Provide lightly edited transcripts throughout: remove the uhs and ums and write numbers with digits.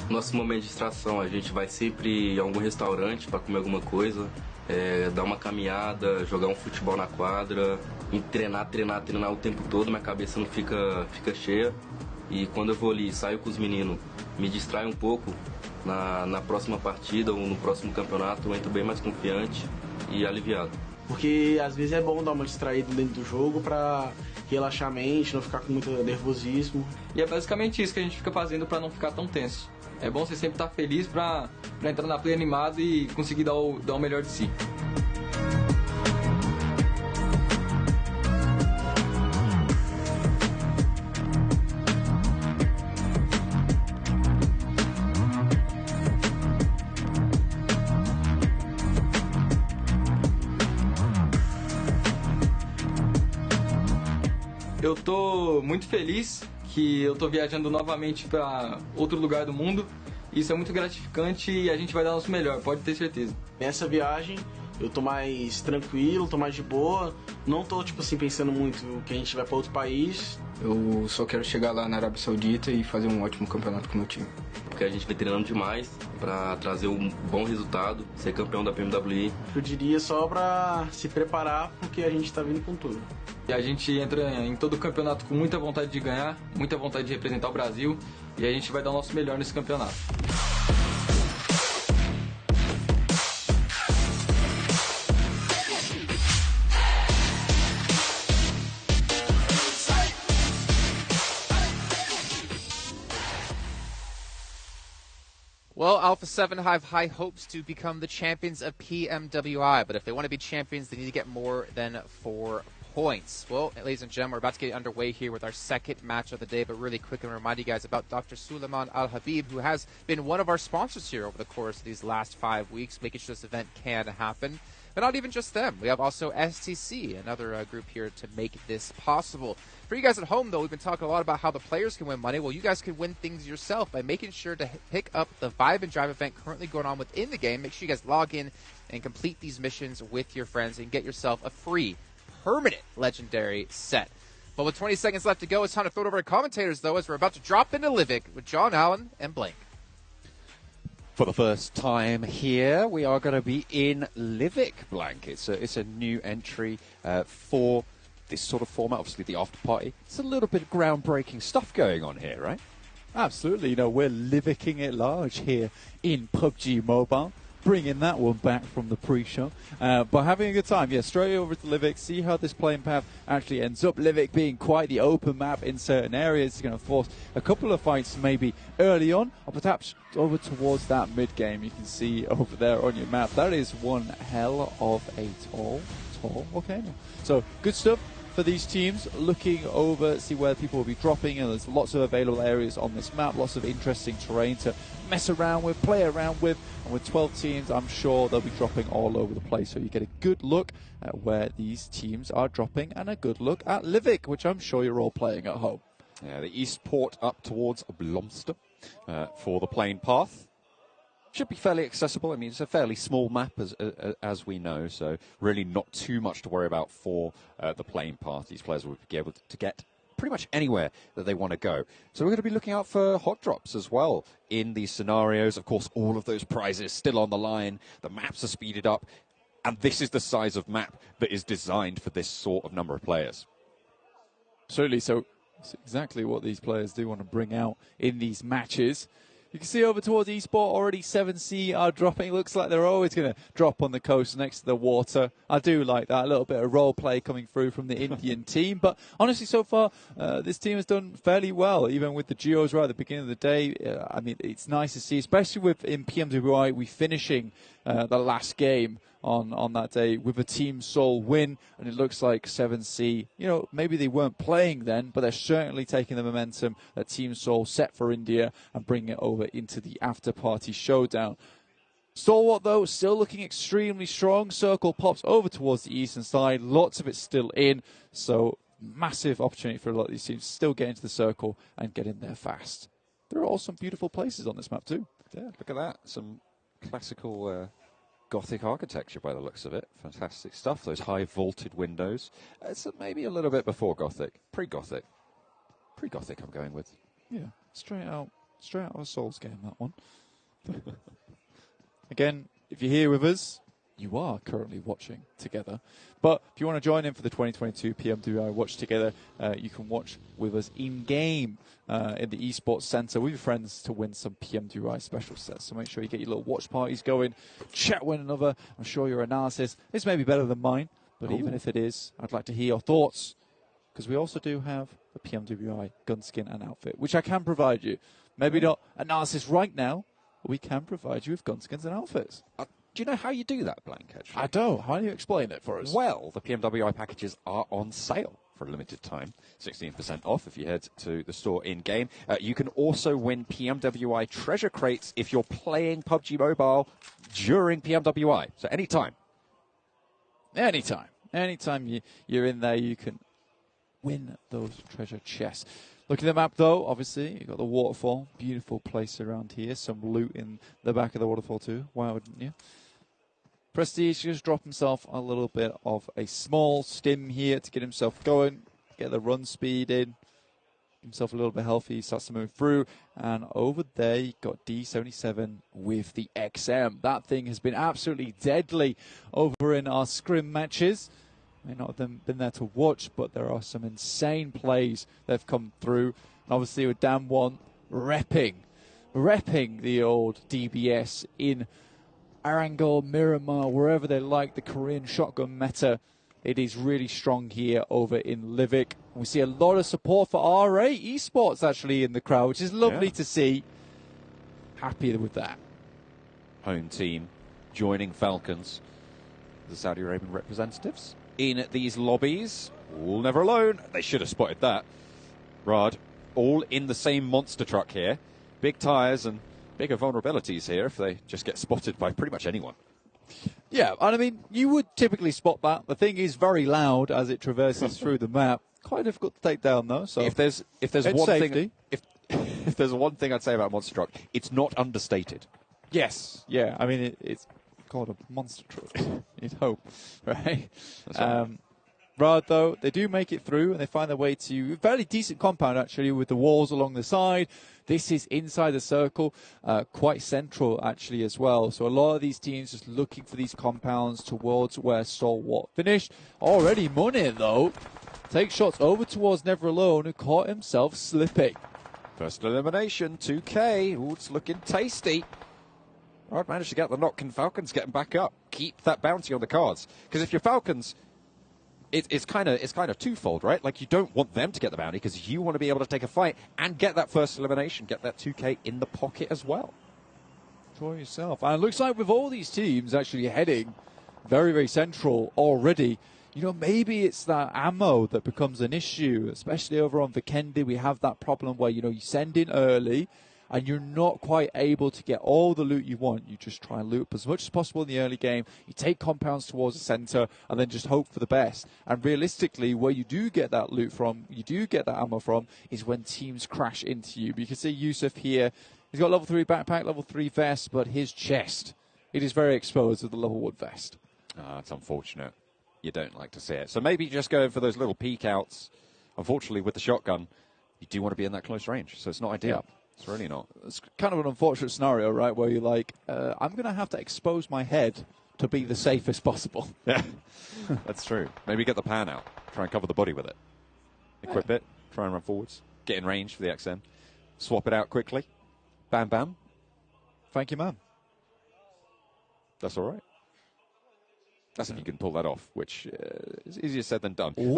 Nosso momento de distração, a gente vai sempre em algum restaurante para comer alguma coisa, dar uma caminhada, jogar um futebol na quadra, e treinar o tempo todo, minha cabeça não fica cheia. E quando eu vou ali, saio com os meninos, me distraio um pouco, na próxima partida ou no próximo campeonato eu entro bem mais confiante e aliviado. Porque às vezes é bom dar uma distraída dentro do jogo pra relaxar a mente, não ficar com muito nervosismo. E é basicamente isso que a gente fica fazendo pra não ficar tão tenso. É bom você sempre estar feliz pra entrar na play animado e conseguir dar o melhor de si. Eu tô muito feliz que eu tô viajando novamente para outro lugar do mundo. Isso é muito gratificante e a gente vai dar o nosso melhor, pode ter certeza. Nessa viagem eu tô mais tranquilo, tô mais de boa, não tô tipo assim pensando muito que a gente vai para outro país. Eu só quero chegar lá na Arábia Saudita e fazer um ótimo campeonato com o meu time. Porque a gente vem treinando demais para trazer um bom resultado, ser campeão da pmwl. Eu diria só pra se preparar porque a gente tá vindo com tudo. E a gente entra em todo o campeonato com muita vontade de ganhar, muita vontade de representar o Brasil e a gente vai dar o nosso melhor nesse campeonato. Well, Alpha 7 have high hopes to become the champions of PMWI, but if they want to be champions, they need to get more than 4 points. Well, ladies and gentlemen, we're about to get underway here with our second match of the day, but really quick and remind you guys about Dr. Suleiman Al-Habib, who has been one of our sponsors here over the course of these last 5 weeks, making sure this event can happen. But not even just them. We have also STC, another group here to make this possible. For you guys at home, though, we've been talking a lot about how the players can win money. Well, you guys can win things yourself by making sure to pick up the Vibe and Drive event currently going on within the game. Make sure you guys log in and complete these missions with your friends and get yourself a free, permanent legendary set. But with 20 seconds left to go, it's time to throw it over to commentators, though, as we're about to drop into Livik with John Allen and Blank. For the first time here, we are going to be in Livik, Blank. It's a new entry for this sort of format, obviously the after party. It's a little bit of groundbreaking stuff going on here, right? Absolutely. You know, we're Livicking it large here in PUBG Mobile. Bringing that one back from the pre-show. But having a good time. Yeah, straight over to Livik, see how this playing path actually ends up. Livik being quite the open map in certain areas. It's going to force a couple of fights maybe early on, or perhaps over towards that mid-game. You can see over there on your map. That is one hell of a tall. Okay. So, good stuff for these teams, looking over, see where people will be dropping, and there's lots of available areas on this map, lots of interesting terrain to mess around with, play around with, and with 12 teams, I'm sure they'll be dropping all over the place, so you get a good look at where these teams are dropping, and a good look at Livik, which I'm sure you're all playing at home. Yeah, the east port up towards Blomster for the playing path. Should be fairly accessible. I mean, it's a fairly small map, as we know, so really not too much to worry about for the playing path. These players will be able to get pretty much anywhere that they want to go. So we're going to be looking out for hot drops as well in these scenarios. Of course, all of those prizes still on the line. The maps are speeded up, and this is the size of map that is designed for this sort of number of players. Absolutely. So it's exactly what these players do want to bring out in these matches. You can see over towards eSport already 7C are dropping. Looks like they're always going to drop on the coast next to the water. I do like that. A little bit of role play coming through from the Indian team. But honestly, so far, this team has done fairly well, even with the duos right at the beginning of the day. I mean, it's nice to see, especially with in PMWI, we finishing the last game on that day with a Team Soul win, and it looks like 7C, you know, maybe they weren't playing then, but they're certainly taking the momentum that Team Soul set for India and bringing it over into the after-party showdown. Stalwart, though, still looking extremely strong. Circle pops over towards the eastern side. Lots of it still in, so massive opportunity for a lot of these teams to still get into the circle and get in there fast. There are all some beautiful places on this map, too. Yeah, look at that. Some classical Gothic architecture by the looks of it. Fantastic stuff. Those high vaulted windows. It's maybe a little bit before Gothic. Pre-Gothic. Pre-Gothic I'm going with. Yeah, straight out Straight out of a Souls game, that one. Again, if you're here with us, you are currently watching together. But if you want to join in for the 2022 PMWI Watch Together, you can watch with us in-game in the Esports Centre with your friends to win some PMWI special sets. So make sure you get your little watch parties going, chat one another. I'm sure your analysis is maybe better than mine, but even if it is, I'd like to hear your thoughts, because we also do have a PMWI gun skin and outfit, which I can provide you. Maybe not analysis right now, but we can provide you with gun skins and outfits. Do you know how you do that, Blank, actually? I don't. How do you explain it for us? Well, the PMWI packages are on sale for a limited time. 16% off if you head to the store in-game. You can also win PMWI treasure crates if you're playing PUBG Mobile during PMWI. So anytime. Anytime you're in there, you can win those treasure chests. Look at the map, though. Obviously, you've got the waterfall. Beautiful place around here. Some loot in the back of the waterfall, too. Why wouldn't you? Prestige just dropped himself a little bit of a small stim here to get himself going, get the run speed in, get himself a little bit healthy. He starts to move through. And over there, you got D77 with the XM. That thing has been absolutely deadly over in our scrim matches. May not have been there to watch, but there are some insane plays that have come through. And obviously with Dan 1 repping the old DBS in Arangel, Miramar, wherever they like the Korean shotgun meta. It is really strong here over in Livik. We see a lot of support for RA Esports actually in the crowd, which is lovely to see. Happy with that. Home team joining Falcons, the Saudi Arabian representatives. In these lobbies, all never alone. They should have spotted that. Rad, all in the same monster truck here. Big tyres and bigger vulnerabilities here if they just get spotted by pretty much anyone. Yeah, and I mean, you would typically spot that. The thing is very loud as it traverses through the map. Quite difficult to take down, though. So if there's one thing, if there's one thing I'd say about monster truck, it's not understated. Yes, yeah. I mean, it's called a monster truck. You'd hope, right? Rad, though, they do make it through and they find their way to a fairly decent compound, actually, with the walls along the side. This is inside the circle, quite central, actually, as well. So a lot of these teams just looking for these compounds towards where Stalwart finished. Already money, though. Takes shots over towards Never Alone, who caught himself slipping. First elimination, 2K. Ooh, it's looking tasty. Rad managed to get the knock. Can Falcons getting back up? Keep that bounty on the cards. Because if you're Falcons, it's kind of twofold, right? Like, you don't want them to get the bounty because you want to be able to take a fight and get that first elimination, get that 2K in the pocket as well. For yourself. And it looks like with all these teams actually heading very, very central already, you know, maybe it's that ammo that becomes an issue, especially over on Vikendi. We have that problem where, you know, you send in early and you're not quite able to get all the loot you want. You just try and loot up as much as possible in the early game. You take compounds towards the center and then just hope for the best. And realistically, where you do get that loot from, you do get that ammo from, is when teams crash into you. But you can see Yusuf here. He's got level 3 backpack, level 3 vest, but his chest, it is very exposed with the level 1 vest. It's unfortunate. You don't like to see it. So maybe just go for those little peek outs. Unfortunately, with the shotgun, you do want to be in that close range, so it's not ideal. Yeah. It's really not. It's kind of an unfortunate scenario, right, where you're like, I'm going to have to expose my head to be the safest possible. Yeah, that's true. Maybe get the pan out. Try and cover the body with it. Equip it. Try and run forwards. Get in range for the XM. Swap it out quickly. Bam, bam. Thank you, man. That's all right. That's if you can pull that off, which is easier said than done. Ooh.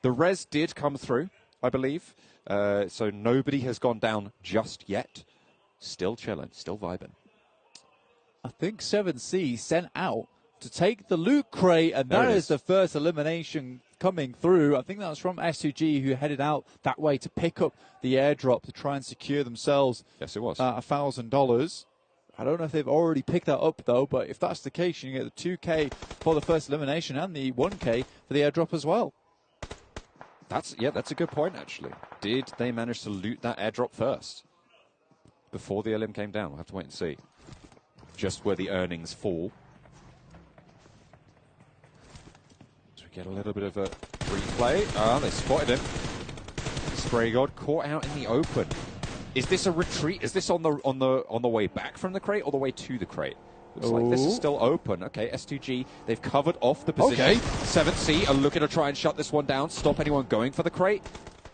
The res did come through, I believe. So nobody has gone down just yet. Still chilling, still vibing. I think 7C sent out to take the loot crate, and that is the first elimination coming through. I think that was from S2G, who headed out that way to pick up the airdrop to try and secure themselves. Yes, it was. $1,000. I don't know if they've already picked that up, though, but if that's the case, you can get the 2K for the first elimination and the 1K for the airdrop as well. That's a good point, actually. Did they manage to loot that airdrop first? Before the LM came down? We'll have to wait and see. Just where the earnings fall. So we get a little bit of a replay. They spotted him. Spray God caught out in the open. Is this a retreat? Is this on the way back from the crate or the way to the crate? Looks like this is still open. Okay, S2G, they've covered off the position. Okay. 7C are looking to try and shut this one down, stop anyone going for the crate,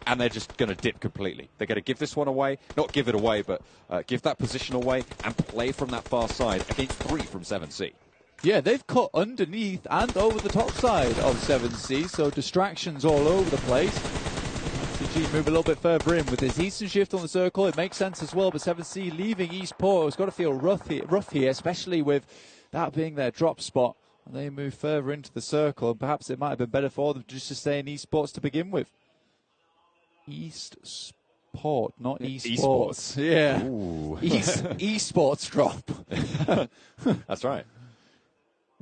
and they're just going to dip completely. They're going to give this one away, not give it away, but give that position away and play from that far side against 3 from 7C. Yeah, they've cut underneath and over the top side of 7C, so distractions all over the place. STG move a little bit further in with this Eastern shift on the circle. It makes sense as well, but 7C leaving Eastport has got to feel rough here, especially with that being their drop spot. And they move further into the circle, and perhaps it might have been better for them just to stay in Eastports to begin with. Eastport, not Eastports. Yeah. Eastports drop. That's right.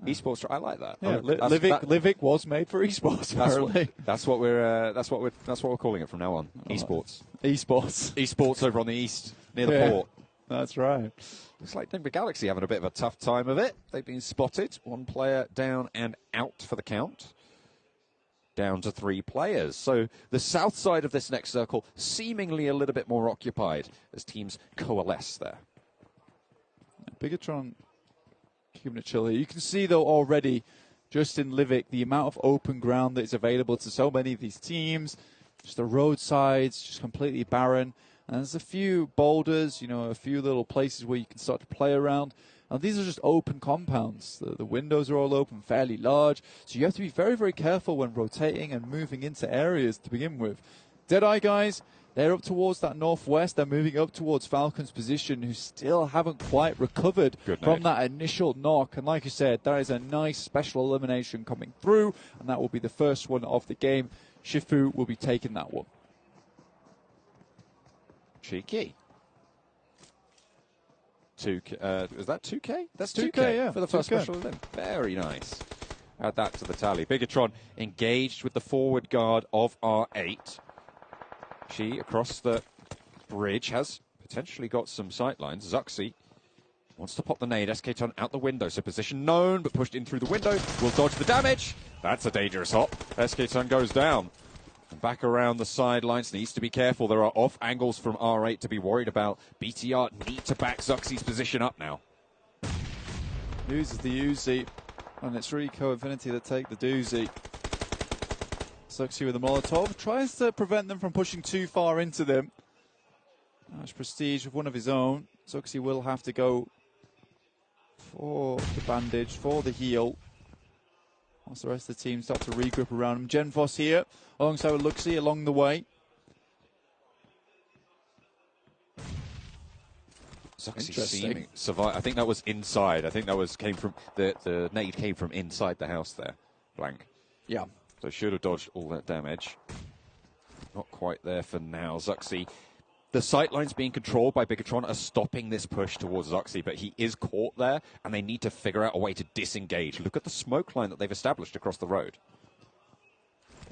Esports, I like that. Yeah, Livic was made for esports. Apparently, that's what we're calling it from now on. Esports. Esports over on the east near the port. That's right. Looks like Denver Galaxy having a bit of a tough time of it. They've been spotted. 1 player down and out for the count. Down to 3 players. So the south side of this next circle seemingly a little bit more occupied as teams coalesce there. Bigatron keeping it chill here. You can see, though, already, just in Livic, the amount of open ground that is available to so many of these teams. Just the roadsides, just completely barren. And there's a few boulders, a few little places where you can start to play around. Now, these are just open compounds. The windows are all open, fairly large. So you have to be very, very careful when rotating and moving into areas to begin with. Deadeye guys, they're up towards that northwest. They're moving up towards Falcon's position, who still haven't quite recovered from that initial knock. And like I said, that is a nice special elimination coming through, and that will be the first one of the game. Shifu will be taking that one. Cheeky. 2K, is that 2K? That's 2K, 2K, yeah. for the first 2K. special event. Very nice. Add that to the tally. Bigatron engaged with the forward guard of R8. She, across the bridge, has potentially got some sightlines. Zuxi wants to pop the nade. SK-Ton out the window. So position known, but pushed in through the window. Will dodge the damage. That's a dangerous hop. SK-Ton goes down. And back around the sidelines. Needs to be careful. There are off angles from R8 to be worried about. BTR need to back Zuxi's position up now. Loses the Uzi. And it's Rico Infinity that take the doozy. Zuxi with the Molotov. Tries to prevent them from pushing too far into them. That's Prestige with one of his own. Zuxi will have to go for the bandage, for the heal. Whilst the rest of the team start to regroup around him. Genfos here, alongside with Luxi along the way. Zuxi seeming survive. I think that was inside. I think that came from the nade came from inside the house there. Blank. Yeah. So should have dodged all that damage. Not quite there for now. Zuxi. The sightlines being controlled by Bigatron are stopping this push towards Zuxi, but he is caught there, and they need to figure out a way to disengage. Look at the smoke line that they've established across the road.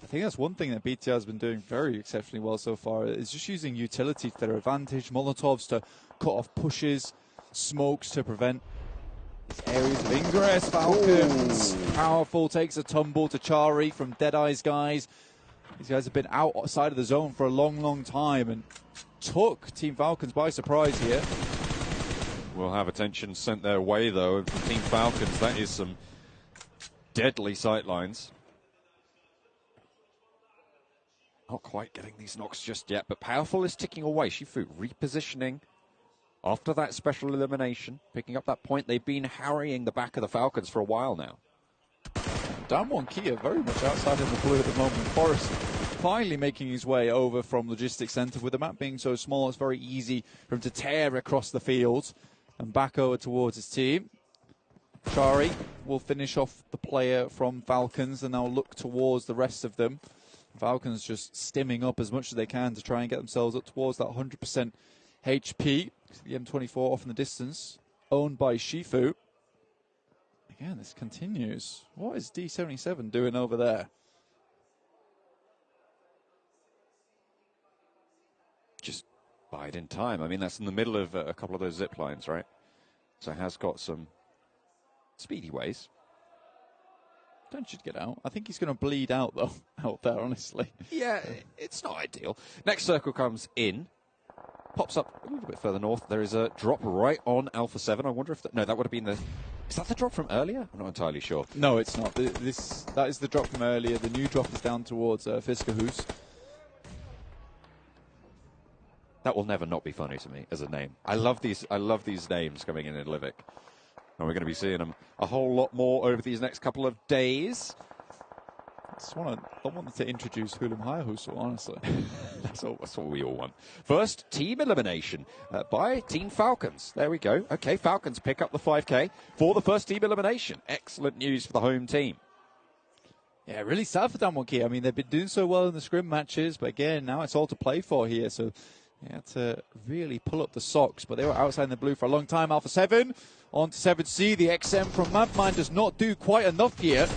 I think that's one thing that BTR has been doing very exceptionally well so far, is just using utility to their advantage, Molotovs to cut off pushes, smokes to prevent these areas of ingress. Falcons, powerful, takes a tumble to Chari from Deadeye's guys. These guys have been outside of the zone for a long, long time and took Team Falcons by surprise here. We'll have attention sent their way, though, from Team Falcons. That is some deadly sightlines. Not quite getting these knocks just yet, but Powerful is ticking away. Shifu repositioning after that special elimination, picking up that point. They've been harrying the back of the Falcons for a while now. Damwon Kia very much outside in the blue at the moment. Forrest finally making his way over from Logistics Centre. With the map being so small, it's very easy for him to tear across the field and back over towards his team. Chari will finish off the player from Falcons and now look towards the rest of them. Falcons just stimming up as much as they can to try and get themselves up towards that 100% HP. The M24 off in the distance, owned by Shifu. Again, this continues. What is D77 doing over there? Just biding time. I mean, that's in the middle of a couple of those zip lines, right? So has got some speedy ways. Don't should get out. I think he's going to bleed out, though, out there, honestly. Yeah, it's not ideal. Next circle comes in. pops up a little bit further north. There is a drop right on Alpha 7. I wonder if no, that would have been the. Is that the drop from earlier? I'm not entirely sure. No, it's not. That is the drop from earlier. The new drop is down towards Fiskahus. That will never not be funny to me as a name. I love these names coming in Livik. And we're going to be seeing them a whole lot more over these next couple of days. I wanted to introduce Hulim Hayahusu, honestly. That's what we all want. First, team elimination by Team Falcons. There we go. Okay, Falcons pick up the 5K for the first team elimination. Excellent news for the home team. Yeah, really sad for Damwon. I mean, they've been doing so well in the scrim matches, but again, now it's all to play for here. So they had to really pull up the socks, but they were outside in the blue for a long time. Alpha 7 on to 7C. The XM from Madman does not do quite enough here.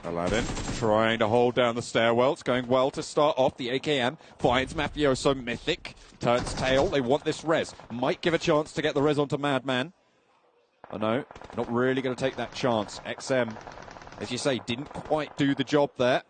Aladdin trying to hold down the stairwell. It's going well to start off. The AKM finds Mafioso Mythic. Turns tail. They want this res. Might give a chance to get the res onto Madman. Oh no, not really going to take that chance. XM, as you say, didn't quite do the job there.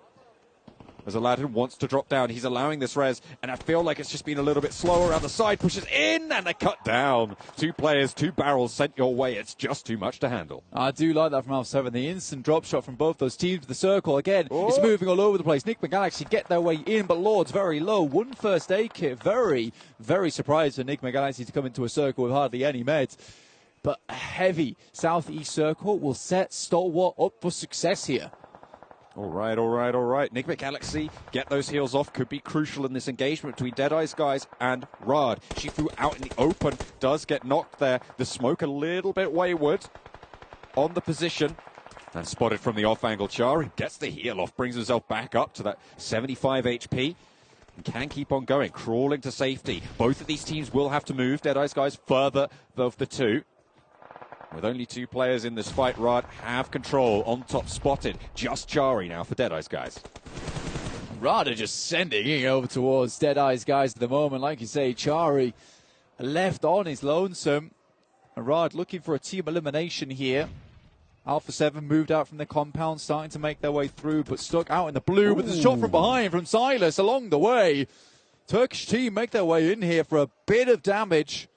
As Aladdin wants to drop down, he's allowing this res, and I feel like it's just been a little bit slower around the side, pushes in, and they cut down. 2 players, 2 barrels sent your way. It's just too much to handle. I do like that from Alpha 7. The instant drop shot from both those teams. The circle, again, it's moving all over the place. Nick McGalaxy get their way in, but Lord's very low. 1 first aid kit. Very, very surprised for Nick McGalaxy to come into a circle with hardly any meds. But a heavy southeast circle will set Stalwart up for success here. All right. Nick McGalaxy, get those heals off. Could be crucial in this engagement between Deadeye's guys and Rad. She flew out in the open, does get knocked there. The smoke a little bit wayward on the position. And spotted from the off angle. Chari gets the heal off, brings himself back up to that 75 HP. And can keep on going, crawling to safety. Both of these teams will have to move. Deadeye's guys further of the 2. With only 2 players in this fight, Rad have control. On top, spotted. Just Chari now for Deadeye's guys. Rad are just sending it over towards Deadeye's guys at the moment. Like you say, Chari left on his lonesome. And Rad looking for a team elimination here. Alpha 7 moved out from the compound, starting to make their way through, but stuck out in the blue with a shot from behind from Silas along the way. Turkish team make their way in here for a bit of damage.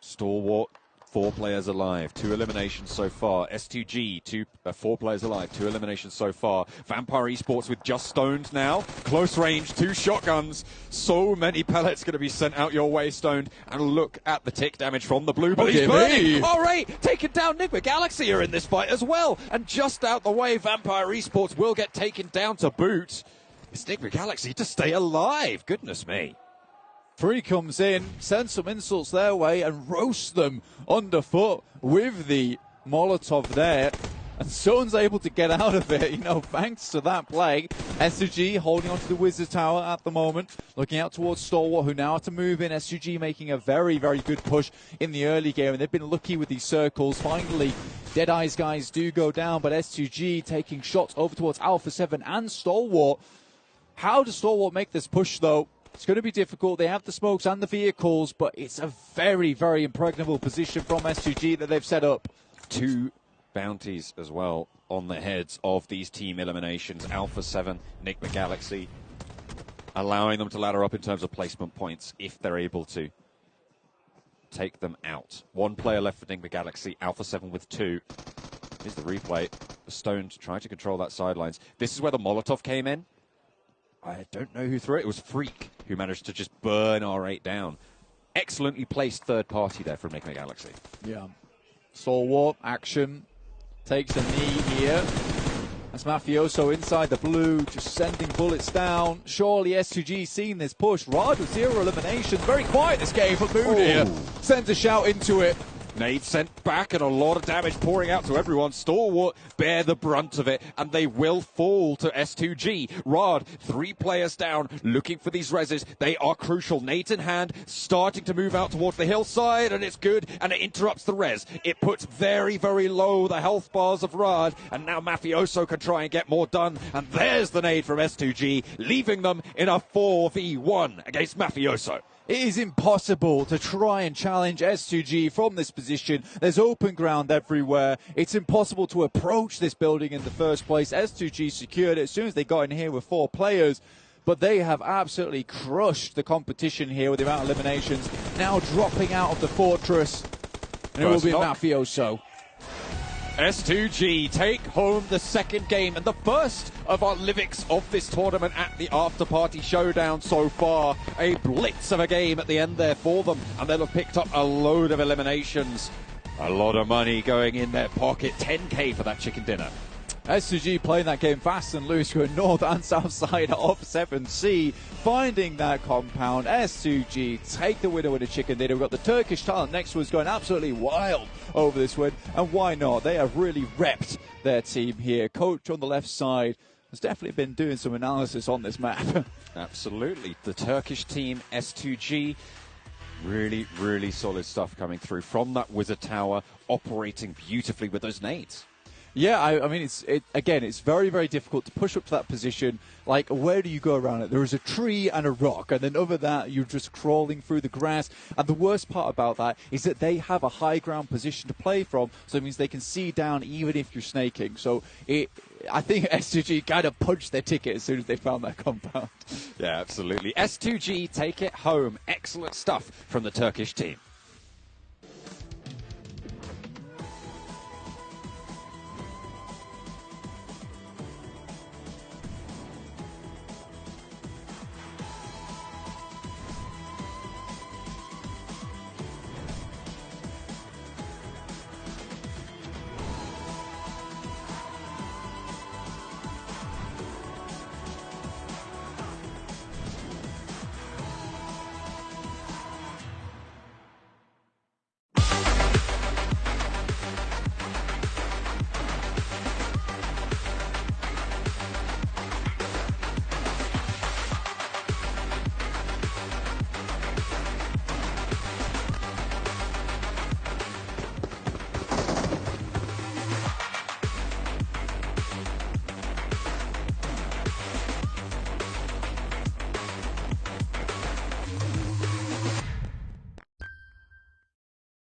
Stalwart, 4 players alive, 2 eliminations so far. S2G, 4 players alive, 2 eliminations so far. Vampire Esports with just Stoned now. Close range, 2 shotguns. So many pellets going to be sent out your way, Stoned. And look at the tick damage from the blue, but he's burning. All right, taken down. Nick McGalaxy are in this fight as well. And just out the way, Vampire Esports will get taken down to boot. It's Nick McGalaxy to stay alive. Goodness me. Free comes in, sends some insults their way and roasts them underfoot with the Molotov there. And Stone's able to get out of it, thanks to that play. SUG holding onto the Wizard Tower at the moment, looking out towards Stalwart, who now have to move in. SUG making a very, very good push in the early game, and they've been lucky with these circles. Finally, Deadeye's guys do go down, but S2G taking shots over towards Alpha 7 and Stalwart. How does Stalwart make this push, though? It's going to be difficult. They have the smokes and the vehicles, but it's a very, very impregnable position from S2G that they've set up. 2 bounties as well on the heads of these team eliminations. Alpha 7, Nick McGalaxy, allowing them to ladder up in terms of placement points if they're able to take them out. 1 player left for Nick McGalaxy, Alpha 7 with 2. Here's the replay. Stone trying to control that sidelines. This is where the Molotov came in. I don't know who threw it. It was Freak who managed to just burn R8 down. Excellently placed third party there from Nick McGalaxy. Yeah. Stalwart, action. Takes a knee here. That's Mafioso inside the blue, just sending bullets down. Surely S2G seen this push. Rad with 0 eliminations. Very quiet this game for Moon here. Sends a shout into it. Nade sent back and a lot of damage pouring out to everyone. Stalwart bear the brunt of it and they will fall to S2G. Rad, 3 players down, looking for these reses. They are crucial. Nades in hand, starting to move out towards the hillside, and it's good, and it interrupts the res. It puts very, very low the health bars of Rad, and now Mafioso can try and get more done, and there's the nade from S2G, leaving them in a 4v1 against Mafioso. It is impossible to try and challenge S2G from this position. There's open ground everywhere. It's impossible to approach this building in the first place. S2G secured it as soon as they got in here with 4 players. but they have absolutely crushed the competition here with the amount of eliminations. Now dropping out of the fortress, and it will be Mafioso. S2G take home the second game and the first of our Livics of this tournament at the after-party showdown so far. A blitz of a game at the end there for them, and they'll have picked up a load of eliminations. A lot of money going in their pocket, 10k for that chicken dinner. S2G playing that game fast and loose, going north and south side of 7C, finding that compound. S2G take the winner with a chicken dinner. We've got the Turkish talent next to us going absolutely wild over this win, and why not? They have really repped their team here. Coach on the left side has definitely been doing some analysis on this map. Absolutely. The Turkish team, S2G, really, really solid stuff coming through from that wizard tower, operating beautifully with those nades. Yeah, I mean, it's very, very difficult to push up to that position. Like, where do you go around it? There is a tree and a rock, and then over that, you're just crawling through the grass. And the worst part about that is that they have a high ground position to play from, so it means they can see down even if you're snaking. So I think S2G kind of punched their ticket as soon as they found that compound. Yeah, absolutely. S2G take it home. Excellent stuff from the Turkish team.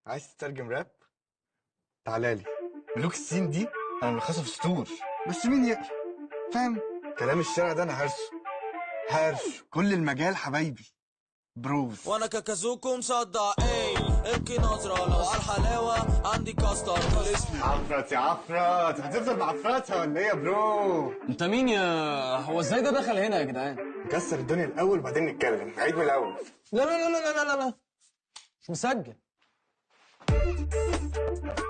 عايز تترجم راب؟ تعالى لي. ملوك الصين دي انا ملخصه في سطور، بس مين يقرا؟ فاهم؟ كلام الشارع ده انا هرسه. كل المجال حبايبي. بروز. وانا كاكازوكو مصدع ابكي نظرة لو على الحلاوة عندي كاستر اسمي. عفرت يا عفرت، هتفضل معفرتها ولا ايه يا برو؟ انت مين يا هو ازاي ده دخل هنا يا جدعان؟ نكسر الدنيا الاول وبعدين نتكلم، عيد من الاول. لا لا لا لا لا لا مش مسجل.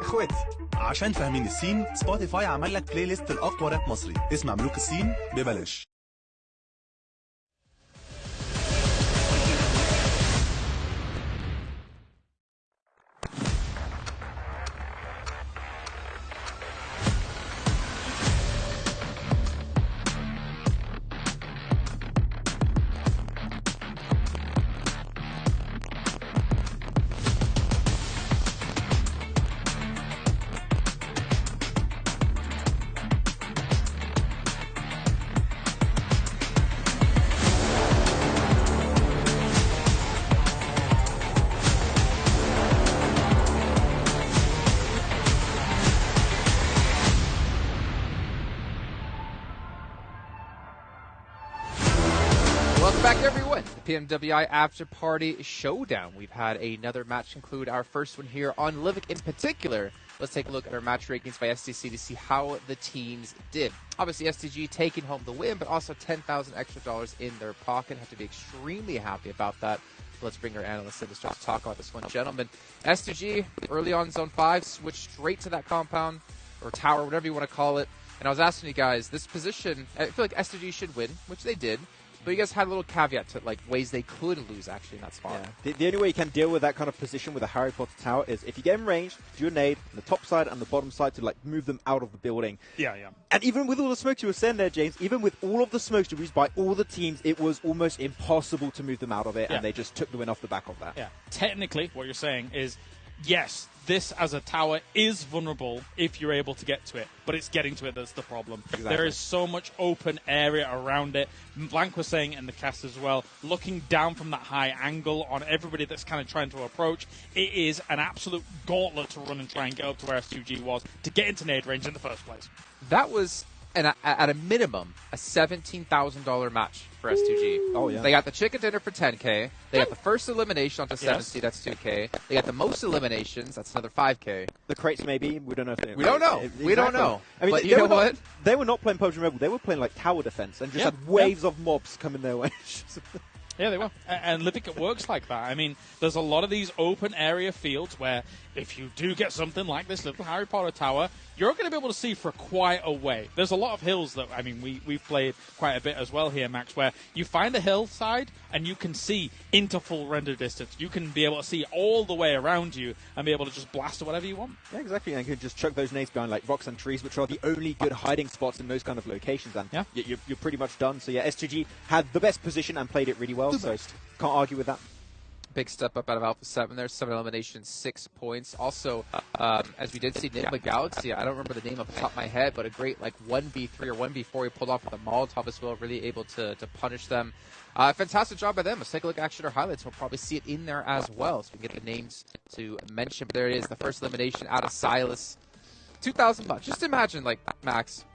اخواتي عشان فاهمين الصين، سبوتيفاي عمل لك بلاي ليست الاقوى راب مصري، اسمع ملوك الصين ببلاش. Back everyone, the PMWI After Party Showdown. We've had another match conclude, our first one here on Livic in particular. Let's take a look at our match rankings by STC to see how the teams did. Obviously, STG taking home the win, but also $10,000 extra in their pocket. Have to be extremely happy about that. So let's bring our analysts in to start to talk about this one. Gentlemen, STG, early on Zone 5, switched straight to that compound, or tower, whatever you want to call it. And I was asking you guys, this position, I feel like STG should win, which they did. But you guys had a little caveat to like ways they could lose actually in that spot. Yeah. The only way you can deal with that kind of position with a Harry Potter tower is if you get in range, do a nade on the top side and the bottom side to like move them out of the building. Yeah. And even with all the smokes you were saying there, James, even with all of the smokes used by all the teams, it was almost impossible to move them out of it, and they just took the win off the back of that. Yeah. Technically, what you're saying is, yes, this as a tower is vulnerable if you're able to get to it, but it's getting to it that's the problem. Exactly. There is so much open area around it. Blank was saying it in the cast as well, looking down from that high angle on everybody that's kind of trying to approach, it is an absolute gauntlet to run and try and get up to where S2G was to get into nade range in the first place. That was at a minimum, a $17,000 match for S2G. Oh, yeah. They got the chicken dinner for $10K. They got the first elimination onto 7C, that's $2K. They got the most eliminations, that's another $5K. The crates, maybe. We don't know if they... We don't know. Exactly. We don't know. I mean, but you know what? They were not playing PUBG Mobile. They were playing, like, tower defense and just had waves of mobs coming their way. Yeah, they were. And Livic works like that. I mean, there's a lot of these open area fields where if you do get something like this little Harry Potter tower, you're going to be able to see for quite a way. There's a lot of hills that, I mean, we've played quite a bit as well here, Max, where you find a hillside and you can see into full render distance. You can be able to see all the way around you and be able to just blast to whatever you want. Yeah, exactly. And you can just chuck those nades behind like rocks and trees, which are the only good hiding spots in those kind of locations. And you're pretty much done. So yeah, S2G had the best position and played it really well. So can't argue with that. Big step up out of Alpha 7 there. 7 eliminations, 6 points. Also, as we did see, Nigma Galaxy, I don't remember the name off the top of my head, but a great like 1v3 or 1v4 he pulled off with a Molotov as well, really able to punish them. Fantastic job by them. Let's take a look at action or highlights. We'll probably see it in there as well, so we can get the names to mention. But there it is, the first elimination out of Silas. 2,000 bucks. Just imagine, like, Max,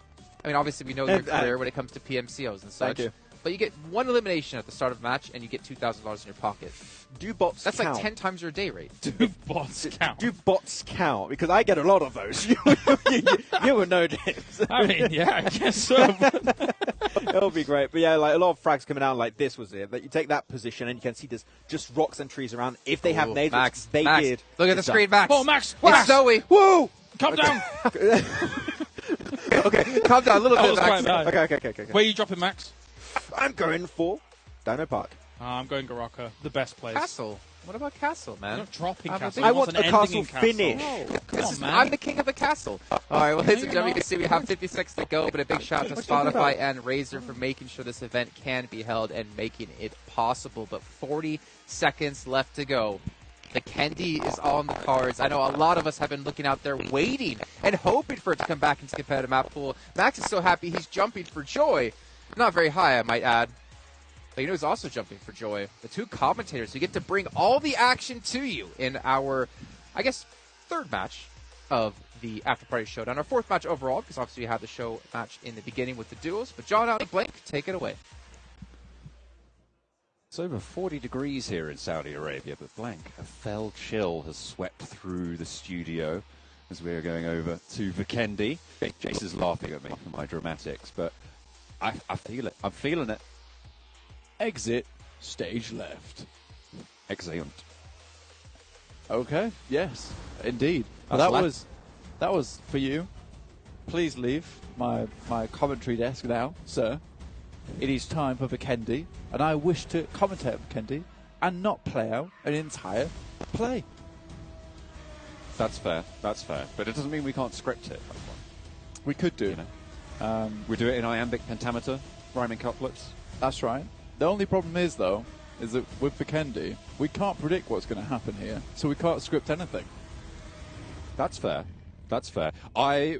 I mean, obviously we know your career when it comes to PMCOs and such. Thank you. But you get one elimination at the start of a match, and you get $2,000 in your pocket. Do bots That's count? like 10 times your day rate. Do bots count? Do bots count? Because I get a lot of those. you would know, James. I mean, yeah, I guess so. It'll be great. But yeah, like a lot of frags coming out like this was it. But you take that position, and you can see there's just rocks and trees around. If they have nades, Max, they Max, did. look at the screen, Max. Oh, Max! It's snowy. Woo! Calm down. Okay, calm down a little bit, was Max. quite bad. Okay. Where are you dropping, Max? I'm going for Dino Park. I'm going Garaka, the best place. Castle. What about Castle, man? You're not dropping I'm a Castle. big- I You want an a ending castle in Castle. finish. Come on, man. I'm the king of the castle. All right, well, ladies and gentlemen, you can see we have 56 to go, but a big shout out to Spotify and Razer for making sure this event can be held and making it possible. But 40 seconds left to go. The Kendi is on the cards. I know a lot of us have been looking out there waiting and hoping for it to come back into the competitive map pool. Max is so happy he's jumping for joy. Not very high, I might add. But you know who's also jumping for joy? The two commentators who get to bring all the action to you in our, I guess, third match of the After Party Showdown. Our fourth match overall, because obviously we had the show match in the beginning with the duels. But John Allen Blank, take it away. It's over 40 degrees here in Saudi Arabia, but blank, a fell chill has swept through the studio as we are going over to Vikendi. Jace is laughing at me for my dramatics, but I feel it. I'm feeling it. Exit, stage left. Excellent. Okay, yes, indeed. That's That was for you. Please leave my commentary desk now, sir. It is time for Vikendi, and I wish to commentate on Vikendi and not play out an entire play. That's fair. That's fair. But it doesn't mean we can't script it. We could do. You know? We do it in iambic pentameter, rhyming couplets. That's right. The only problem is, though, is that with Vikendi, we can't predict what's going to happen here, so we can't script anything. That's fair. That's fair. I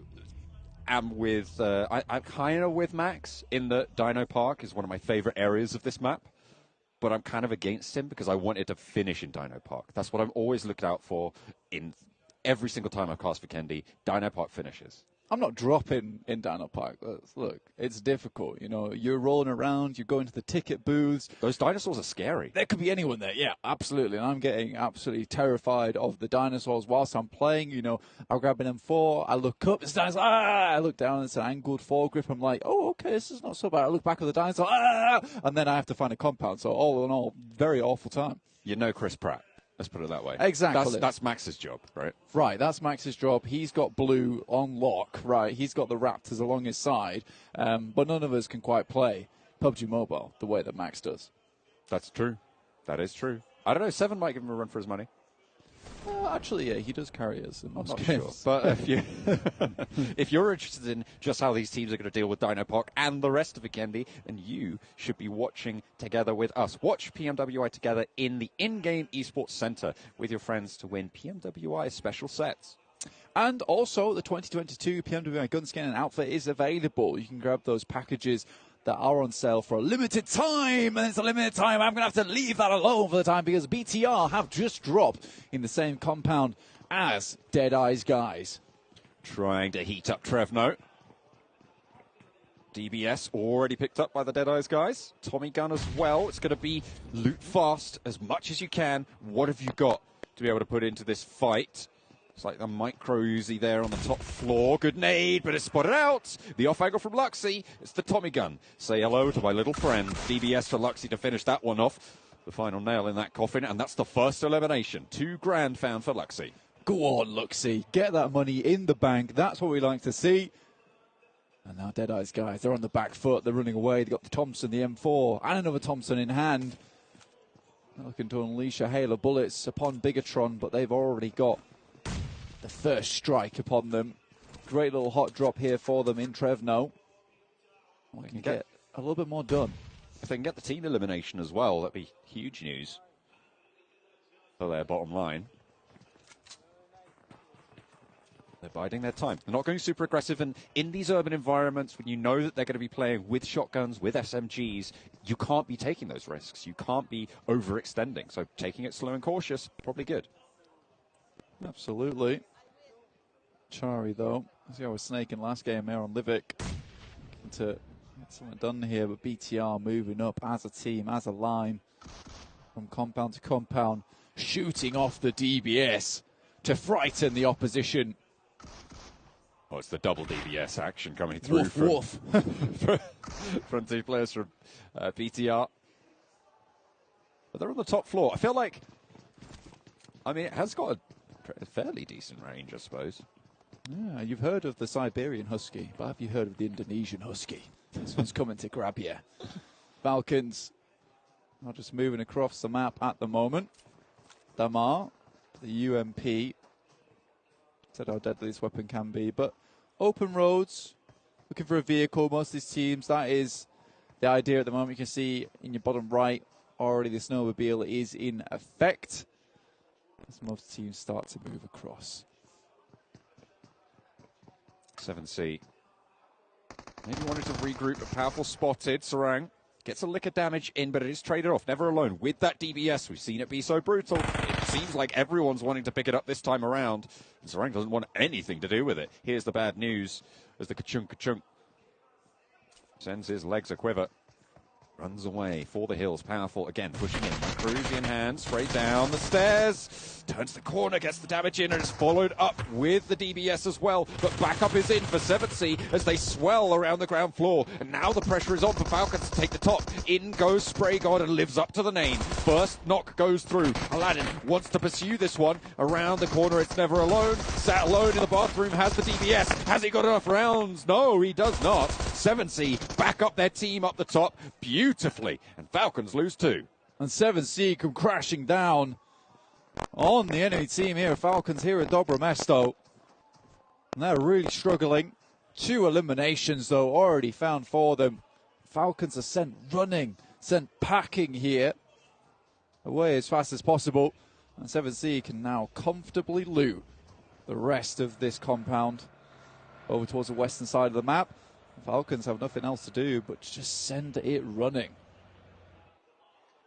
am with, I'm kind of with Max in that Dino Park is one of my favorite areas of this map, but I'm kind of against him because I wanted to finish in Dino Park. That's what I'm always looking out for in every single time I cast Vikendi. Dino Park finishes. I'm not dropping in Dino Park. Look, it's difficult. You know, you're rolling around, you're going to the ticket booths. Those dinosaurs are scary. There could be anyone there. Yeah, absolutely. And I'm getting absolutely terrified of the dinosaurs whilst I'm playing. You know, I'll grab an M4, I look up, it's dinosaur, I look down, it's an angled foregrip. I'm like, oh, okay, this is not so bad. I look back at the dinosaur, and then I have to find a compound. So all in all, very awful time. You know Chris Pratt. Let's put it that way. Exactly. That's Max's job, right? Right, that's Max's job. He's got blue on lock, right? He's got the Raptors along his side, but none of us can quite play PUBG Mobile the way that Max does. That's true. That is true. I don't know, Seven might give him a run for his money. Actually, yeah, he does carry us in most Not games. sure. But if you're interested in just how these teams are going to deal with Dino Park and the rest of Vikendi, then you should be watching together with us. Watch PMWI together in the in-game esports center with your friends to win PMWI special sets. And also, the 2022 PMWI Gunskin and outfit is available. You can grab those packages that are on sale for a limited time, and it's a limited time. I'm going to have to leave that alone for the time because BTR have just dropped in the same compound as Dead Eyes Guys. Trying to heat up Trev, no. DBS already picked up by the Deadeyes guys. Tommy gun as well. It's going to be loot fast as much as you can. What have you got to be able to put into this fight? It's like a micro Uzi there on the top floor. Good nade, but it's spotted out. The off angle from Luxy. It's the Tommy gun. Say hello to my little friend. DBS for Luxy to finish that one off. The final nail in that coffin, and that's the first elimination. $2,000 found for Luxy. Go on, Luxy. Get that money in the bank. That's what we like to see. And now Deadeyes guys, they're on the back foot. They're running away. They've got the Thompson, the M4, and another Thompson in hand. They're looking to unleash a hail of bullets upon Bigatron, but they've already got the first strike upon them. Great little hot drop here for them in Trevno. We can get a little bit more done. If they can get the team elimination as well, that'd be huge news for their bottom line. They're biding their time. They're not going super aggressive, and in these urban environments, when you know that they're going to be playing with shotguns, with SMGs, you can't be taking those risks. You can't be overextending. So taking it slow and cautious, probably good. Absolutely. Chari, though, as he was snaking last game there on Livik. Looking to get something done here, but BTR moving up as a team, as a line, from compound to compound, shooting off the DBS to frighten the opposition. Oh, it's the double DBS action coming through from two players from BTR. But they're on the top floor. I feel like, I mean, it has got a fairly decent range, I suppose. Yeah, you've heard of the Siberian Husky, but have you heard of the Indonesian Husky? This one's coming to grab you. Falcons are just moving across the map at the moment. Damar, the UMP, said how deadly this weapon can be, but open roads, looking for a vehicle. Most of these teams, that is the idea at the moment. You can see in your bottom right already the snowmobile is in effect as most teams start to move across. 7C maybe wanted to regroup, but powerful spotted. Sarang gets a lick of damage in, but it is traded off. Never alone with that DBS. We've seen it be so brutal. It seems like everyone's wanting to pick it up this time around. And Sarang doesn't want anything to do with it. Here's the bad news as the ka-chunk sends his legs a quiver. Runs away for the hills. Powerful again, pushing in. Cruzy in hand, straight down the stairs. Turns the corner, gets the damage in, and it's followed up with the DBS as well. But backup is in for 7C as they swell around the ground floor. And now the pressure is on for Falcons to take the top. In goes Spray God and lives up to the name. First knock goes through. Aladdin wants to pursue this one. Around the corner, it's never alone. Sat alone in the bathroom, has the DBS. Has he got enough rounds? No, he does not. 7C back up their team up the top beautifully, and Falcons lose 2. And 7C come crashing down on the enemy team here. Falcons here at Dobromesto. And they're really struggling. 2 eliminations, though, already found for them. Falcons are sent running, sent packing here. Away as fast as possible. And 7C can now comfortably loot the rest of this compound over towards the western side of the map. Falcons have nothing else to do but just send it running.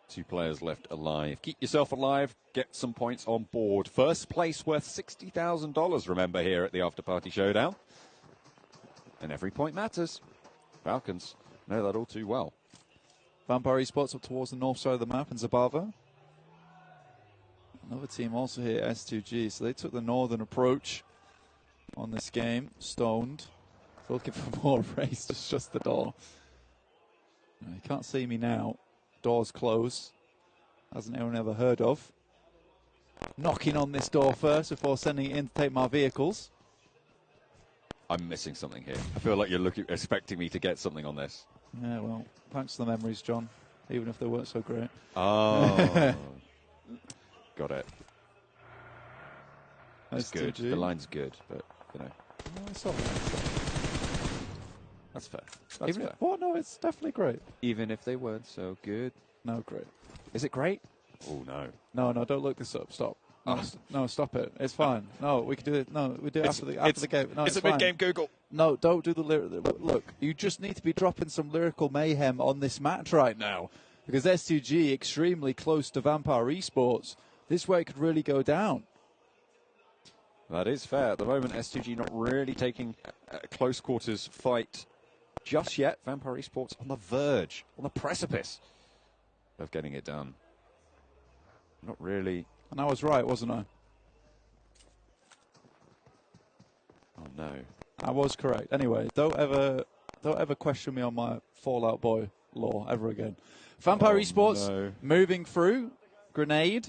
2 players left alive. Keep yourself alive. Get some points on board. First place worth $60,000, remember, here at the After Party Showdown. And every point matters. Falcons know that all too well. Vampire Esports up towards the north side of the map in Zabava. Another team also here, S2G. So they took the northern approach on this game. Stoned. Looking for more race to shut the door. You can't see me now. Door's closed. Hasn't anyone ever heard of. Knocking on this door first before sending it in to take my vehicles. I'm missing something here. I feel like you're expecting me to get something on this. Yeah, well, thanks to the memories, John. Even if they weren't so great. Oh. Got it. That's good. 2G. The line's good, but, you know. No, it's not. That's fair. That's fair. Well, no, it's definitely great. Even if they weren't so good. No, great. Is it great? Oh, no. No, don't look this up. Stop. No, stop it. It's fine. No, we can do it. No, we do it after the game. No, it's a fine. mid-game Google. No, don't do the look. You just need to be dropping some lyrical mayhem on this match right now, because S2G extremely close to Vampire Esports. This way it could really go down. That is fair. At the moment, S2G not really taking a close quarters fight just yet. Vampire Esports on the verge, on the precipice of getting it done. Not really. And I was right, wasn't I? Oh no. I was correct. Anyway, don't ever question me on my Fallout Boy lore ever again. Vampire Esports moving through. Grenade.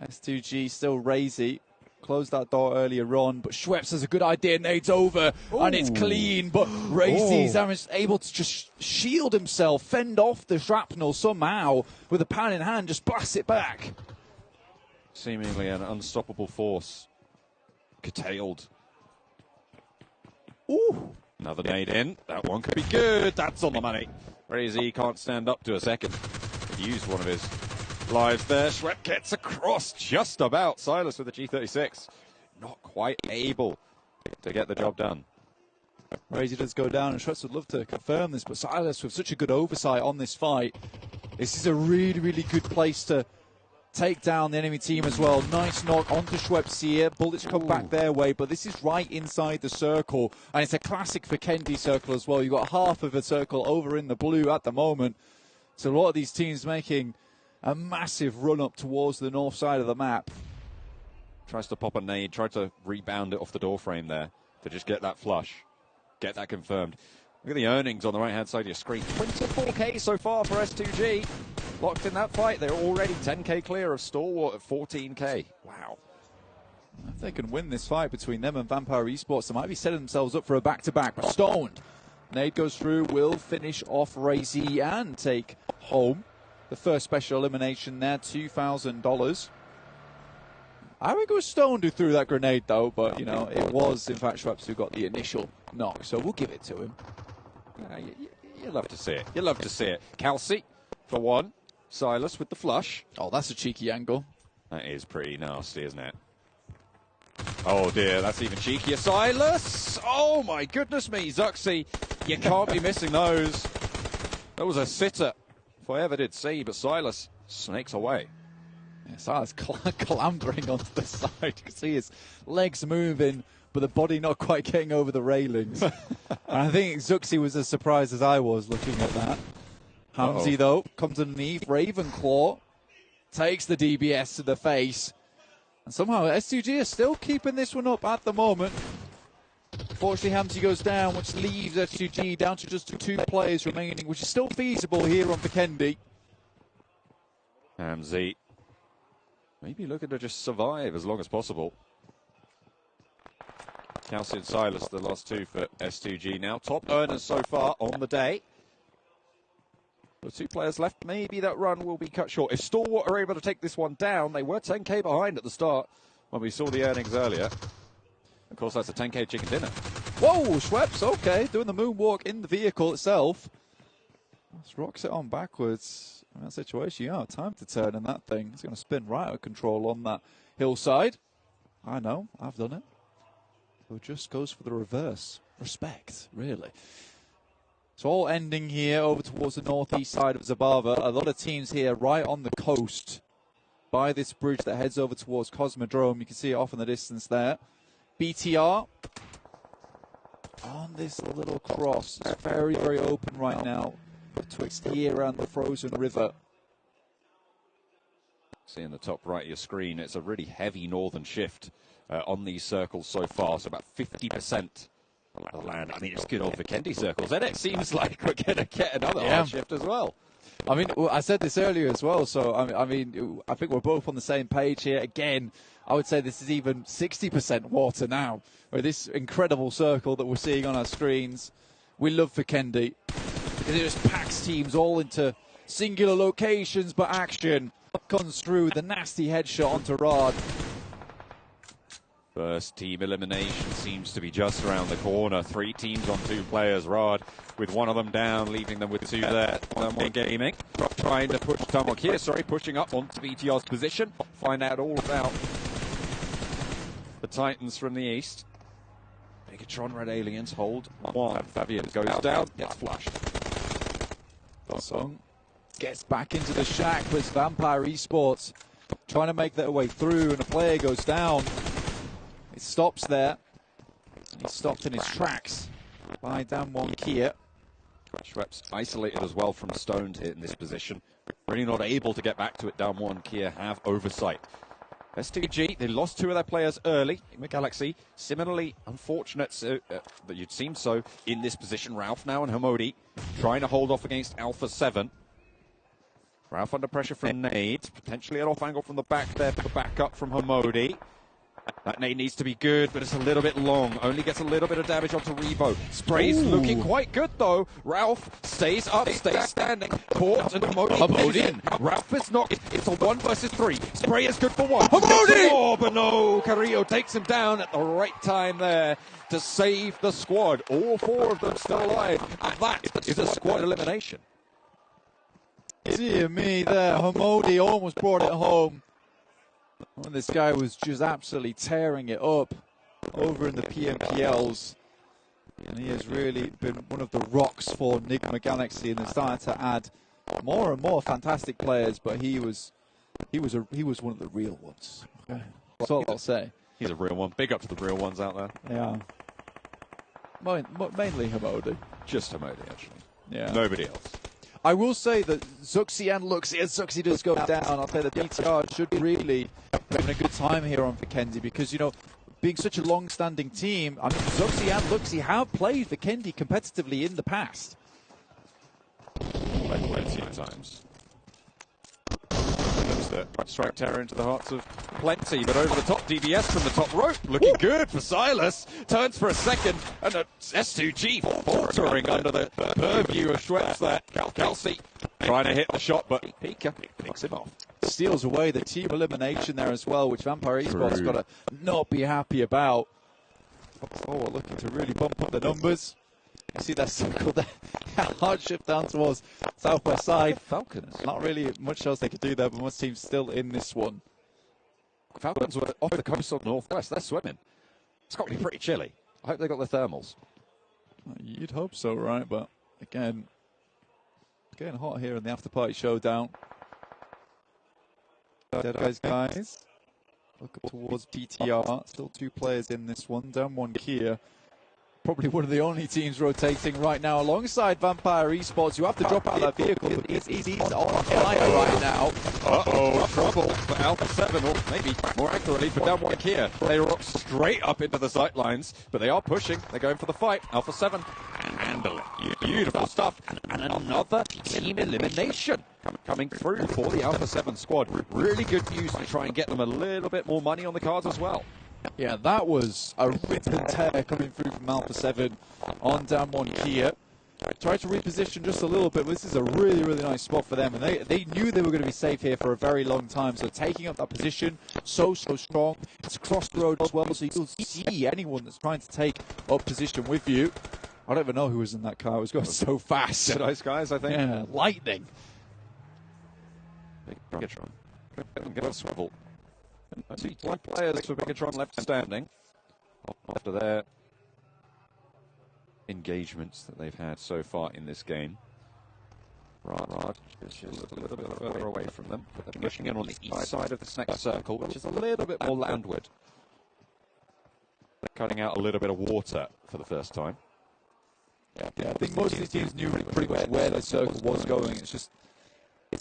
S2G still Razy. Closed that door earlier on, but Schweppes has a good idea. Nades over, and it's clean, but Razy's able to just shield himself, fend off the shrapnel somehow with a pan in hand, just blast it back. Seemingly an unstoppable force. Curtailed. Ooh. Another nade in. That one could be good. That's on the money. Razy can't stand up to a second. Used one of his lives there. Schweppes gets across just about. Silas with the G36. Not quite able to get the job done. Razy does go down, and Schweppes would love to confirm this, but Silas with such a good oversight on this fight. This is a really, really good place to take down the enemy team as well. Nice knock onto Schweppes here. Bullets come back their way, but this is right inside the circle, and it's a classic for Kendi circle as well. You've got half of a circle over in the blue at the moment. So a lot of these teams making a massive run up towards the north side of the map. Tries to pop a nade, tried to rebound it off the door frame there to just get that flush, get that confirmed. Look at the earnings on the right-hand side of your screen. 24k so far for S2G. Locked in that fight. They're already 10k clear of Stalwart at 14k. Wow. If they can win this fight between them and Vampire Esports, they might be setting themselves up for a back-to-back. Stoned. Nade goes through, will finish off Razy and take home the first special elimination there, $2,000. I think it was Stoned who threw that grenade, though, but, you know, it was, in fact, Schweppes who got the initial knock, so we'll give it to him. You love to see it. You love to see it. Kelsey for one. Silas with the flush. Oh, that's a cheeky angle. That is pretty nasty, isn't it? Oh, dear, that's even cheekier. Silas! Oh, my goodness me, Zuxi. You can't be missing those. That was a sitter, if I ever did see, but Silas snakes away. Yeah, Silas clambering onto the side. You can see his legs moving, but the body not quite getting over the railings. And I think Zuxi was as surprised as I was looking at that. Hamzy, though, comes underneath. Ravenclaw takes the DBS to the face. And somehow S2G is still keeping this one up at the moment. Unfortunately, Hamzy goes down, which leaves S2G down to just 2 players remaining, which is still feasible here on Vikendi. Hamzy maybe looking to just survive as long as possible. Kelsey and Silas, the last 2 for S2G now. Top earners so far on the day. With 2 players left, maybe that run will be cut short. If Stalwart are able to take this one down, they were 10k behind at the start when we saw the earnings earlier. Of course, that's a 10k chicken dinner. Whoa, Schweppes, okay, doing the moonwalk in the vehicle itself. Just rocks it on backwards. In that situation, you don't have time to turn in that thing. It's going to spin right out of control on that hillside. I know, I've done it. So it just goes for the reverse. Respect, really. So all ending here over towards the northeast side of Zabava. A lot of teams here right on the coast by this bridge that heads over towards Cosmodrome. You can see it off in the distance there. BTR on this little cross. It's very, very open right now betwixt here and the frozen river. See in the top right of your screen, it's a really heavy northern shift on these circles so far. So about 50% of the land. I mean, it's good old Vikendi circles. And it seems like we're going to get another hard shift as well. I mean, I said this earlier as well, so I mean, I think we're both on the same page here. Again, I would say this is even 60% water now, with this incredible circle that we're seeing on our screens. We love Vikendi, because it just packs teams all into singular locations, but action comes through the nasty headshot onto Rod. First team elimination seems to be just around the corner. 3 teams on 2 players. Rod with one of them down, leaving them with 2 there. Tumok Gaming trying to push Tumok here. Pushing up onto BTR's position. Find out all about the Titans from the east. Megatron Red Aliens hold 1. Fabian goes down, gets flushed. Song gets back into the shack, but it's Vampire Esports trying to make their way through, and a player goes down. It stops there. He's stopped in his tracks by Damwon Kia. Schweppes isolated as well from Stoned here in this position. Really not able to get back to it. Down one, Kia have oversight. S2G, they lost 2 of their players early in the Galaxy. Similarly, unfortunate that you'd seem so in this position. Ralph now and Hamodi trying to hold off against Alpha 7. Ralph under pressure from Nade. Potentially an off angle from the back there for the backup from Hamodi. That nade needs to be good, but it's a little bit long. Only gets a little bit of damage onto Revo. Spray's looking quite good, though. Ralph stays up, stays standing. Caught and Hamodi in. Ralph is knocked. It's a 1 versus 3. Spray is good for 1. Hamodi! Oh, but no. Carrillo takes him down at the right time there to save the squad. All 4 of them still alive. And that is a squad elimination. Dear me there. Hamodi almost brought it home. When this guy was just absolutely tearing it up over in the PMPLs. And he has really been one of the rocks for Nigma Galaxy, and they're starting to add more and more fantastic players, but he was one of the real ones. That's all I'll say. He's a real one. Big up to the real ones out there. Yeah. Mainly Hamodi. Just Hamodi, actually. Yeah. Nobody else. I will say that Zuxi and Luxi, as Zuxi does go down, I'll say that BTR should really be having a good time here on Vikendi because, you know, being such a long-standing team, I mean, Zuxi and Luxi have played Vikendi competitively in the past. Plenty of times. Strike terror into the hearts of plenty, but over the top, DBS from the top rope, looking good for Silas. Turns for a second, and a S2G faltering under the purview of Schweppes there. Kelsey trying to hit the shot, but Pika picks him off. Steals away the team elimination there as well, which Vampire Esports got to not be happy about. Oh, looking to really bump up the numbers. You see that circle there? Hard shift down towards southwest side. Falcons. Not really much else they could do there, but most teams still in this one. Falcons were off the coast of northwest. They're swimming. It's got to be pretty chilly. I hope they got the thermals. You'd hope so, right? But again, getting hot here in the after party showdown. Dead guys. Look up towards BTR. Still 2 players in this one. Down 1 Kia. Probably one of the only teams rotating right now alongside Vampire Esports, who have to drop out of that vehicle because he's on fire right now. Uh-oh, trouble for Alpha 7, or maybe more accurately for Down 1 Kia. They rock straight up into the sight lines, but they are pushing. They're going for the fight. Alpha 7 handle it. Beautiful stuff. And another team elimination coming through for the Alpha 7 squad. Really good news to try and get them a little bit more money on the cards as well. Yeah, that was a rip and tear coming through from Alpha 7 on Down 1 Kia. Tried to reposition just a little bit, but this is a really, really nice spot for them. And they knew they were going to be safe here for a very long time. So taking up that position, so strong. It's across the road as well, so you'll see anyone that's trying to take up position with you. I don't even know who was in that car. It was going so fast. Dead Ice guys, I think. Yeah, lightning. Bigatron. Get a swivel. I see 1 players for Bigatron left standing after their engagements that they've had so far in this game. Rod is just a little bit further away from them, but they're pushing in on the east side of this next circle, which is a little bit more landward. They're cutting out a little bit of water for the first time. Yeah, I think most of these teams knew pretty much where the circle was going. It's just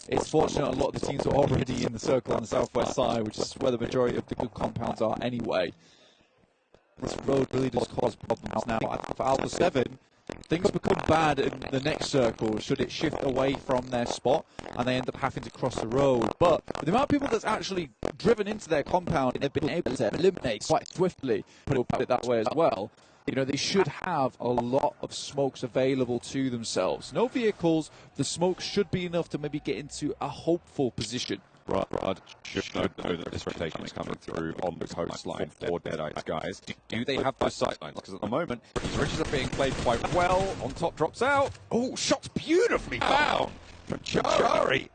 it's fortunate a lot of the teams are already in the circle on the southwest side, which is where the majority of the good compounds are anyway. This road really does cause problems now. For Alpha 7, things become bad in the next circle should it shift away from their spot and they end up having to cross the road. But the amount of people that's actually driven into their compound and they've been able to eliminate quite swiftly, put it that way as well, you know, they should have a lot of smokes available to themselves. No vehicles, the smoke should be enough to maybe get into a hopeful position. Rod should know that this rotation is coming through on the coastline for Dead Ice guys. Do they have those sight lines? Because at the moment, these ridges are being played quite well. On top drops out. Oh, shots beautifully found from Chari.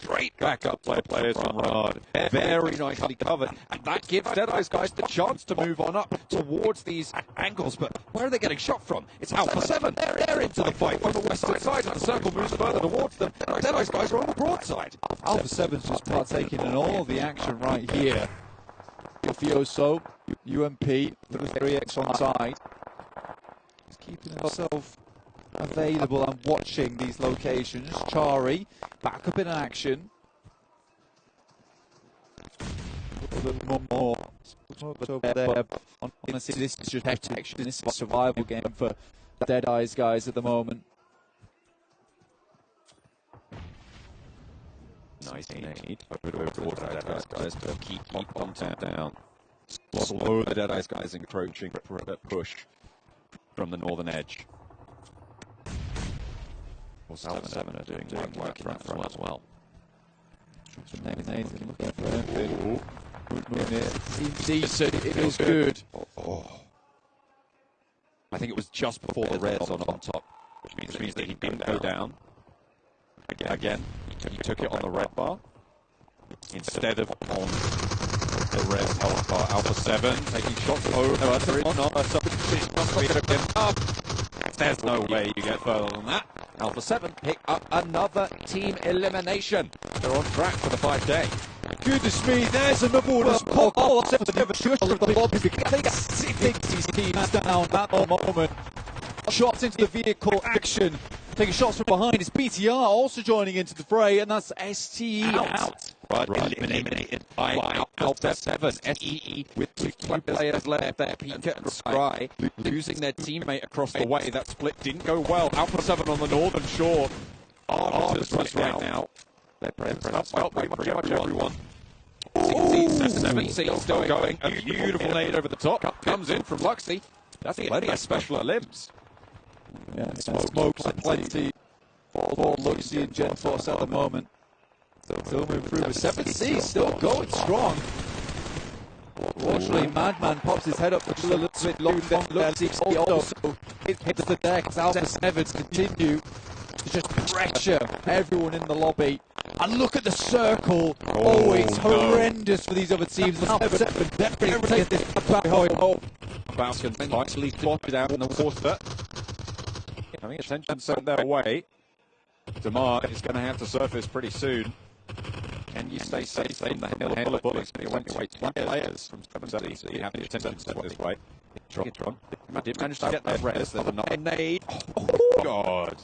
Great backup players from Rod. Very nicely covered. And that gives Dead Ice guys the chance to move on up towards these angles. But where are they getting shot from? It's Alpha 7. They're into the fight on the western side, and the circle moves further towards them. Dead Ice guys are on the broadside. Alpha 7's just partaking in all the action right here. Fioso, UMP, 3x on side. He's keeping himself available and watching these locations. Chari back up in action. A little bit more over there. Honestly, this is just protection. This is a survival game for Dead Eyes guys at the moment. Nice nade. Over towards the Dead Eyes guys to keep on down. Slow the Dead Eyes guys encroaching for a push from the northern edge. Alpha 7 are doing work in that front as well. Seems decent. It feels good. I think it was just before the reds on top, which means that he didn't go down. Again, he took it on the red bar instead of on the red health bar. Alpha 7 taking shots over. There's no way you get further than that. Alpha 7 pick up another team elimination. They're on track for the 5-day. Goodness me, there's another one. Oh, that's a never sure of the lobby. They got 6 teams down at the moment. Shots into the vehicle action. Taking shots from behind. It's BTR also joining into the fray, and that's STE out. Right, eliminated by Alpha 7. STE with 2 players left there. Pika and Scry losing their teammate across the way. That split didn't go well. Alpha 7 on the northern shore. Arbiters right now. They're pressed up well, pretty much everyone. 7C still going. A beautiful nade over the top. Comes in from Luxy. That's plenty of special limbs. Yeah, smokes plenty for Luxy and Gen Force at the moment. Still moving through with 7C, still going strong. Unfortunately, Madman pops his head up a little bit longer than Luxy. Also, it hits the deck as Alpha 7 continue to just pressure everyone in the lobby. And look at the circle. Oh, it's horrendous for these other teams. Alpha 7 definitely take this back home. Falcon nicely spotted out in the water. Having attention sent their way. Damar is going to have to surface pretty soon. Can you stay safe from the hail of bullets? He went away 2 players from 7C, so you have the attention sent this way. Tron did manage to get that res. There's another nade. Oh, God.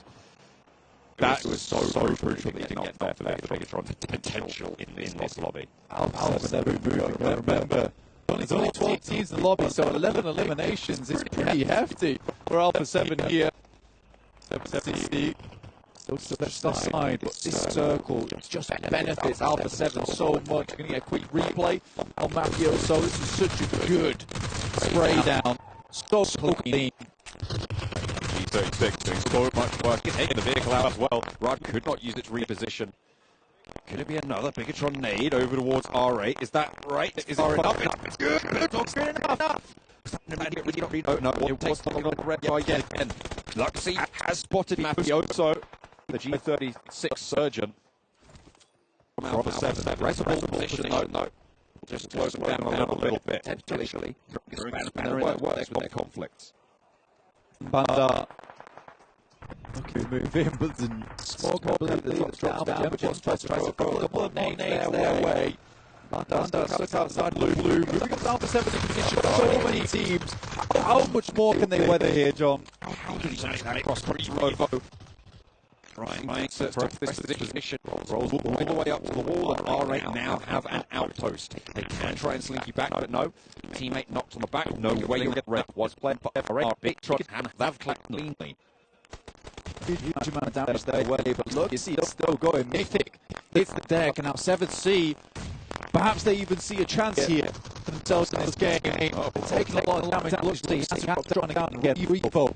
That was so crucial that he didn't get that for Bigatron's potential in this lobby. Alpha 7 moving, remember. There's only 12 teams in the lobby, so 11 eliminations is pretty hefty for Alpha 7 here. 7C. Still aside, but this circle just benefits Alpha 7 so much. We're going to get a quick replay on Mafioso. This is such a good spray down. So clean. G36 doing so much work. Taking the vehicle out as well. Rod could not use it to reposition. Could it be another Bigatron nade over towards R8? Is that right? Is it enough? It's good. It's good enough. No, it was not on the red guy yet again. Luxy has spotted Mafioso. The G36 surgeon from Alpha 7. Reservoir position, no. Just close them down a little bit. Potentially. Works with their conflicts. Bandar. Okay, move in, but the smoke completely drops down. But just tries to throw a couple of nades their way. Bandar stuck outside blue. Moving up Alpha 7 position. So many teams. How much more can they weather here, John? How did he manage that across Rovo? Trying to press this position, rolls all the way up to the wall, and R8 now have an outpost. They can try and slinky back, but no. Teammate knocked on the back, no way to get red. Was played by R8, Bigatron and they've cleanly. Huge amount of damage their way, but look, it's still going. Mythic hits the deck, and now 7C. Perhaps they even see a chance here for themselves in this game. Taking a lot of damage, Luxy has to try and get repo.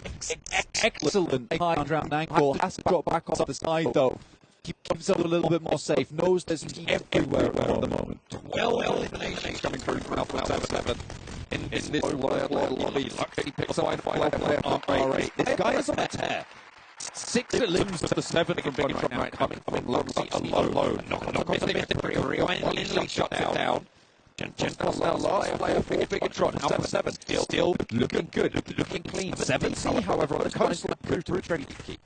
Excellent high round angle. Has to drop back off the side though. Keep himself a little bit more safe. Knows there's teams everywhere at the moment. Well, eliminations coming through from Alpha 7. In this lobby, Luxy picks up R8. This guy is on a tear. 6 limbs to the 7 from Bigatron right coming from Luxy alone. Knock off the Mythic, easily shut down. Gen Force now last player for Bigatron. Alpha 7 still looking good, looking clean. 7C, however, on the coast, through Trinity.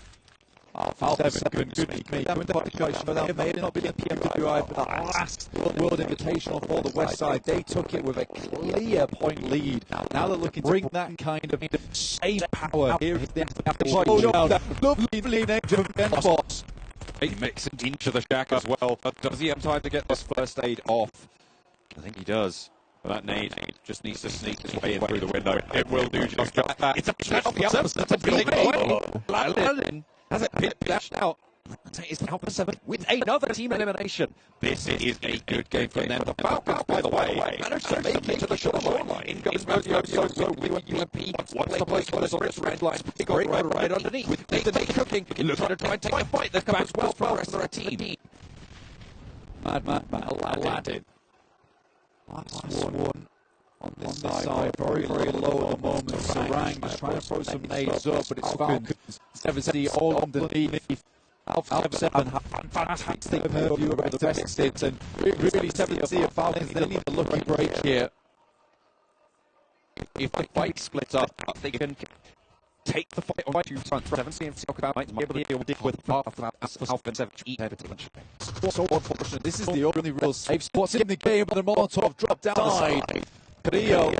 Alpha 7, good me. Coming to the show that may not be the PMWI, but the last World Invitational for the West Side, they took it with a clear point lead. Now they're looking to bring that kind of same power. Here is the showdown. Lovely name of Ben Boss. He makes it into the shack as well. But does he have time to get this first aid off? I think he does. But that nade just needs to sneak his way in through the window. It will do just that. It's a Aladdin has it pitched out. It's Alpha 7 with another team elimination. This is a good game for them. The Falcons, by the way, managed to make it to the shoreline. In goes Mozio, so we went UMP. Once the place was on its red line, he got right underneath. With Nathan cooking, he looks to try and take a fight. The command's well for the rest of their team. Mad Aladdin. Last one on this side, very low at the moment. Sarang just trying to throw some nades up, but it's Falcons. 7C all underneath. Alpha 7 have fantastic purview over the best stints, and really 7C and Falcons, they need a lucky break here. If the fight splits up, they can take the fight on two fronts. 7C and Falcons might be able to deal with Alpha 7 to eat advantage. So unfortunate, this is the only real safe spots in the game, but the Molotov drop down the side. Carrillo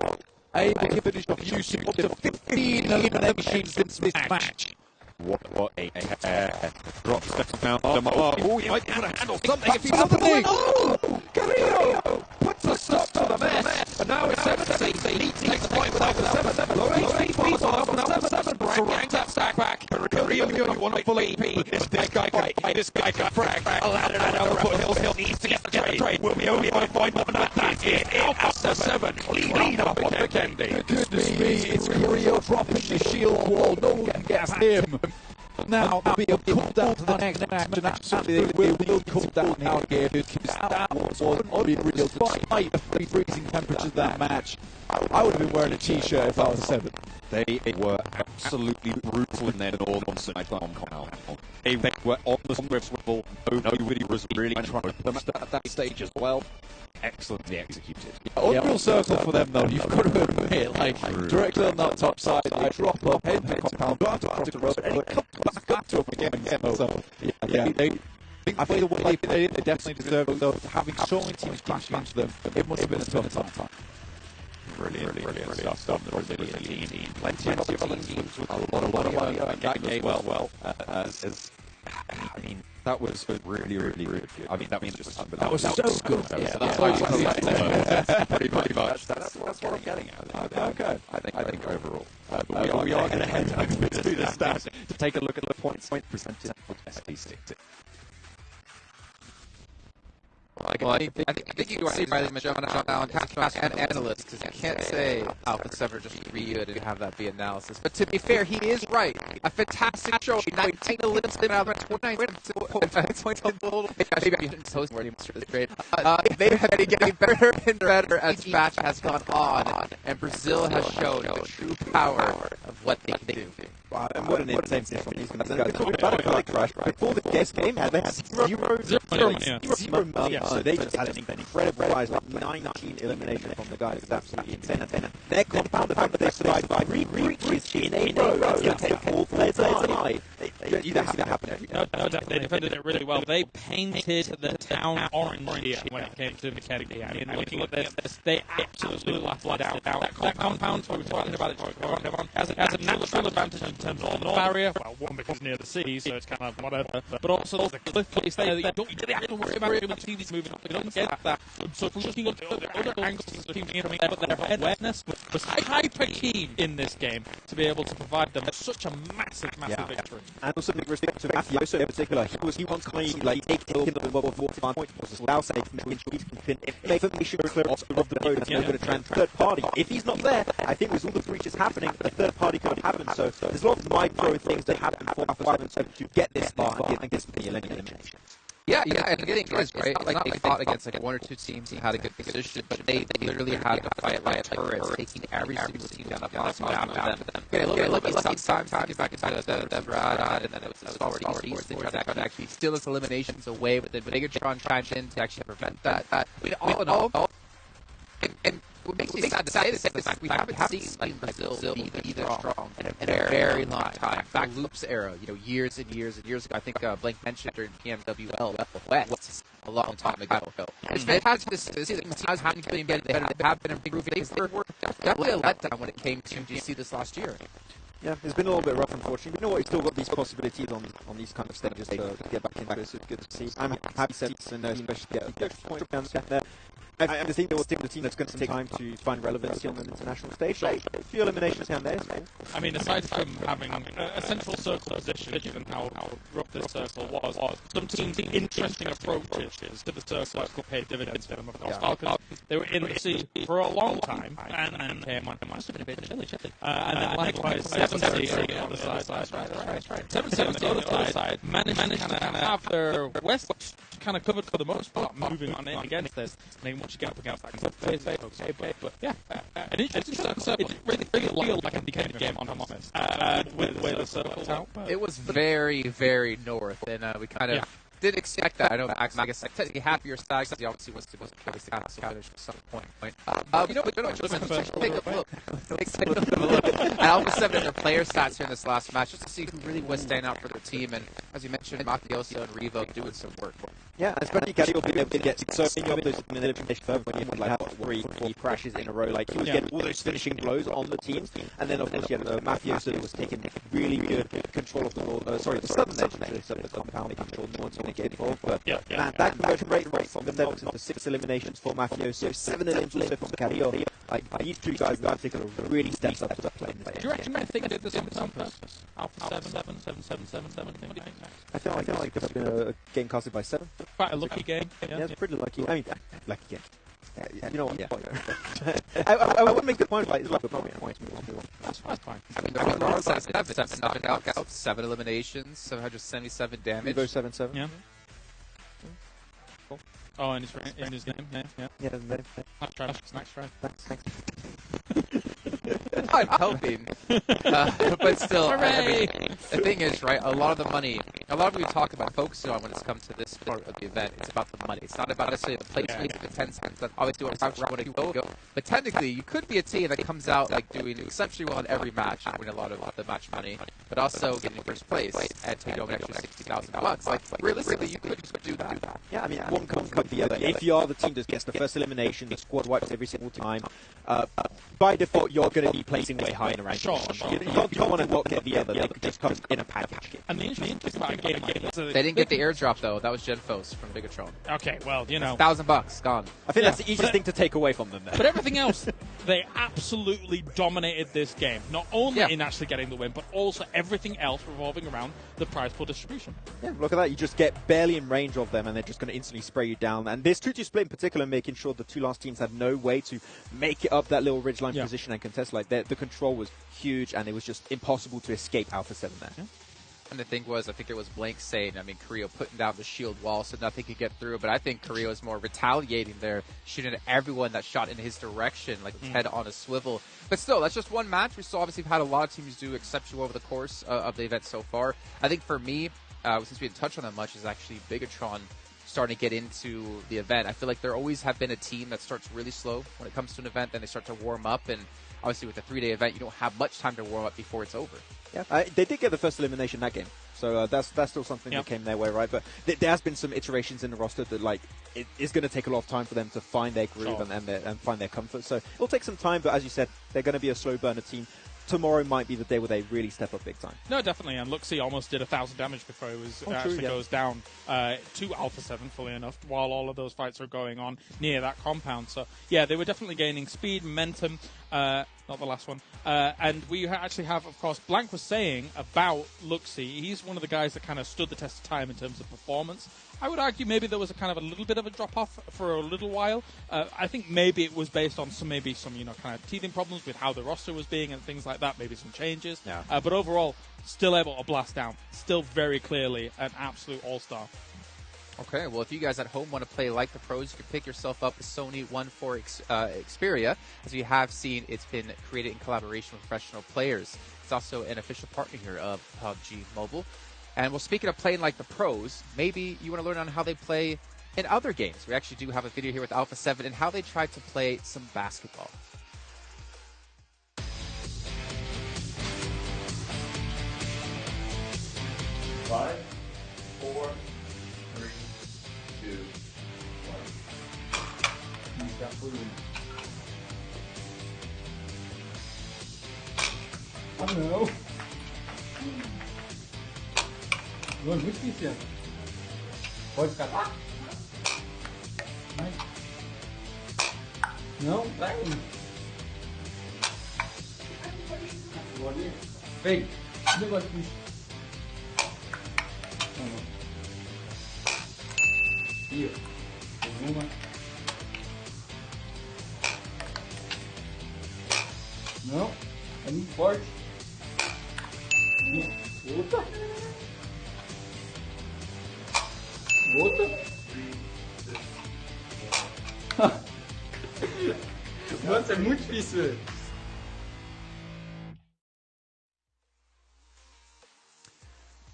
able to finish off Yusuf up to 15 eliminations in this match. What a drop step down the mark. Oh, he might be able to handle something if he's happening. Oh, Carrillo puts a stop to the mess. And now it's 7C. They need to take the fight without the 7-7. Low-speed beats off and 7-7 Sarang that stack back. Carrillo, you want full AP. This guy got frag. Aladdin and Alpha Hill needs to get the trade. Will we only find one of that is Alpha 7 clean up on the candy. Goodness me, it's Carrillo dropping the shield wall. No one can get him. Now they'll be able to come down to the next match, and absolutely they will come down now here, because that was unreal despite the freezing temperature of that match. I would have been wearing a t-shirt if I was 7. They were absolutely brutal in their northern side compound. They were on the swivel. Nobody was really trying to them at that stage as well. Excellently executed. Unreal circle for them though, you've got to admit, like, directly on that top side, they drop up, head to compound, go out to rope, and it comes back to up again. So, I think the way they definitely deserve it though, having so many teams crashing into them, it must have been a tough time. Brilliant stuff done. The Brazilian team, plenty of other teams with a lot of money in that game as well. I mean, that was really good. I mean, that means just that was so good. Pretty much. That's what I'm getting at. Okay. I think overall, we are going to head over to the stats to take a look at the points presented for STC. Well, I think you do see by the Majorana now and analysts, because you can't say Alpha 7 just reviewed and have that be analysis. But to be fair, he is right. A fantastic show. 19 eliminations out of 29 points total. Maybe I shouldn't post more this grade. They have been getting better and better as each match has gone on, and Brazil has shown the true power of what they can do. Wow, and what an insane thing from these guys. Talking about a flight crash, before the guest game, they had zero money. So they just had an incredible rise, like 19 eliminations from the guys. It's absolutely insane. Their compound, the fact that they survived 3 breaches in a row, it's going to take 4 players alive. You don't see that happen every day. No, they defended it really well. They painted the town orange here when it came to mechanic. I mean, looking at this, they absolutely laughed it out. That compound, we were talking about it, has a natural advantage in terms of the barrier. Well, one, because it's near the sea, so it's kind of whatever. But also, there's a cliff place there that you don't really have to worry about too many TVs moving up. You don't get that. So from looking at the other angles of the team, but their awareness was hyper keen in this game to be able to provide them such a massive victory. And also big respect to Mafioso in particular. He wants kind of like taking him the bubble for 5 points without saying making sure he can information clear off the road and going to transfer third party. If he's not there, I think with all the breaches happening, the third party could happen. So there's a lot of micro things that happen for Alpha 7 to get this far and get the elimination. Yeah, and getting guys right. It's not like they fought against like 1 or 2 teams and had a good position, but they literally had to fight like turrets, taking every single team down the bottom of them. Okay, lucky sometimes to get back into the ride, and then it was already easy. They tried to actually steal those eliminations away, but then Megatron chimed in to actually prevent that. All in all, and what makes me sad to say this is we haven't seen Brazil be either strong in a very long time. Back to Loop's era, years and years and years ago. I think Blank mentioned during PMWL West a long time ago. It's fantastic to see that teams haven't been getting better. They have been improving. They were definitely a letdown when it came to GC this last year. Yeah, it's been a little bit rough, unfortunately. But you know what? We've still got these possibilities on these kind of stages to get back into it. So it's good to see. I'm happy to see and especially get a point down there. I just think there was the team that's going to take time to find relevancy on an international stage. So a few eliminations down there. I mean, aside from having a central circle position, given how rough this circle was, some teams' interesting approaches to the circle could pay dividends for them. Of course, Falcons, they were in the sea for a long time, and then came on. It must have been a bit chilly. And then likewise, 7-7 on the other side. 7-7 on the other side managed to kind of have their West kind of covered for the most part, moving on in against this. Name what you get up against that phase. But yeah, it really feel like it became a game on Thomas with the way the circle's out. It was very, very north, and we kind of didn't expect that. I know Max, I guess, technically happier Stags, he obviously was supposed to finish at some point. Take a look. At Alpha 7 and their player stats here in this last match, just to see who really was standing out for their team. And as you mentioned, Mafioso and Revo doing some work. Yeah, especially Gary will be able to get so many of those manipulation when you have like 3-4 crashes in a row. Like he was getting all those finishing blows on the teams, and then of course Mafioso was taking really good control of the ball. The southern edge actually, so the compound making sure no one's going to get involved. But man, that conversion rate from the levels into 6 eliminations for Mafioso, 7 eliminations also from Carrillo. Like these two guys in particular really steps up to the play. Do you reckon they think they did this on purpose? Alpha 7. I feel like this has been a game casted by 7. Quite a lucky game. Yeah, it's pretty lucky. I mean, lucky game. You know what? Yeah. I would make the point like it's like a point. That's fine. I mean, 7 knockouts, 7 eliminations, 777 damage. Evo 7-7. Yeah. Oh, in his game, yeah. Nice try. Thanks. I'm hoping, but still, I mean, the thing is, right, a lot of the money, a lot of what we talk about focusing on when it's come to this part of the event, it's about the money. It's not about necessarily the placement, the 10 cents, that obviously what you want to go. But technically, you could be a team that comes out like doing exceptionally well in every match, winning a lot of the match money, but also getting first place and taking home an extra $60,000. Like, realistically, you could do that. Yeah, I mean, one could be other. If you are the team that gets the first elimination, the squad wipes every single time, by default, you're going to be placing way higher in a ranking. Sure. You don't want to not get the other. They could just come in a package. And the interesting thing about a game like this, they didn't get the airdrop though. That was Genfos from Bigatron. Okay, well, you know, $1,000 gone. I think that's the easiest thing to take away from them. There. But everything else, they absolutely dominated this game. Not only in actually getting the win, but also everything else revolving around the prize pool distribution. Yeah, look at that. You just get barely in range of them, and they're just going to instantly spray you down. And this 2-2 split in particular, making sure the two last teams had no way to make it up that little ridgeline position and contest. Like the control was huge, and it was just impossible to escape Alpha 7 there. Yeah. And the thing was, I think it was Blank saying, I mean, Carrillo putting down the shield wall so nothing could get through, but I think Carrillo is more retaliating there, shooting at everyone that shot in his direction, like his head on a swivel. But still, that's just one match. We still obviously have had a lot of teams do exceptional over the course of the event so far. I think for me, since we didn't touch on that much, is actually Bigatron starting to get into the event. I feel like there always have been a team that starts really slow when it comes to an event, then they start to warm up, and obviously with a 3-day event, you don't have much time to warm up before it's over. Yeah, they did get the first elimination that game, so that's still something that came their way, right? But there has been some iterations in the roster that like it is going to take a lot of time for them to find their groove and find their comfort. So it'll take some time, but as you said, they're going to be a slow burner team. Tomorrow might be the day where they really step up big time. No, definitely. And Luxie almost did 1,000 damage before he was goes down to Alpha 7, fully enough, while all of those fights are going on near that compound. So, yeah, they were definitely gaining speed, momentum, not the last one. And we actually have, of course, Blank was saying about Luxie, he's one of the guys that kind of stood the test of time in terms of performance. I would argue maybe there was a kind of a little bit of a drop-off for a little while. I think maybe it was based on some kind of teething problems with how the roster was being and things like that, maybe some changes. Yeah. But overall, still able to blast down. Still very clearly an absolute all-star. Okay, well, if you guys at home want to play like the pros, you can pick yourself up the Sony 1.4 Xperia. As you have seen, it's been created in collaboration with professional players. It's also an official partner here of PUBG Mobile. And well, speaking of playing like the pros, maybe you want to learn on how they play in other games. We actually do have a video here with Alpha 7 and how they tried to play some basketball. 5, 4, 3, 2, 1. Use that blue. Oh no. Rồi, muito difícil. Pode ficar lá? Não, vai. Vem, negócio disso. Here. Uma. Não. É muito forte. Outra. Outra. Nossa, é muito difícil, velho.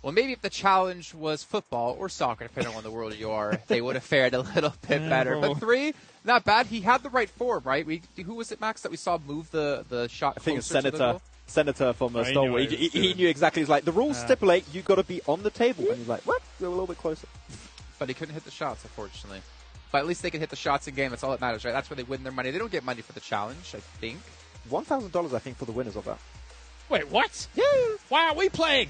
Well, maybe if the challenge was football or soccer, depending on the world you are, they would have fared a little bit better. But 3, not bad. He had the right form, right? Who was it, Max, that we saw move the shot? I think it's Senator. Senator from Stonewall. He knew exactly. He's like, the rules stipulate you got to be on the table. And he's like, what? Go a little bit closer. But he couldn't hit the shots, unfortunately. But at least they can hit the shots in game. That's all that matters, right? That's where they win their money. They don't get money for the challenge, I think. $1,000, I think, for the winners of that. Wait, what? Yeah. Why are we playing?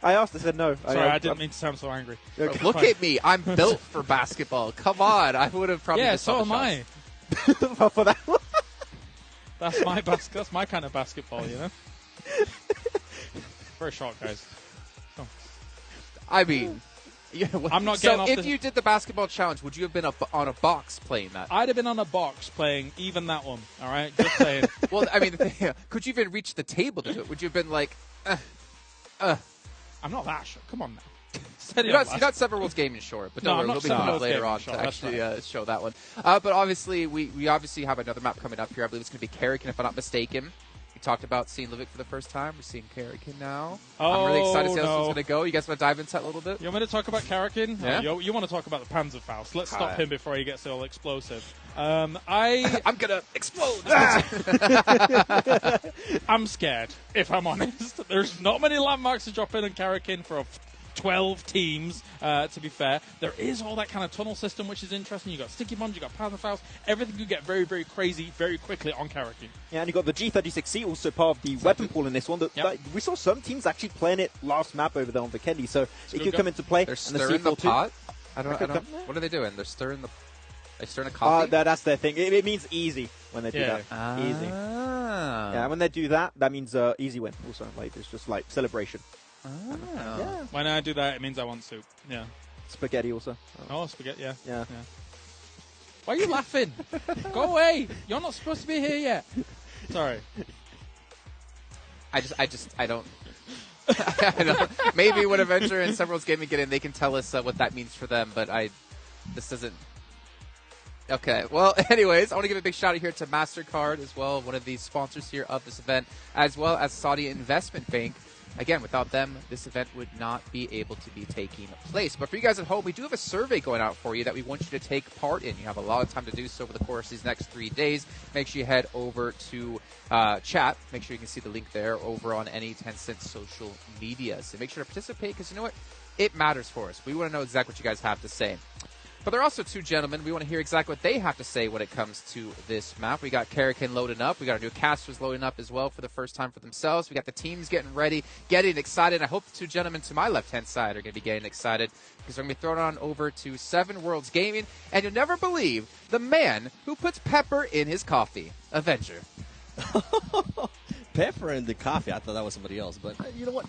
I asked, they said no. Sorry, I didn't mean to sound so angry. Okay. Look at me. I'm built for basketball. Come on. I would have probably Yeah, just saw so the am shots. I. For that one. That's my kind of basketball, you know? Very short, guys. Oh. I mean, yeah, I'm not getting so off if the- you did the basketball challenge, would you have been on a box playing that? I'd have been on a box playing even that one, all right? Just saying. Well, I mean, could you even reach the table to do it? Would you have been like, I'm not that short. Come on now. Steady You're on, not, lad. you're not Seven Worlds Gaming Short, but No, don't I'm worry, not we'll be Seven coming up Worlds later Gaming on Short, to that's actually show that one. But obviously, we obviously have another map coming up here. I believe it's going to be Karrakin, if I'm not mistaken. We talked about seeing Livik for the first time. We're seeing Karrakin now. I'm really excited to see how this one's going to go. You guys want to dive into that a little bit? You want me to talk about Karrakin? Yeah. Oh, you want to talk about the Panzerfaust. Let's stop him before he gets all explosive. I'm going to explode. I'm scared, if I'm honest. There's not many landmarks to drop in Karrakin for 12 teams, to be fair. There is all that kind of tunnel system, which is interesting. You got sticky bombs, you got Panzerfaust. Everything could get very, very crazy very quickly on Karrakin. Yeah, and you got the G36C, also part of the weapon pool in this one. That we saw some teams actually playing it last map over there on Vikendi, so it could come into play. They're and stirring the C4 too. pot? I don't. What are they doing? They're stirring a coffee? That's their thing. It means easy when they do that. Easy. Ah. Yeah, when they do that, that means easy win. Also, like it's just like celebration. Yeah. When I do that, it means I want soup. Yeah. Spaghetti also. Oh, spaghetti, yeah. Yeah. Why are you laughing? Go away. You're not supposed to be here yet. Sorry. I don't. I don't. Maybe when Avenger and Seven Worlds Gaming get in, they can tell us what that means for them, but this doesn't. Okay, well, anyways, I want to give a big shout out here to MasterCard as well, one of the sponsors here of this event, as well as Saudi Investment Bank. Again, without them, this event would not be able to be taking place. But for you guys at home, we do have a survey going out for you that we want you to take part in. You have a lot of time to do so over the course of these next 3 days. Make sure you head over to chat. Make sure you can see the link there over on any Tencent social media. So make sure to participate because you know what? It matters for us. We want to know exactly what you guys have to say. But there are also two gentlemen. We want to hear exactly what they have to say when it comes to this map. We got Karrakin loading up. We got our new casters loading up as well for the first time for themselves. We got the teams getting ready, getting excited. I hope the two gentlemen to my left-hand side are going to be getting excited because they're going to be thrown on over to Seven Worlds Gaming. And you'll never believe the man who puts pepper in his coffee, Avenger. Pepper in the coffee. I thought that was somebody else. But you know what?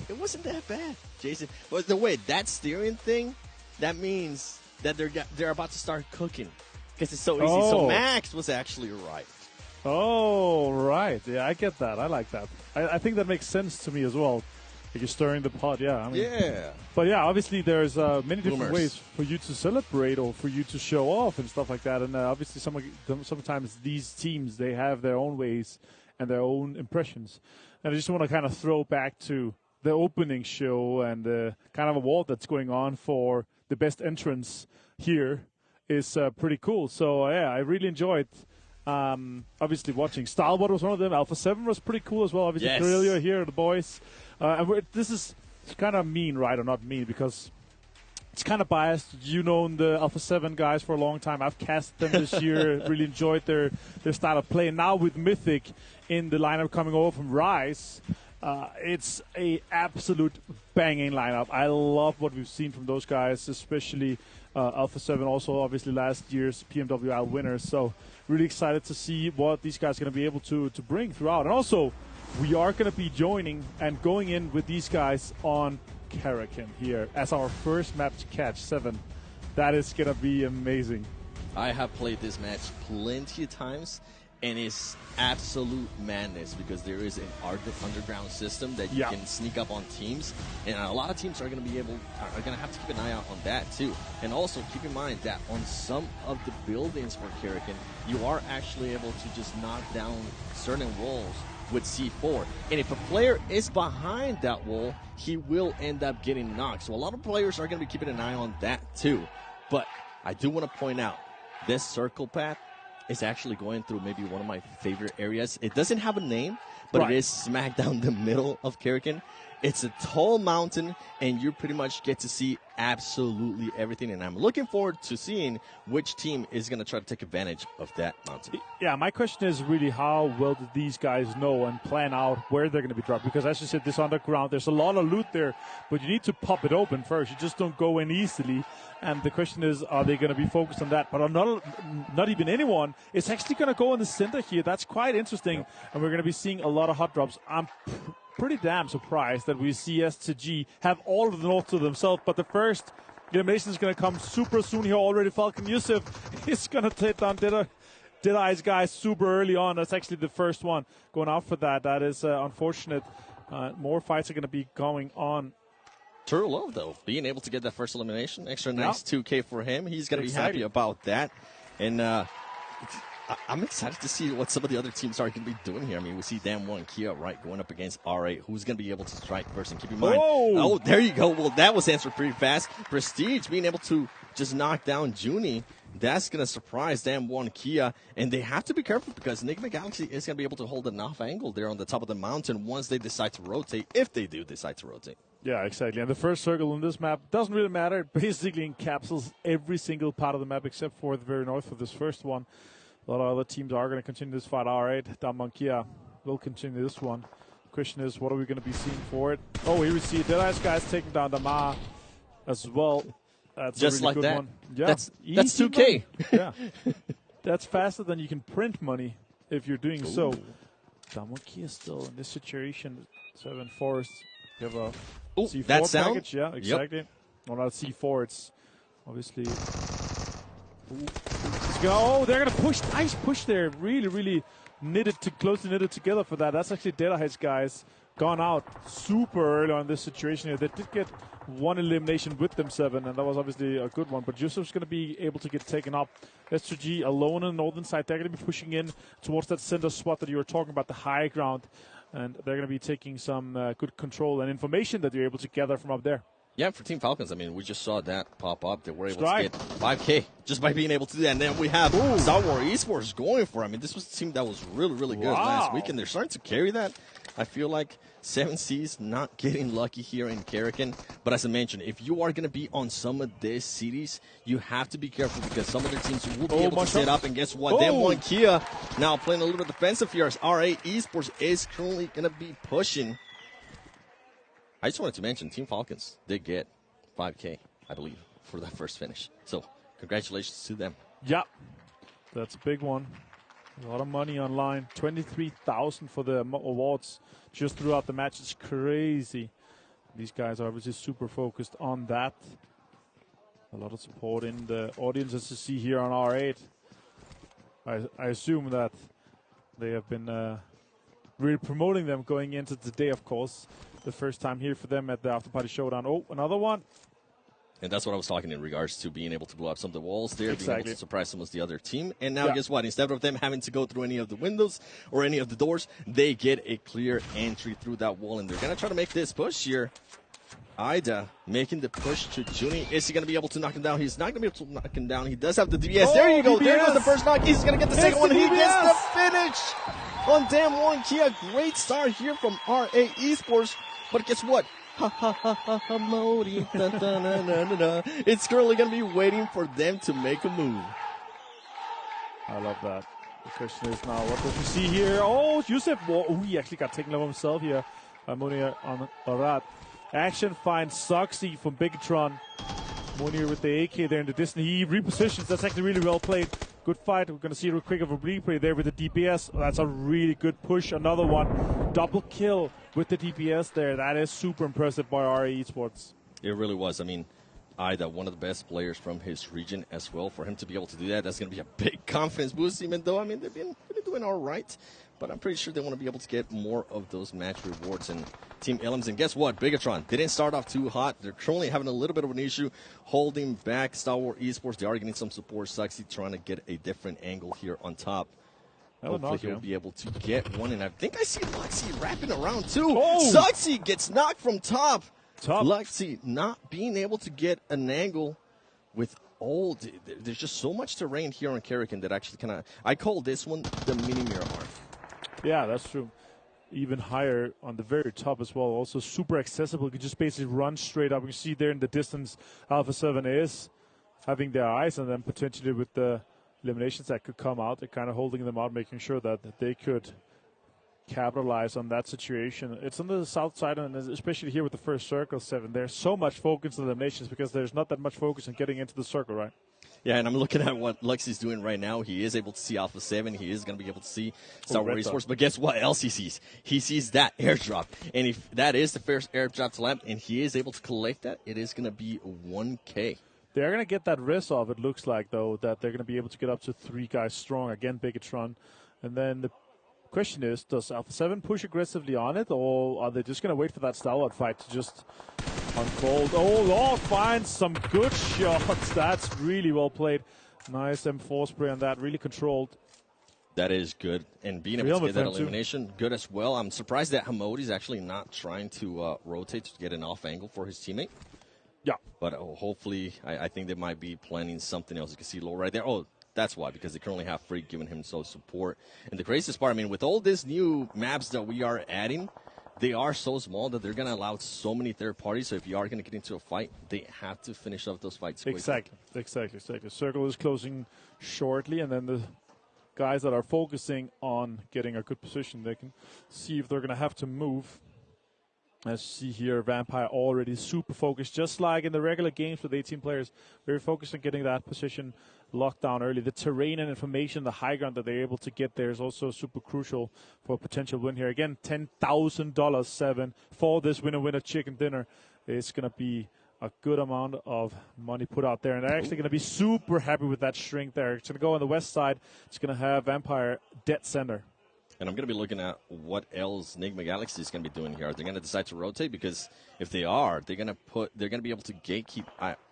It wasn't that bad, Jason. But the way that steering thing, that means that they're about to start cooking because it's so easy. So Max was actually right. Oh, right. Yeah, I get that. I like that. I think that makes sense to me as well. Like you're stirring the pot, yeah. I mean, yeah. But yeah, obviously there's many different ways for you to celebrate or for you to show off and stuff like that. And obviously sometimes these teams, they have their own ways and their own impressions. And I just want to kind of throw back to the opening show and the kind of award that's going on for the the best entrance here is pretty cool. So yeah, I really enjoyed. Obviously, watching Stalwart was one of them. Alpha 7 was pretty cool as well. Obviously, Yes. Corellia here, the boys. This is kind of mean, right? Or not mean, because it's kind of biased. You know the Alpha 7 guys for a long time. I've cast them this year. Really enjoyed their style of play. Now with Mythic in the lineup coming over from Rise, it's a absolute banging lineup. I love what we've seen from those guys, especially Alpha 7, also obviously last year's PMWL winners. So really excited to see what these guys are going to be able to bring throughout. And also, we are going to be joining and going in with these guys on Karakin here as our first map to catch 7. That is going to be amazing. I have played this match plenty of times, and it's absolute madness because there is an underground system that you can sneak up on teams, and a lot of teams are going to have to keep an eye out on that too. And also keep in mind that on some of the buildings for Karakin, you are actually able to just knock down certain walls with C4. And if a player is behind that wall, he will end up getting knocked. So a lot of players are going to be keeping an eye on that too. But I do want to point out, this circle path is actually going through maybe one of my favorite areas. It doesn't have a name, but it is smack down the middle of Karakin. It's a tall mountain, and you pretty much get to see absolutely everything. And I'm looking forward to seeing which team is going to try to take advantage of that mountain. Yeah, my question is really how well do these guys know and plan out where they're going to be dropped? Because as you said, this underground, there's a lot of loot there, but you need to pop it open first. You just don't go in easily. And the question is, are they going to be focused on that? But not even anyone is actually going to go in the center here. That's quite interesting. And we're going to be seeing a lot of hot drops. I'm pretty damn surprised that we see STG have all of the north to themselves, but the first elimination is going to come super soon here already. Falcon Yusuf is going to take down Deadeye's guys super early on. That's actually the first one going out for that. That is unfortunate. More fights are going to be going on. True love, though, being able to get that first elimination, extra nice 2K for him. He's going to be happy about that. And I'm excited to see what some of the other teams are going to be doing here. I mean, we see Damwon Kia, right, going up against R8. Who's going to be able to strike first? And keep in mind, oh, there you go. Well, that was answered pretty fast. Prestige being able to just knock down Junie. That's going to surprise Damwon Kia. And they have to be careful because Enigma Galaxy is going to be able to hold enough angle there on the top of the mountain once they decide to rotate, if they do decide to rotate. Yeah, exactly. And the first circle on this map doesn't really matter. It basically encapsulates every single part of the map except for the very north for this first one. A lot of other teams are going to continue this fight. All right, Damwon Kia will continue this one. The question is, what are we going to be seeing for it? Oh, here we see Deadeye's guys taking down Damar as well. That's just a really like good that. one. Yeah, that's 2K. Yeah, that's faster than you can print money if you're doing so. Damwon Kia still in this situation. 7 Forests. You have a C4 that sound? package. Yeah, exactly. Yep. Well, not C4. It's obviously. Oh, they're going to push. Nice push there. Really, really closely knitted together for that. That's actually Deadeye's guys gone out super early on this situation here. They did get one elimination with them 7, and that was obviously a good one. But Yusuf's going to be able to get taken up. S2G alone on the northern side. They're going to be pushing in towards that center spot that you were talking about, the high ground. And they're going to be taking some good control and information that you're able to gather from up there. Yeah, for Team Falcons, I mean, we just saw that pop up. They were able to get 5K just by being able to do that. And then we have Star Wars Esports going for it. I mean, this was a team that was really, really good last week, and they're starting to carry that. I feel like 7C's not getting lucky here in Karakin. But as I mentioned, if you are going to be on some of these cities, you have to be careful because some other teams will be able to set up. And guess what? Damwon Kia now playing a little bit defensive here as RA Esports is currently going to be pushing. I just wanted to mention Team Falcons did get 5K, I believe, for that first finish. So congratulations to them. Yeah, that's a big one. A lot of money online. 23,000 for the awards just throughout the match. It's crazy. These guys are obviously super focused on that. A lot of support in the audience, as you see here on R8. I assume that they have been really promoting them going into today, of course. The first time here for them at the After Party Showdown. Oh, another one. And that's what I was talking in regards to being able to blow up some of the walls there, being able to surprise some of the other team. And now guess what? Instead of them having to go through any of the windows or any of the doors, they get a clear entry through that wall. And they're going to try to make this push here. Ida making the push to Juni. Is he going to be able to knock him down? He's not going to be able to knock him down. He does have the DBS. There you go. DBS. There goes the first knock. He's going to get the second one. He gets the finish on Damn One Key. A great start here from RA Esports. But guess what? Ha ha ha ha ha Modi. It's currently going to be waiting for them to make a move. I love that. The question is now, what does we see here? Oh, Yusuf. Oh, he actually got taken over himself here. Munir on Arad. Action finds Soxy from Bigatron. Munir with the AK there in the distance. He repositions. That's actually really well played. Good fight. We're going to see real quick of a replay there with the DPS. That's a really good push. Another one. Double kill with the DPS there. That is super impressive by RA Esports. It really was. I mean, Ida, one of the best players from his region as well. For him to be able to do that, that's going to be a big confidence boost, even though, I mean, they've been doing all right. But I'm pretty sure they want to be able to get more of those match rewards. And Team Elms, and guess what? Bigatron didn't start off too hot. They're currently having a little bit of an issue holding back Star Wars Esports. They are getting some support. Suxy trying to get a different angle here on top. Hopefully he'll be able to get one. And I think I see Luxy wrapping around too. Oh! Suxy gets knocked from top. Luxy not being able to get an angle with all. There's just so much terrain here on Karakin that actually kind of. I call this one the mini Miramar. Yeah, that's true. Even higher on the very top as well. Also super accessible. You can just basically run straight up. You see there in the distance, Alpha 7 is having their eyes, and then potentially with the eliminations that could come out, they're kind of holding them out, making sure that they could capitalize on that situation. It's on the south side, and especially here with the first circle, 7. There's so much focus on the eliminations because there's not that much focus on getting into the circle, right? Yeah, and I'm looking at what Luxy's doing right now. He is able to see Alpha 7. He is going to be able to see Star Wars Esports. But guess what else he sees? He sees that airdrop. And if that is the first airdrop to Lamp, and he is able to collect that, it is going to be 1K. They're going to get that risk off, it looks like, though, that they're going to be able to get up to 3 guys strong. Again, Bigatron. And then the question is, does Alpha 7 push aggressively on it, or are they just going to wait for that Stalwart fight to just unfold? Oh, Lord finds some good shots. That's really well played. Nice M4 spray on that, really controlled. That is good. And being able to get that elimination, good as well. I'm surprised that Hamodi's actually not trying to rotate to get an off angle for his teammate. Yeah. But hopefully, I think they might be planning something else. You can see low right there. Oh, that's why, because they currently have Freak giving him so support. And the craziest part, I mean, with all these new maps that we are adding, they are so small that they're going to allow so many third parties. So if you are going to get into a fight, they have to finish off those fights quickly. Exactly. Circle is closing shortly, and then the guys that are focusing on getting a good position, they can see if they're going to have to move. As you see here, Vampire already super focused, just like in the regular games with 18 players. Very focused on getting that position locked down early. The terrain and information, the high ground that they're able to get there is also super crucial for a potential win here. Again, $10,000, 7, for this winner chicken dinner. It's going to be a good amount of money put out there. And they're actually going to be super happy with that shrink there. It's going to go on the west side. It's going to have Vampire dead center. And I'm going to be looking at what else Enigma Galaxy is going to be doing here. Are they going to decide to rotate? Because if they are, they're going to be able to gatekeep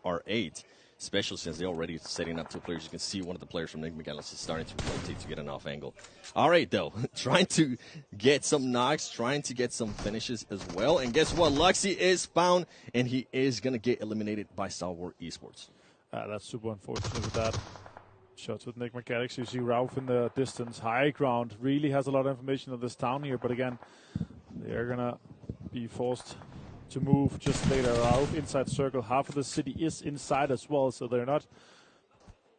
R8, especially since they're already setting up 2 players. You can see one of the players from Enigma Galaxy starting to rotate to get an off angle. R8, though, trying to get some knocks, trying to get some finishes as well. And guess what? Luxy is found, and he is going to get eliminated by Star Wars Esports. That's super unfortunate with that. Shots with Enigma Galaxy. You see Rauf in the distance. High ground. Really has a lot of information of this town here. But again, they're going to be forced to move just later. Rauf inside circle. Half of the city is inside as well. So they're not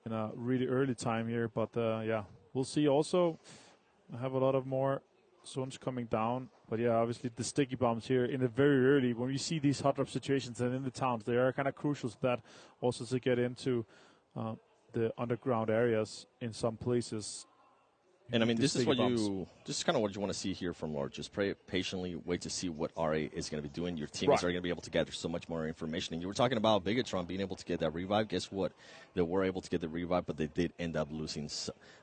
in a really early time here. But yeah, we'll see also. I have a lot of more zones coming down. But yeah, obviously the sticky bombs here in the very early. When we see these hot drop situations and in the towns, they are kind of crucial to that. Also to get into the underground areas in some places. And I mean, this is kind of what you want to see here from Lord. Just pray patiently, wait to see what RA is going to be doing. Your teammates are going to be able to gather so much more information. And you were talking about Bigatron being able to get that revive. Guess what? They were able to get the revive, but they did end up losing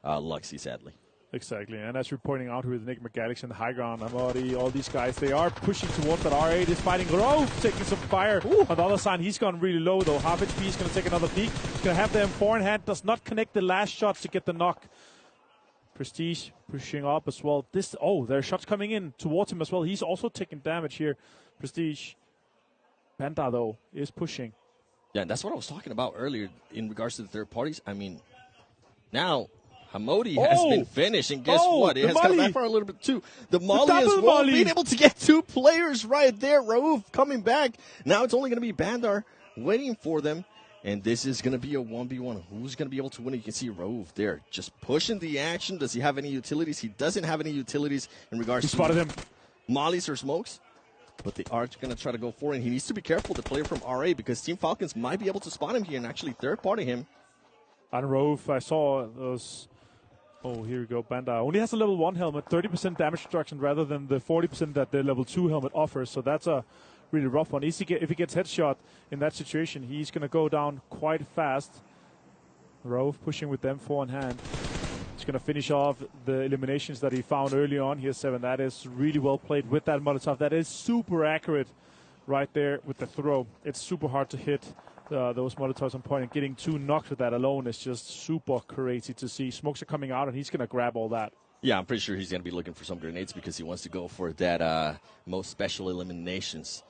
Luxy, sadly. Exactly, and as you're pointing out with Enigma Galaxy and the high ground, Amadi, all these guys, they are pushing towards that R8, is fighting Rauf, taking some fire. Ooh. On the other side, he's gone really low, though. Half HP is going to take another peek. He's going to have the M4 in hand, does not connect the last shots to get the knock. Prestige pushing up as well. There are shots coming in towards him as well. He's also taking damage here. Prestige Bandar, though, is pushing. Yeah, that's what I was talking about earlier in regards to the third parties. I mean, now Hamodi has been finished, and guess what? It has come back for a little bit too. The Molly as well, Molly. being able to get 2 players right there. Raouf coming back. Now it's only going to be Bandar waiting for them, and this is going to be a 1v1. Who's going to be able to win it? You can see Raouf there just pushing the action. Does he have any utilities? He doesn't have any utilities in regards to spotted him. Mollies or smokes. But they are going to try to go for it, and he needs to be careful, the player from RA, because Team Falcons might be able to spot him here and actually third-party him. And Raouf, I saw those. Oh, here we go. Bandar only has a level 1 helmet, 30% damage reduction rather than the 40% that the level 2 helmet offers. So that's a really rough one. If he gets headshot in that situation, he's going to go down quite fast. Raouf pushing with the M4 in hand. He's going to finish off the eliminations that he found early on. Here's 7. That is really well played with that Molotov. That is super accurate right there with the throw. It's super hard to hit those Molotovs on point, and getting 2 knocks with that alone is just super crazy to see. Smokes are coming out, and he's going to grab all that. Yeah, I'm pretty sure he's going to be looking for some grenades because he wants to go for that most special eliminations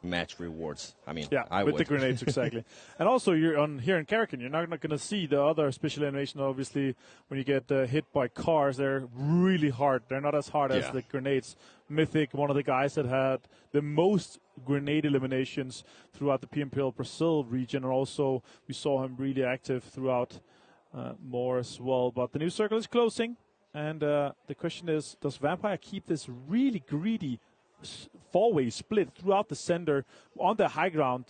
match rewards. I mean, yeah, I with would. the grenades, exactly. And also, you're on here in Karakin, you're not going to see the other special elimination. Obviously, when you get hit by cars, they're really hard. They're not as hard as the grenades. Mythic, one of the guys that had the most grenade eliminations throughout the PMPL Brazil region, and also we saw him really active throughout more as well. But the new circle is closing, and the question is, does Vampire keep this really greedy four-way split throughout the center on the high ground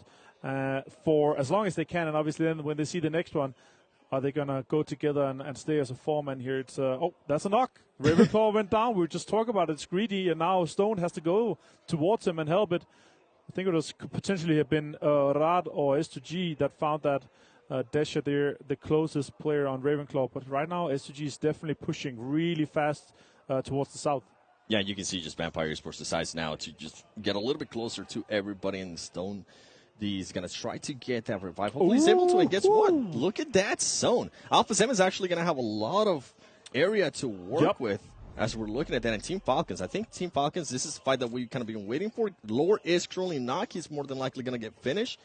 for as long as they can? And obviously then when they see the next one, are they going to go together and stay as a four-man here? It's oh, that's a knock. Ravenclaw went down. We were just talking about it. It's greedy, and now Stone has to go towards him and help it. I think it could potentially have been Rad or S2G that found that Desha there, the closest player on Ravenclaw. But right now, S2G is definitely pushing really fast towards the south. Yeah, you can see just Vampire Esports decides now to just get a little bit closer to everybody in Stone. He's going to try to get that revive. Hopefully he's able to. And guess what? Look at that zone. Alpha 7 is actually going to have a lot of area to work with as we're looking at that. And Team Falcons, I think Team Falcons, this is a fight that we've kind of been waiting for. Lower is currently knocked. He's more than likely going to get finished.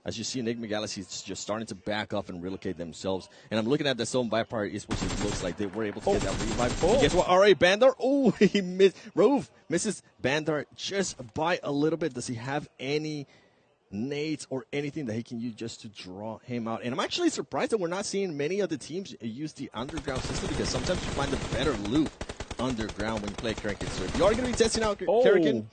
As you see, Enigma Galaxy is just starting to back up and relocate themselves. And I'm looking at the zone Vampire Esports. It looks like they were able to get that revive. And guess what? All right, Bandar. Oh, he missed. Raouf misses Bandar just by a little bit. Does he have any nades or anything that he can use just to draw him out? And I'm actually surprised that we're not seeing many of the teams use the underground system, because sometimes you find the better loot underground when you play Karakin. So if you are going to be testing out Karakin,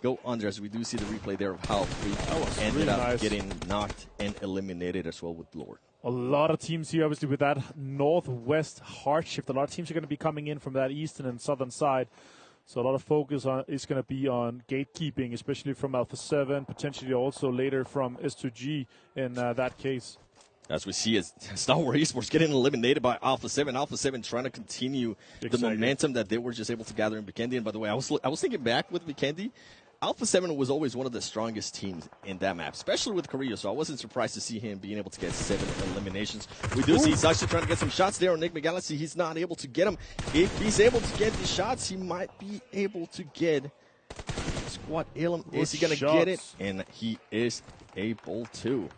go under, as we do see the replay there of how we ended up getting knocked and eliminated as well with Lord. A lot of teams here, obviously, with that northwest hard shift. A lot of teams are going to be coming in from that eastern and southern side. So a lot of focus is going to be on gatekeeping, especially from Alpha 7, potentially also later from S2G in that case. As we see, as Star Wars Esports getting eliminated by Alpha 7. Alpha 7 trying to continue the momentum that they were just able to gather in Vikendi. And by the way, I was thinking back with Vikendi. Alpha 7 was always one of the strongest teams in that map, especially with Korea, so I wasn't surprised to see him being able to get 7 eliminations. We do see Sasha trying to get some shots there on Enigma Galaxy. He's not able to get them. If he's able to get the shots, he might be able to get Squad Ilum. Is he going to get it? And he is able to.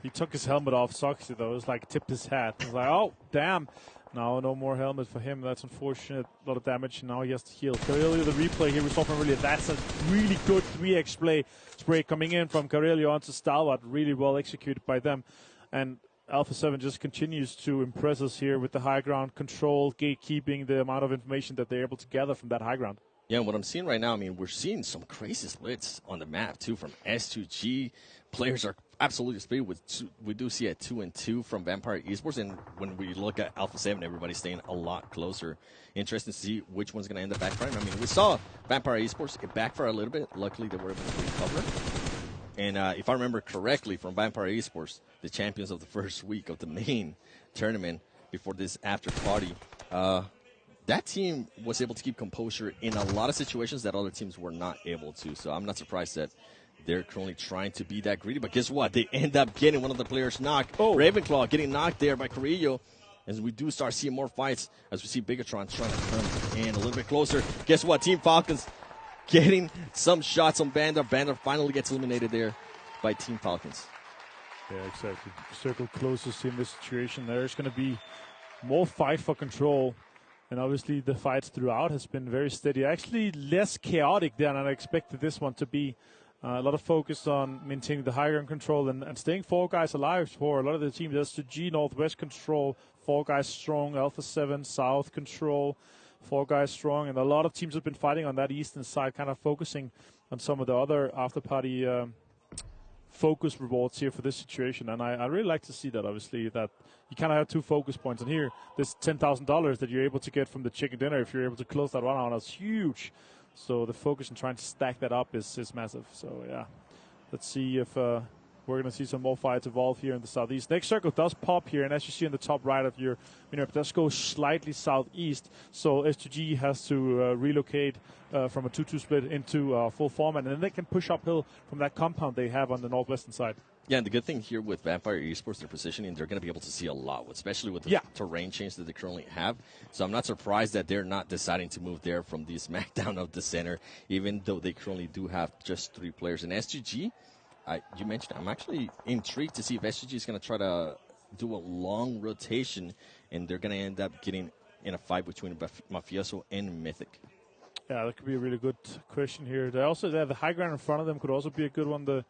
He took his helmet off, Soxy, though. It was like tipped his hat. It was like, oh, damn. No more helmet for him. That's unfortunate. A lot of damage. Now he has to heal. Carelio, the replay here we saw from earlier. That's a really good 3x spray coming in from Carelio onto Stalwart. Really well executed by them. And Alpha 7 just continues to impress us here with the high ground control, gatekeeping, the amount of information that they're able to gather from that high ground. Yeah, and what I'm seeing right now, I mean, we're seeing some crazy splits on the map, too, from S2G. Players are absolutely speed. We do see a 2-2 from Vampire Esports, and when we look at Alpha 7, everybody's staying a lot closer. Interesting to see which one's going to end up backfiring. I mean, we saw Vampire Esports, it backfired a little bit. Luckily, they were able to recover. And if I remember correctly from Vampire Esports, the champions of the first week of the main tournament before this after party, that team was able to keep composure in a lot of situations that other teams were not able to. So I'm not surprised that they're currently trying to be that greedy. But guess what? They end up getting one of the players knocked. Ravenclaw getting knocked there by Carrillo. As we do start seeing more fights, as we see Bigatron trying to come in a little bit closer. Guess what? Team Falcons getting some shots on Bandar. Bandar finally gets eliminated there. by Team Falcons. Yeah, exactly. Circle closest in this situation. There's going to be more fight for control. And obviously the fights throughout has been very steady. Actually less chaotic than I expected this one to be. A lot of focus on maintaining the high ground control and staying 4 guys alive for a lot of the teams. SG Northwest control, 4 guys strong, Alpha 7 South control, 4 guys strong. And a lot of teams have been fighting on that eastern side, kind of focusing on some of the other after-party focus rewards here for this situation. And I really like to see that, obviously, that you kind of have 2 focus points. And here, this $10,000 that you're able to get from the chicken dinner, if you're able to close that one out, that's huge. So the focus in trying to stack that up is massive. So, yeah, let's see if we're going to see some more fights evolve here in the southeast. Next circle does pop here, and as you see on the top right of your map, it does go slightly southeast. So S2G has to relocate from a 2-2 split into a full format, and then they can push uphill from that compound they have on the northwestern side. Yeah, and the good thing here with Vampire Esports, their positioning, they're going to be able to see a lot, especially with the terrain change that they currently have. So I'm not surprised that they're not deciding to move there from the SmackDown of the center, even though they currently do have just 3 players. And SGG, you mentioned, I'm actually intrigued to see if SGG is going to try to do a long rotation, and they're going to end up getting in a fight between Mafioso and Mythic. Yeah, that could be a really good question here. They also have the high ground in front of them could also be a good one. The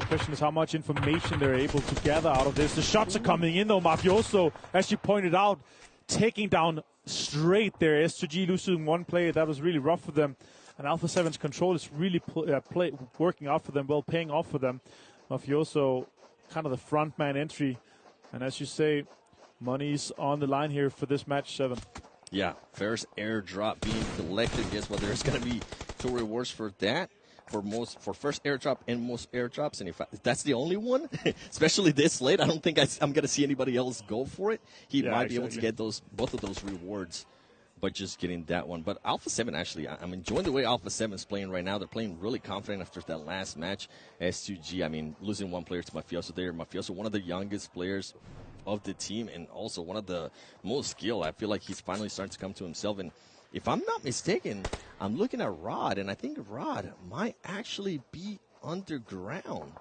question is how much information they're able to gather out of this. The shots are coming in, though. Mafioso, as you pointed out, taking down straight there. S2G losing 1 player. That was really rough for them. And Alpha 7's control is really working out for them, well, paying off for them. Mafioso, kind of the front man entry. And as you say, money's on the line here for this match 7. Yeah, first airdrop being collected. Guess what? There's going to be 2 rewards for that. For first airdrop and most airdrops, and if that's the only one, especially this late, I don't think I'm going to see anybody else go for it. He might be able to get both of those rewards, but just getting that one. But Alpha 7, actually, I'm enjoying the way Alpha 7 is playing right now. They're playing really confident after that last match. S2G, I mean, losing 1 player to Mafioso there. Mafioso, one of the youngest players of the team, and also one of the most skilled. I feel like he's finally starting to come to himself. And if I'm not mistaken, I'm looking at Rod, and I think Rod might actually be underground.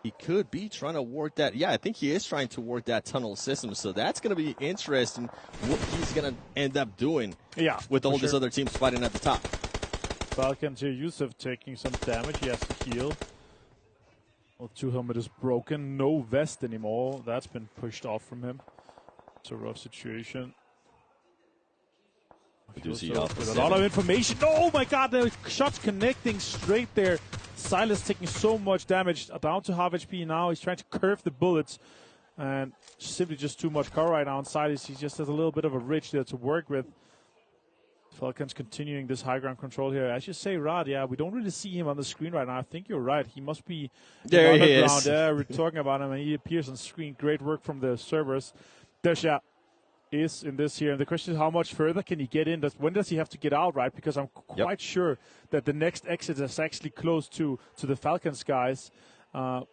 He could be trying to work that. Yeah, I think he is trying to work that tunnel system. So that's going to be interesting what he's going to end up doing with all these other teams fighting at the top. Falcons here, Yusuf taking some damage. He has to heal. Well, 2 helmet is broken. No vest anymore. That's been pushed off from him. It's a rough situation. With a lot of information. Oh my God, the shots connecting straight there. Silas taking so much damage, down to half HP now. He's trying to curve the bullets, and simply just too much cover right now on Silas. He just has a little bit of a ridge there to work with. Falcons continuing this high ground control here. As you say, Rod, we don't really see him on the screen right now. I think you're right. He must be there. He is. We're talking about him, and he appears on screen. Great work from the servers. Desha is in this here, and the question is how much further can he get in? When does he have to get out, right? Because I'm quite sure that the next exit is actually close to the Falcons guys, and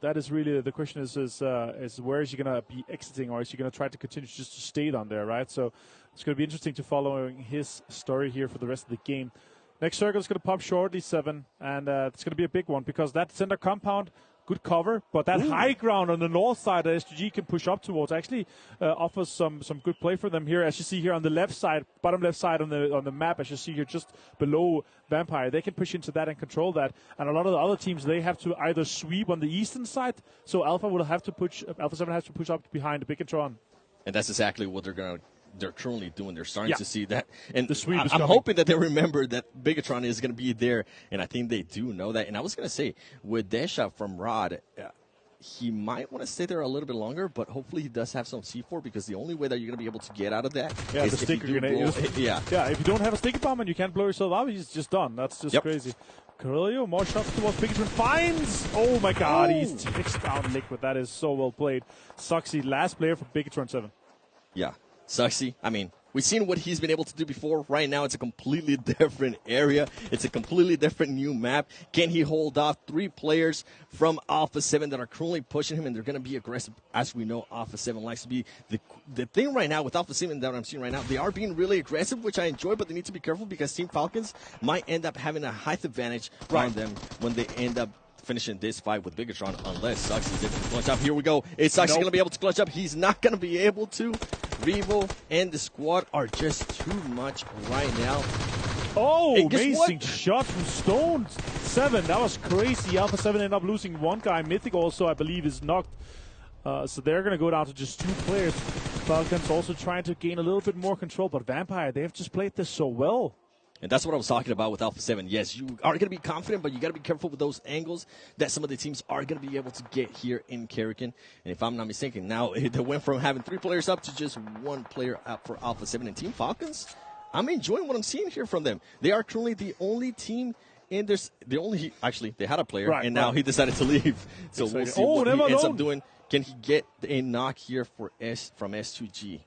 that is really the question is where is he going to be exiting, or is he going to try to continue just to stay down there, right? So it's going to be interesting to follow his story here for the rest of the game. Next circle is going to pop shortly, 7, and it's going to be a big one because that center compound, good cover, but that high ground on the north side that SGG can push up towards actually offers some good play for them here. As you see here on the left side, bottom left side on the map, as you see here just below Vampire, they can push into that and control that. And a lot of the other teams, they have to either sweep on the eastern side, so Alpha 7 has to push up behind the Bigotron. And that's exactly what they're currently doing. They're starting to see that. And I'm hoping that they remember that Bigotron is going to be there, and I think they do know that. And I was going to say, with Desha from Rod, he might want to stay there a little bit longer, but hopefully he does have some C4, because the only way that you're going to be able to get out of that is the sticker grenade. If you don't have a sticker bomb and you can't blow yourself out, he's just done. That's just crazy. Carrillo, more shots towards Bigotron. Finds! Oh my God, he takes down Liquid. That is so well played. Suxy, last player for Bigotron 7. Yeah. Suxy, I mean, We've seen what he's been able to do before. Right now, it's a completely different area. It's a completely different new map. Can he hold off 3 players from Alpha 7 that are currently pushing him, and they're going to be aggressive? As we know, Alpha 7 likes to be the thing right now with Alpha 7 that I'm seeing right now. They are being really aggressive, which I enjoy, but they need to be careful because Team Falcons might end up having a height advantage on them when they end up finishing this fight with Bigatron, unless Suxy is able to clutch up. Here we go. Is Suxy going to be able to clutch up? He's not going to be able to. Revo and the squad are just too much right now. Oh, amazing shot from Stone 7. That was crazy. Alpha 7 ended up losing one guy. Mythic also, I believe, is knocked. So they're going to go down to just 2 players. Falcons also trying to gain a little bit more control, but Vampire, they have just played this so well. And that's what I was talking about with Alpha 7. Yes, you are going to be confident, but you got to be careful with those angles that some of the teams are going to be able to get here in Karrakin. And if I'm not mistaken, now they went from having 3 players up to just 1 player up for Alpha 7. And Team Falcons, I'm enjoying what I'm seeing here from them. They are currently the only team in this. Actually, they had a player, and now he decided to leave. So we'll see what he ends up doing. Can he get a knock here for from S2G?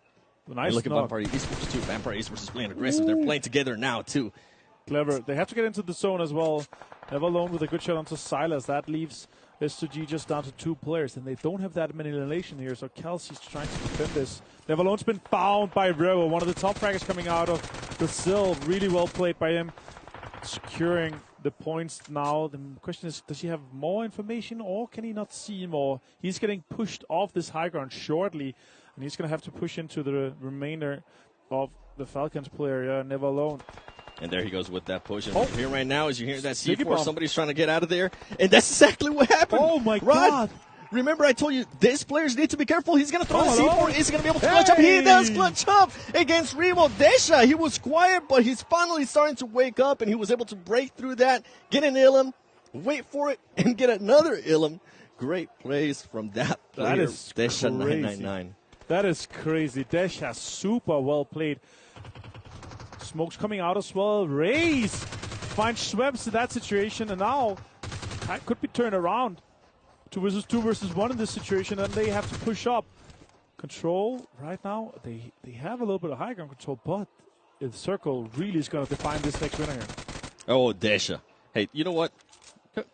Nice look at Vampire Esports too. Vampire Esports is playing aggressive. They're playing together now too. Clever. They have to get into the zone as well. Never alone with a good shot onto Silas. That leaves S2G just down to 2 players, and they don't have that many elimination here. So Kelsey's trying to defend this. Never alone's been found by Revo. One of the top fraggers coming out of the Sil. Really well played by him, securing the points now. The question is, does he have more information, or can he not see more? He's getting pushed off this high ground shortly. And he's going to have to push into the remainder of the Falcons player. Yeah, Never alone. And there he goes with that push. And here right now, as you hear that C4, somebody's trying to get out of there. And that's exactly what happened. Oh, my God. Remember, I told you, these players need to be careful. He's going to throw the C4. Is he going to be able to clutch up? He does clutch up against Revo. Desha, he was quiet, but he's finally starting to wake up, and he was able to break through that, get an Ilum, wait for it, and get another Ilum. Great plays from that player, that is Desha crazy. 999. That is crazy. Desha, super well played. Smoke's coming out as well. Raze finds Schweppes in that situation, and now that could be turned around. 2 versus 1 in this situation, and they have to push up. Control right now, they have a little bit of high ground control, but the circle really is going to define this next winner here. Oh, Desha. Hey, you know what?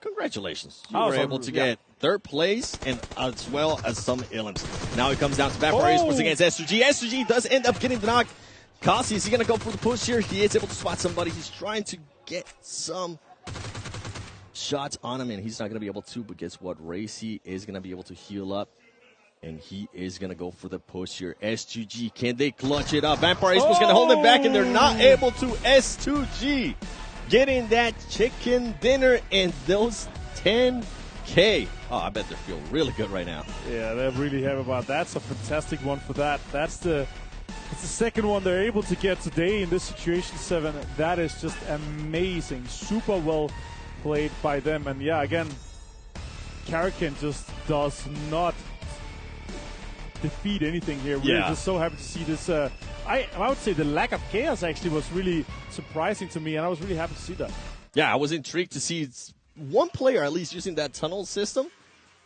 Congratulations. You were able to get 3rd place and as well as some Illims. Now it comes down to Vampire Esports against S2G. S2G does end up getting the knock. Kasi, is he going to go for the push here? He is able to spot somebody. He's trying to get some shots on him, and he's not going to be able to. But guess what? Racy is going to be able to heal up, and he is going to go for the push here. S2G, can they clutch it up? Vampire Esports going to hold him back, and they're not able to. S2G getting that chicken dinner and those 10K. Oh, I bet they feel really good right now. Yeah, they're really happy about that. That's a fantastic one for that. That's the second one they're able to get today in this situation 7. That is just amazing. Super well played by them. And yeah, again, Karrakin just does not defeat anything here. We're just so happy to see this. I would say the lack of chaos actually was really surprising to me, and I was really happy to see that. Yeah, I was intrigued to see one player at least using that tunnel system.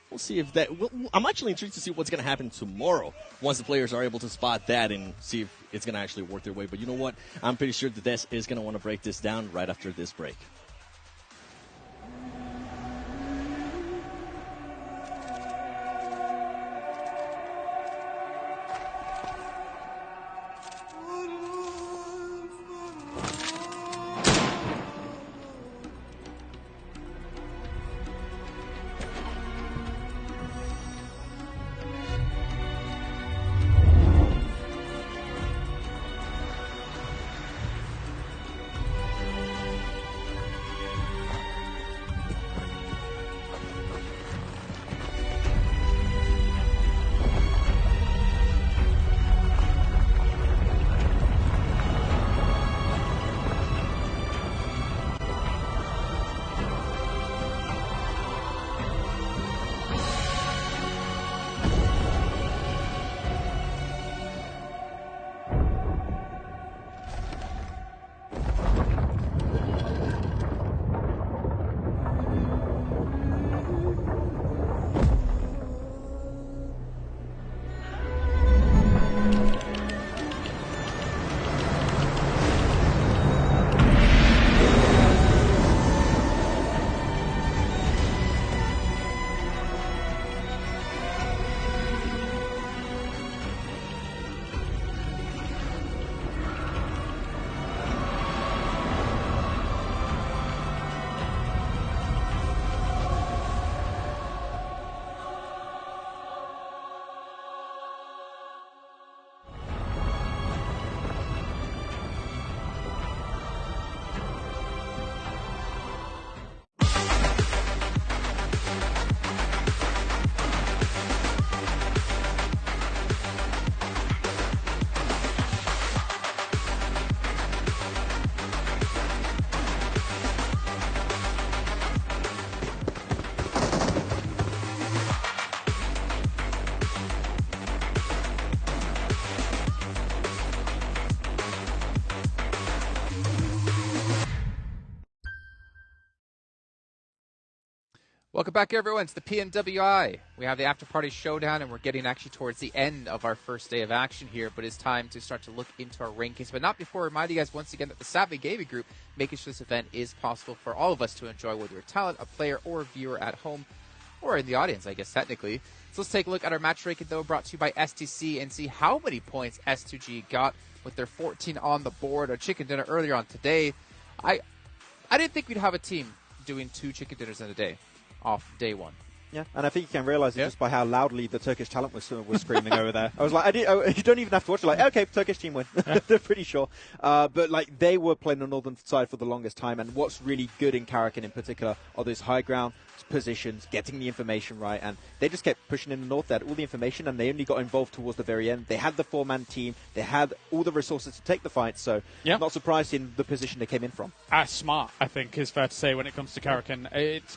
We'll see if that. I'm actually intrigued to see what's going to happen tomorrow once the players are able to spot that and see if it's going to actually work their way. But you know what? I'm pretty sure that Des is going to want to break this down right after this break. Welcome back, everyone. It's the PMWI. We have the after party showdown, and we're getting actually towards the end of our first day of action here, but it's time to start to look into our rankings. But not before reminding you guys once again that the Savvy Gaming Group, making sure this event is possible for all of us to enjoy, whether you're a talent, a player, or a viewer at home, or in the audience, I guess, technically. So let's take a look at our match ranking, though, brought to you by STC, and see how many points S2G got with their 14 on the board. Our chicken dinner earlier on today. I didn't think we'd have a team doing 2 chicken dinners in a day off day one. Yeah, and I think you can realize it just by how loudly the Turkish talent was screaming over there. I was like, you don't even have to watch it. Like, okay, Turkish team win. They're pretty sure. But like, they were playing the northern side for the longest time, and what's really good in Karakin in particular are those high ground positions, getting the information right, and they just kept pushing in the north. They had all the information, and they only got involved towards the very end. They had the 4-man team. They had all the resources to take the fight, so not surprised in the position they came in from. Smart, I think, is fair to say when it comes to Karakin. It's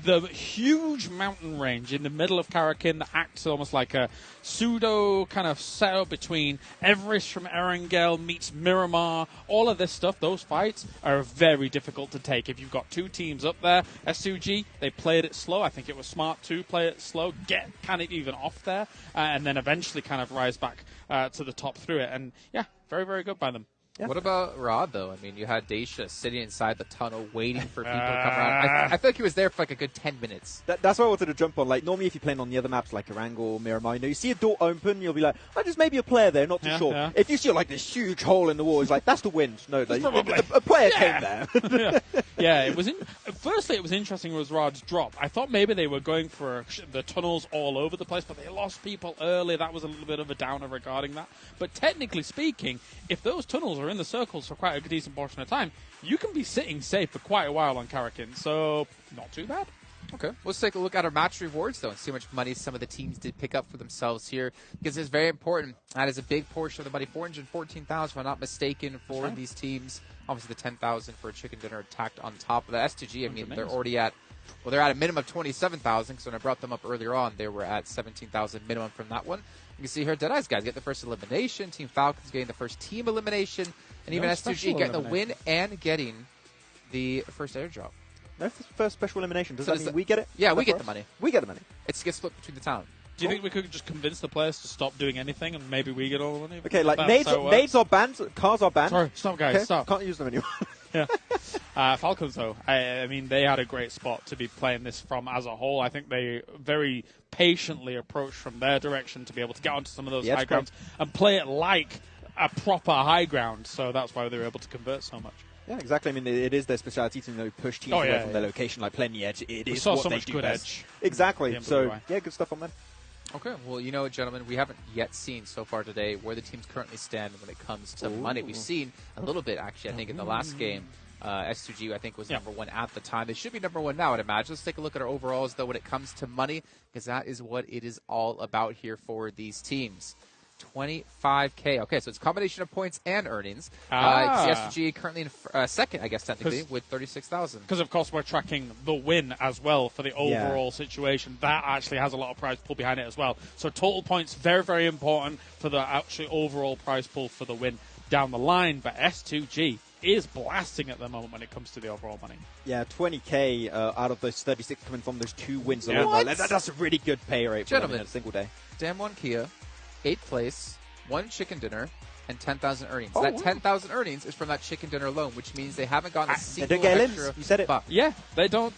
the huge mountain range in the middle of Karakin that acts almost like a pseudo kind of setup between Everest from Erangel meets Miramar. All of this stuff, those fights are very difficult to take. If you've got 2 teams up there, S2G, they played it slow. I think it was smart to play it slow, get kind of even off there, and then eventually kind of rise back to the top through it. And yeah, very, very good by them. Yeah. What about Rod, though? I mean, you had Daisha sitting inside the tunnel waiting for people to come around. I feel like he was there for like a good 10 minutes. That's what I wanted to jump on. Like, normally if you're playing on the other maps like Erangel or Miramar, you see a door open, you'll be like, oh, there's maybe a player there, not too sure. Yeah. If you see like this huge hole in the wall, it's like, that's the wind. No, like, a player came there. Yeah, it was. Firstly, it was interesting was Rod's drop. I thought maybe they were going for the tunnels all over the place, but they lost people early. That was a little bit of a downer regarding that. But technically speaking, if those tunnels are in the circles for quite a decent portion of time, you can be sitting safe for quite a while on Karakin. So, not too bad. Okay, let's take a look at our match rewards, though, and see how much money some of the teams did pick up for themselves here, because it's very important. That is a big portion of the money, 414,000, if I'm not mistaken, for these teams. Obviously, the 10,000 for a chicken dinner tacked on top of the S2G. I mean, they're already at, well, they're at a minimum of 27,000, because when I brought them up earlier on, they were at 17,000 minimum from that one. You can see here, Deadeye's guys get the first elimination, Team Falcons getting the first team elimination, and even S2G getting the win and getting the first airdrop. No first special elimination. Does that mean we get it? Yeah, we get the money. We get the money. It gets split between the town. Do you think we could just convince the players to stop doing anything and maybe we get all the money? Okay, like nades are banned, cars are banned. Sorry, stop, guys, stop. Can't use them anymore. Yeah. Falcons, though, I mean, they had a great spot to be playing this from as a whole. I think they very patiently approached from their direction to be able to get onto some of those high grounds and play it like a proper high ground. So that's why they were able to convert so much. Yeah, exactly. I mean, it is their speciality to push teams away from their location, like playing the edge. It is saw what so they much do good best. edge. Exactly. So, yeah, good stuff on them. Okay, well, you know what, gentlemen, we haven't yet seen so far today where the teams currently stand when it comes to money. We've seen a little bit, actually, I think, in the last game. S2G, I think, was number 1 at the time. They should be number 1 now, I'd imagine. Let's take a look at our overalls, though, when it comes to money, because that is what it is all about here for these teams. 25K. Okay, so it's a combination of points and earnings. S2G currently in second, I guess, technically, with 36,000. Because, of course, we're tracking the win as well for the overall situation. That actually has a lot of prize pool behind it as well. So total points, very, very important for the actually overall prize pool for the win down the line. But S2G is blasting at the moment when it comes to the overall money. Yeah, 20K out of those 36 coming from those 2 wins alone. That's a really good pay rate for them in a single day. Damn one Kia, 8th place, 1 chicken dinner, and 10,000 earnings. That 10,000 earnings is from that chicken dinner alone, which means they haven't gotten a single extra You said it. buck. Yeah, they don't.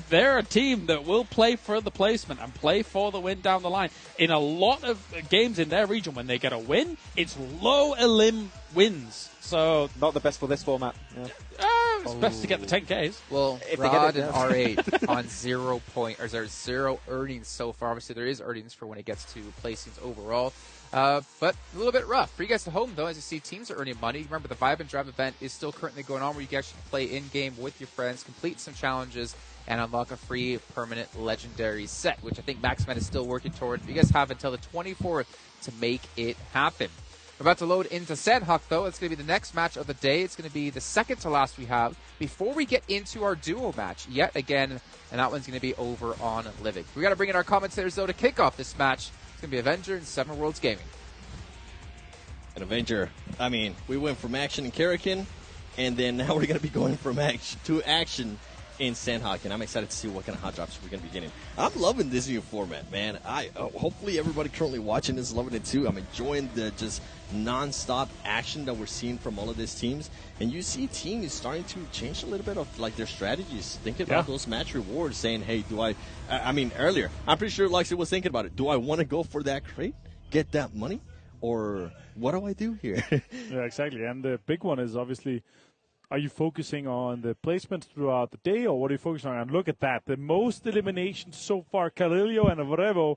They're a team that will play for the placement and play for the win down the line. In a lot of games in their region, when they get a win, it's low elim wins. So not the best for this format. Yeah. It's best to get the 10Ks. Well, Rod and R8 on 0 point, or there's 0 earnings so far. Obviously, there is earnings for when it gets to placings overall. But a little bit rough. For you guys at home, though, as you see, teams are earning money. Remember, the Vibe and Drive event is still currently going on where you guys can play in-game with your friends, complete some challenges, and unlock a free permanent legendary set, which I think Maxman is still working toward. You guys have until the 24th to make it happen. We're about to load into Sandhawk, though. It's going to be the next match of the day. It's going to be the second to last we have before we get into our duo match yet again, and that one's going to be over on Living. We got to bring in our commentators, though, to kick off this match. It's going to be Avenger and Seven Worlds Gaming. An Avenger. I mean, we went from action in Karakin, and then now we're going to be going from action to action in Sandhawk, and I'm excited to see what kind of hot drops we're going to be getting. I'm loving this new format, man. Hopefully everybody currently watching this is loving it too. I'm enjoying the just non-stop action that we're seeing from all of these teams, and you see teams starting to change a little bit of like their strategies, thinking about those match rewards, saying, hey, I mean, earlier, I'm pretty sure Lexi was thinking about it. Do I want to go for that crate, get that money, or what do I do here? Yeah, exactly. And the big one is obviously, are you focusing on the placements throughout the day, or what are you focusing on? And look at that. The most eliminations so far, Carillo and Avrevo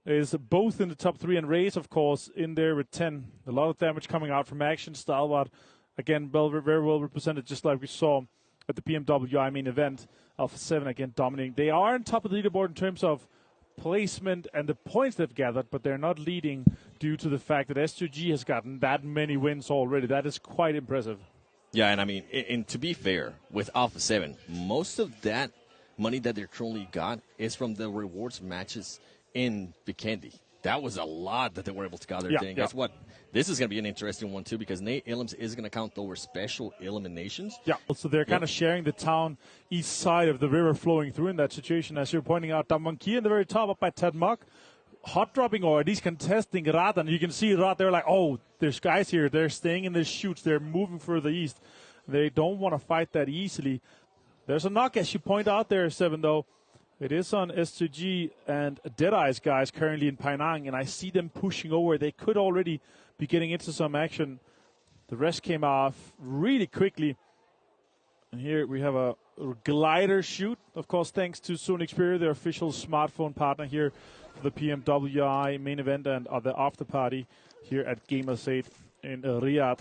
is both in the top 3, and Reyes, of course, in there with 10. A lot of damage coming out from Action. Stalwart, again, very well represented, just like we saw at the PMWI main event. Alpha 7, again, dominating. They are on top of the leaderboard in terms of placement and the points they've gathered, but they're not leading due to the fact that S2G has gotten that many wins already. That is quite impressive. Yeah, and I mean, and to be fair, with Alpha 7, most of that money that they currently got is from the rewards matches in Vikendi. That was a lot that they were able to gather. Yeah. Guess what? This is going to be an interesting one, too, because Nate Illems is going to count over special eliminations. Yeah, so they're kind of sharing the town east side of the river flowing through in that situation. As you're pointing out, Damanki in the very top up by Ted Mock, hot dropping, or at least contesting Rat, and you can see Rat, they're like, oh, there's guys here. They're staying in the chutes. They're moving further east. They don't want to fight that easily. There's a knock, as you point out there, Seven, though. It is on S2G and Deadeye's guys currently in Penang, and I see them pushing over. They could already be getting into some action. The rest came off really quickly. And here we have a glider shoot, of course, thanks to Sony Xperia, their official smartphone partner here for the PMWI main event and the after party here at Gamers 8 in Riyadh.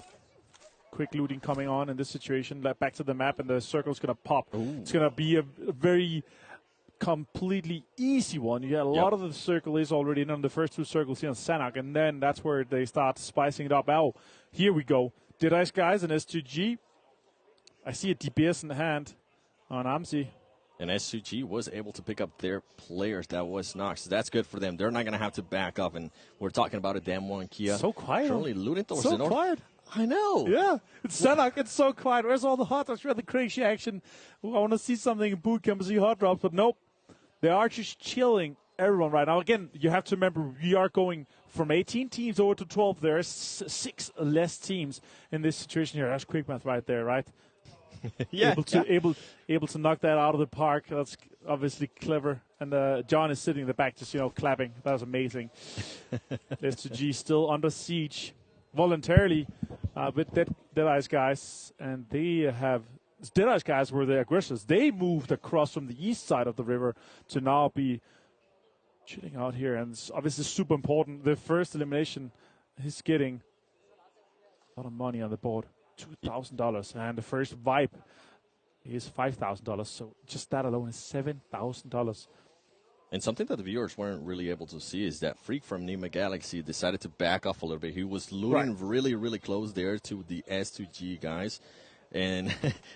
Quick looting coming on in this situation. Back to the map, and the circle's going to pop. Ooh. It's going to be a very completely easy one. Yeah, a lot of the circle is already in on the first 2 circles here on Sanak, and then that's where they start spicing it up. Oh, here we go. Deadeye's guys and S2G. I see a DPS in the hand on Amsi. And S2G was able to pick up their players that was knocked. So that's good for them. They're not going to have to back up. And we're talking about a Damwon and Kia. So quiet. Currently looting towards so the north. Quiet. I know. Yeah. It's Sanak. It's so quiet. Where's all the hot drops? Where's the crazy action? I want to see something in boot camp and see hot drops, but nope. They are just chilling everyone right now. Again, you have to remember, we are going from 18 teams over to 12. There are 6 less teams in this situation here. That's quick math right there, right? Able to knock that out of the park. That's obviously clever. And John is sitting in the back just, clapping. That was amazing. S2G still under siege voluntarily with Deadeye's guys. And they have... Deadeye's guys were the aggressors. They moved across from the east side of the river to now be chilling out here. And it's obviously super important. The first elimination is getting a lot of money on the board. $2,000. And the first Vibe is $5,000. So just that alone is $7,000. And something that the viewers weren't really able to see is that Freak from Nima Galaxy decided to back off a little bit. He was looting really, really close there to the S2G guys. And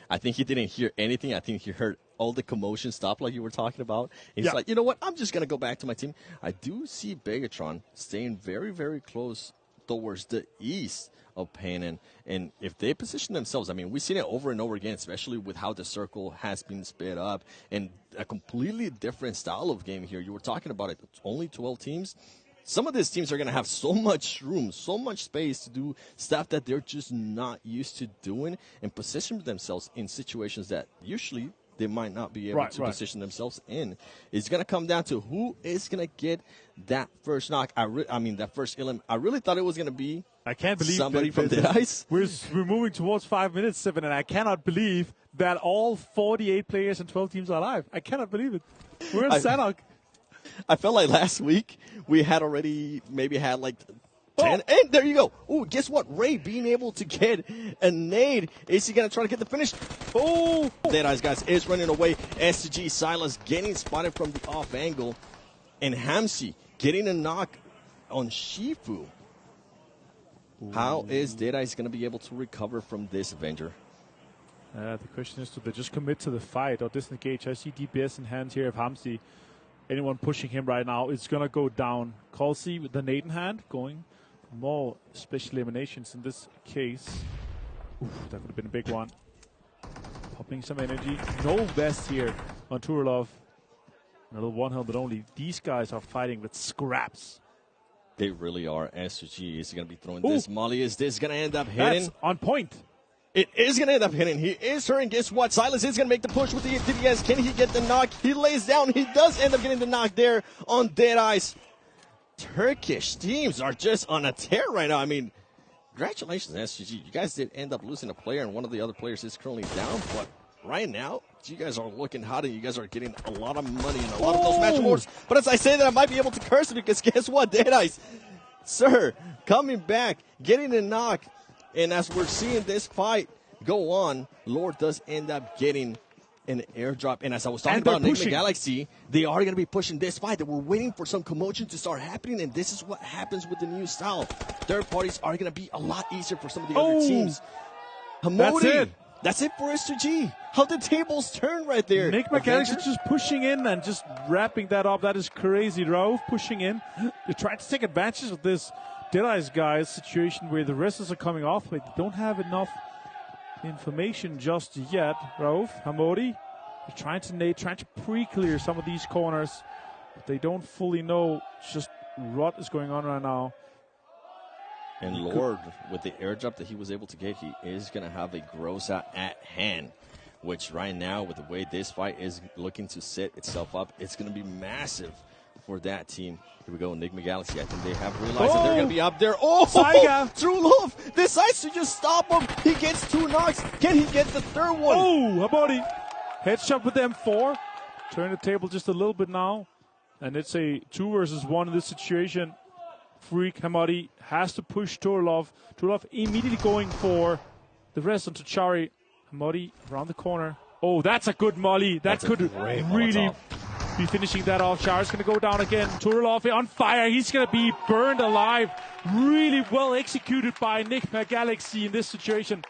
I think he didn't hear anything. I think he heard all the commotion stop like you were talking about. And he's like, you know what? I'm just going to go back to my team. I do see Begatron staying very, very close towards the east of Panan. And if they position themselves, I mean, we've seen it over and over again, especially with how the circle has been split up and a completely different style of game here. You were talking about it. It's only 12 teams. Some of these teams are going to have so much room, so much space to do stuff that they're just not used to doing and position themselves in situations that usually they might not be able to position themselves in. It's going to come down to who is going to get that first knock. I mean, that first elim. I really thought it was going to be somebody from the ice. We're moving towards 5 minutes, 7, and I cannot believe that all 48 players and 12 teams are alive. I cannot believe it. We're in Sanok. I felt like last week we had already maybe had like 10. And there you go. Oh, guess what? Ray being able to get a nade. Is he going to try to get the finish? Oh! Deadeye's guys is running away. SG Silas getting spotted from the off angle. And Hamsi getting a knock on Shifu. How is Deadeye's going to be able to recover from this Avenger? The question is, do they just commit to the fight or disengage? I see DPS in hand here of Hamsi. Anyone pushing him right now, it's going to go down. Colsey with the nade in hand, going for more special eliminations in this case. Oof, that would have been a big one. Popping some energy. No vest here on Turlov. Another one helmet only. These guys are fighting with scraps. They really are. SG is going to be throwing this. Molly, is this going to end up hitting? That's on point. It is going to end up hitting. He is hurting. Guess what? Silas is going to make the push with the DPS. Can he get the knock? He lays down. He does end up getting the knock there on Dead Eyes. Turkish teams are just on a tear right now. I mean, congratulations, SGG. You guys did end up losing a player, and one of the other players is currently down. But right now, you guys are looking hot, and you guys are getting a lot of money and a lot of those match awards. But as I say that, I might be able to curse it because guess what? Dead Eyes, sir, coming back, getting a knock. And as we're seeing this fight go on, Lord does end up getting an airdrop. And as I was talking about Enigma Galaxy, they are going to be pushing this fight. They were waiting for some commotion to start happening, and this is what happens with the new style. Third parties are going to be a lot easier for some of the other teams. Hamodi, that's it for SG. How the tables turn right there. Enigma Galaxy just pushing in and just wrapping that up. That is crazy. Rauf pushing in. They're trying to take advantage of this Deadeyes guys situation where the wrestlers are coming off, but they don't have enough information just yet. Rauf, Hamodi, they're trying to pre-clear some of these corners, but they don't fully know just what is going on right now. And Lord, with the airdrop that he was able to get, he is going to have a Groza at hand, which right now, with the way this fight is looking to set itself up, it's going to be massive for that team. Here we go, Enigma Galaxy. I think they have realized that they're going to be up there. Oh, Saiga! True Love decides to just stop him. He gets 2 knocks. Can he get the third one? Oh, Hamodi. Headshot with the M4. Turn the table just a little bit now. And it's a 2 versus 1 in this situation. Freak Hamodi has to push Turlov. Turlov immediately going for the rest onto Chari. Hamodi around the corner. Oh, that's a good molly. That could really be finishing that off. Chari's going to go down again. Turlov on fire. He's going to be burned alive. Really well executed by Enigma Galaxy in this situation.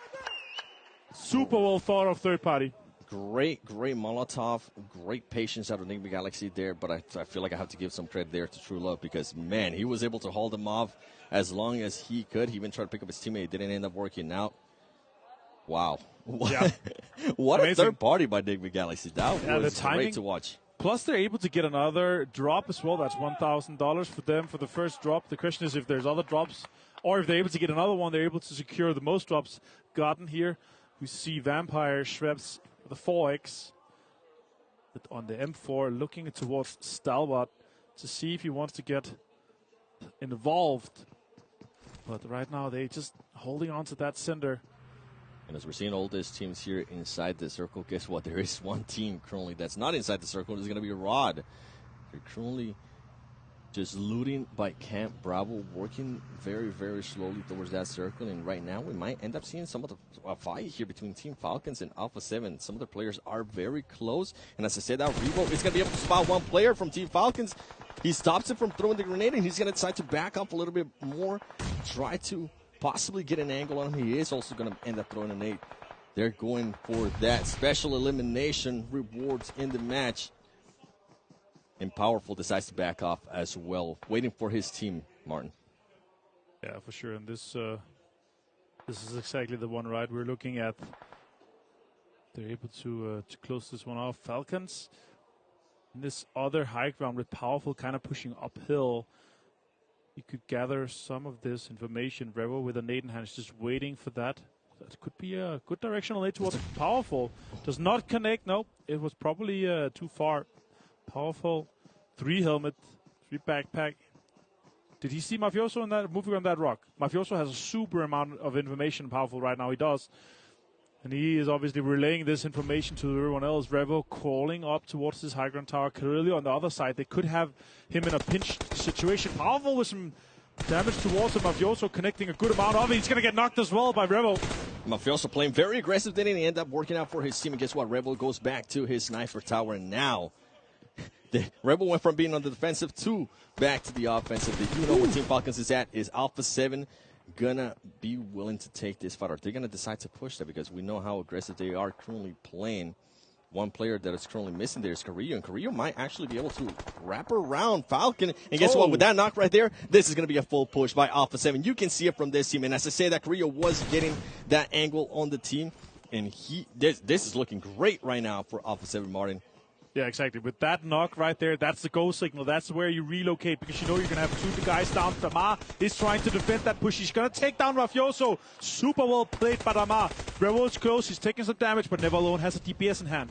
Super well thought of third party. Great Molotov. Great patience out of Enigma Galaxy there, but I feel like I have to give some credit there to True Love because, man, he was able to hold him off as long as he could. He even tried to pick up his teammate. It didn't end up working out. Wow. Yeah. What a third party by Enigma Galaxy. That was great to watch. Plus, they're able to get another drop as well. That's $1,000 for them for the first drop. The question is if there's other drops, or if they're able to get another one, they're able to secure the most drops gotten here. We see Vampire Schweppes, the 4X, on the M4, looking towards Stalwart to see if he wants to get involved. But right now, they're just holding on to that center. And as we're seeing all these teams here inside the circle, guess what? There is one team currently that's not inside the circle. It's going to be Rod. They're currently just looting by Camp Bravo, working very, very slowly towards that circle. And right now, we might end up seeing some of the fight here between Team Falcons and Alpha 7. Some of the players are very close. And as I said, Revo is going to be able to spot one player from Team Falcons. He stops it from throwing the grenade, and he's going to decide to back up a little bit more, try to possibly get an angle on him. He is also going to end up throwing a nade. They're going for that special elimination rewards in the match. And Powerful decides to back off as well, waiting for his team, Martin. Yeah, for sure. And this is exactly the one, right? We're looking at. They're able to close this one off. Falcons in this other high ground with Powerful kind of pushing uphill. You could gather some of this information. Revo with a nade in hand is just waiting for that. That could be a good directional nade towards Powerful. Does not connect. No, it was probably too far. Powerful, 3 helmet, 3 backpack. Did he see Mafioso in that moving on that rock? Mafioso has a super amount of information. Powerful right now. He does. And he is obviously relaying this information to everyone else. Revo crawling up towards this high ground tower. Clearly on the other side, they could have him in a pinch situation. Powerful with some damage towards him. Mafioso connecting a good amount of it. He's going to get knocked as well by Revo. Mafioso playing very aggressive. Didn't end up working out for his team. And guess what? Revo goes back to his sniper tower. And now, the Rebel went from being on the defensive to back to the offensive. They do know where Team Falcons is at. Is Alpha 7 gonna be willing to take this fight? Or they're gonna decide to push that because we know how aggressive they are currently playing. One player that is currently missing there is Carrillo, and Carrillo might actually be able to wrap around Falcon. And guess what? With that knock right there, this is going to be a full push by Alpha 7. You can see it from this team. And as I say, that Carrillo was getting that angle on the team. and this is looking great right now for Alpha 7 Martin. Yeah, exactly. With that knock right there, that's the go signal. That's where you relocate because you know you're going to have 2 guys down. Damar is trying to defend that push. He's going to take down Mafioso. Super well played by Damar. Brevo's close. He's taking some damage, but Never Alone has a DPS in hand.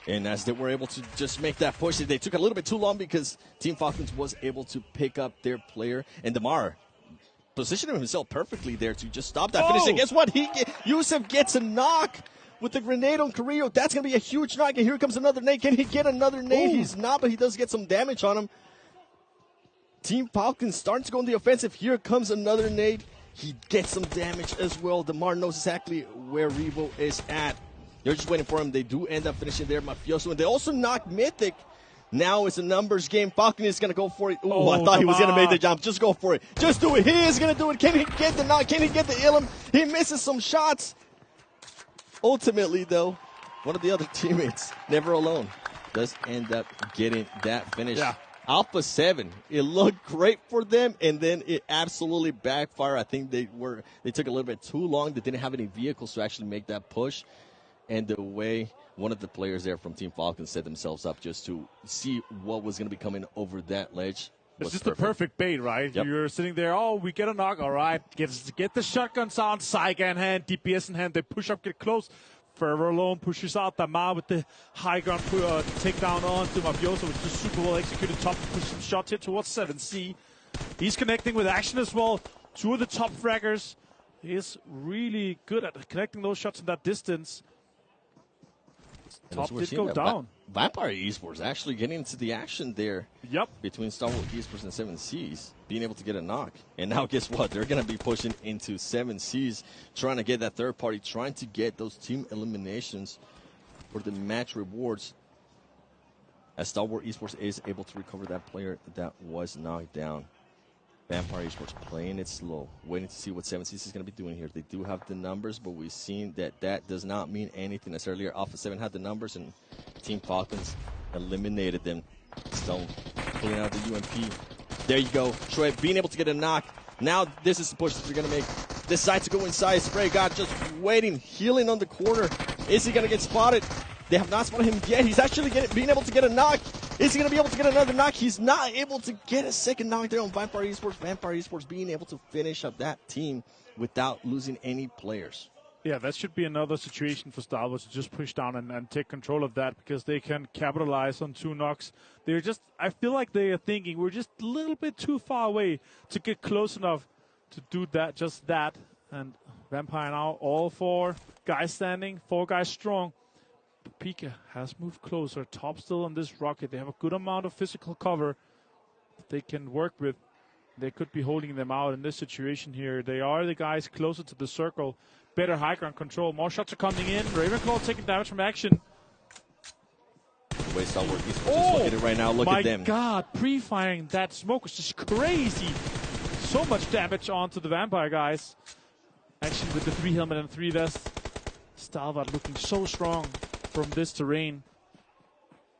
And as they were able to just make that push, they took a little bit too long because Team Falcons was able to pick up their player. And Damar positioning himself perfectly there to just stop that finish. And guess what? Yusuf gets a knock with the grenade on Carrillo. That's going to be a huge knock. And here comes another nade. Can he get another nade? He's not, but he does get some damage on him. Team Falcons starting to go on the offensive. Here comes another nade. He gets some damage as well. Damar knows exactly where Revo is at. They're just waiting for him. They do end up finishing there, Mafioso. And they also knock Mythic. Now it's a numbers game. Falcon is going to go for it. Ooh, I thought he was going to make the jump. Just go for it. Just do it. He is going to do it. Can he get the knock? Can he get the Ilum? He misses some shots. Ultimately, though, one of the other teammates, Never Alone, does end up getting that finish. Yeah. Alpha 7, it looked great for them, and then it absolutely backfired. I think they took a little bit too long. They didn't have any vehicles to actually make that push. And the way one of the players there from Team Falcon set themselves up just to see what was going to be coming over that ledge. It's just the perfect bait, right? Yep. You're sitting there, we get a knock, all right. Get the shotgun sound, Saiga in hand, DPS in hand. They push up, get close. Forever Alone pushes out Damar with the high ground takedown onto Mafioso, which is super well executed. Top push some shots here towards 7C. He's connecting with action as well. 2 of the top fraggers. He is really good at connecting those shots in that distance. Top did go down. Vampire Esports actually getting into the action there. Yep. Between Star Wars Esports and 7Cs, being able to get a knock. And now guess what? They're going to be pushing into 7Cs, trying to get that third party, trying to get those team eliminations for the match rewards. As Star Wars Esports is able to recover that player that was knocked down. Vampire Esports playing it slow, waiting to see what 7Cs is going to be doing here. They do have the numbers, but we've seen that does not mean anything. As earlier, Alpha 7 had the numbers, and Team Falcons eliminated them. Stone pulling out the UMP. There you go. Troy being able to get a knock. Now this is the push that they're going to make. Decide to go inside. Spray God just waiting, healing on the corner. Is he going to get spotted? They have not spotted him yet. He's actually being able to get a knock. Is he going to be able to get another knock? He's not able to get a second knock there on Vampire Esports. Vampire Esports being able to finish up that team without losing any players. Yeah, that should be another situation for Star Wars to just push down and take control of that because they can capitalize on 2 knocks. I feel like they are thinking we're just a little bit too far away to get close enough to do that. And Vampire now, all 4 guys standing, 4 guys strong. Pika has moved closer. Top still on this rocket. They have a good amount of physical cover that they can work with. They could be holding them out in this situation here. They are the guys closer to the circle. Better high ground control. More shots are coming in. Ravenclaw taking damage from action. The way Star Wars Esports is looking right now. Look at them. My God, pre-firing that smoke was just crazy. So much damage onto the Vampire guys. Action with the 3 helmet and 3 vest. Stalwart looking so strong from this terrain.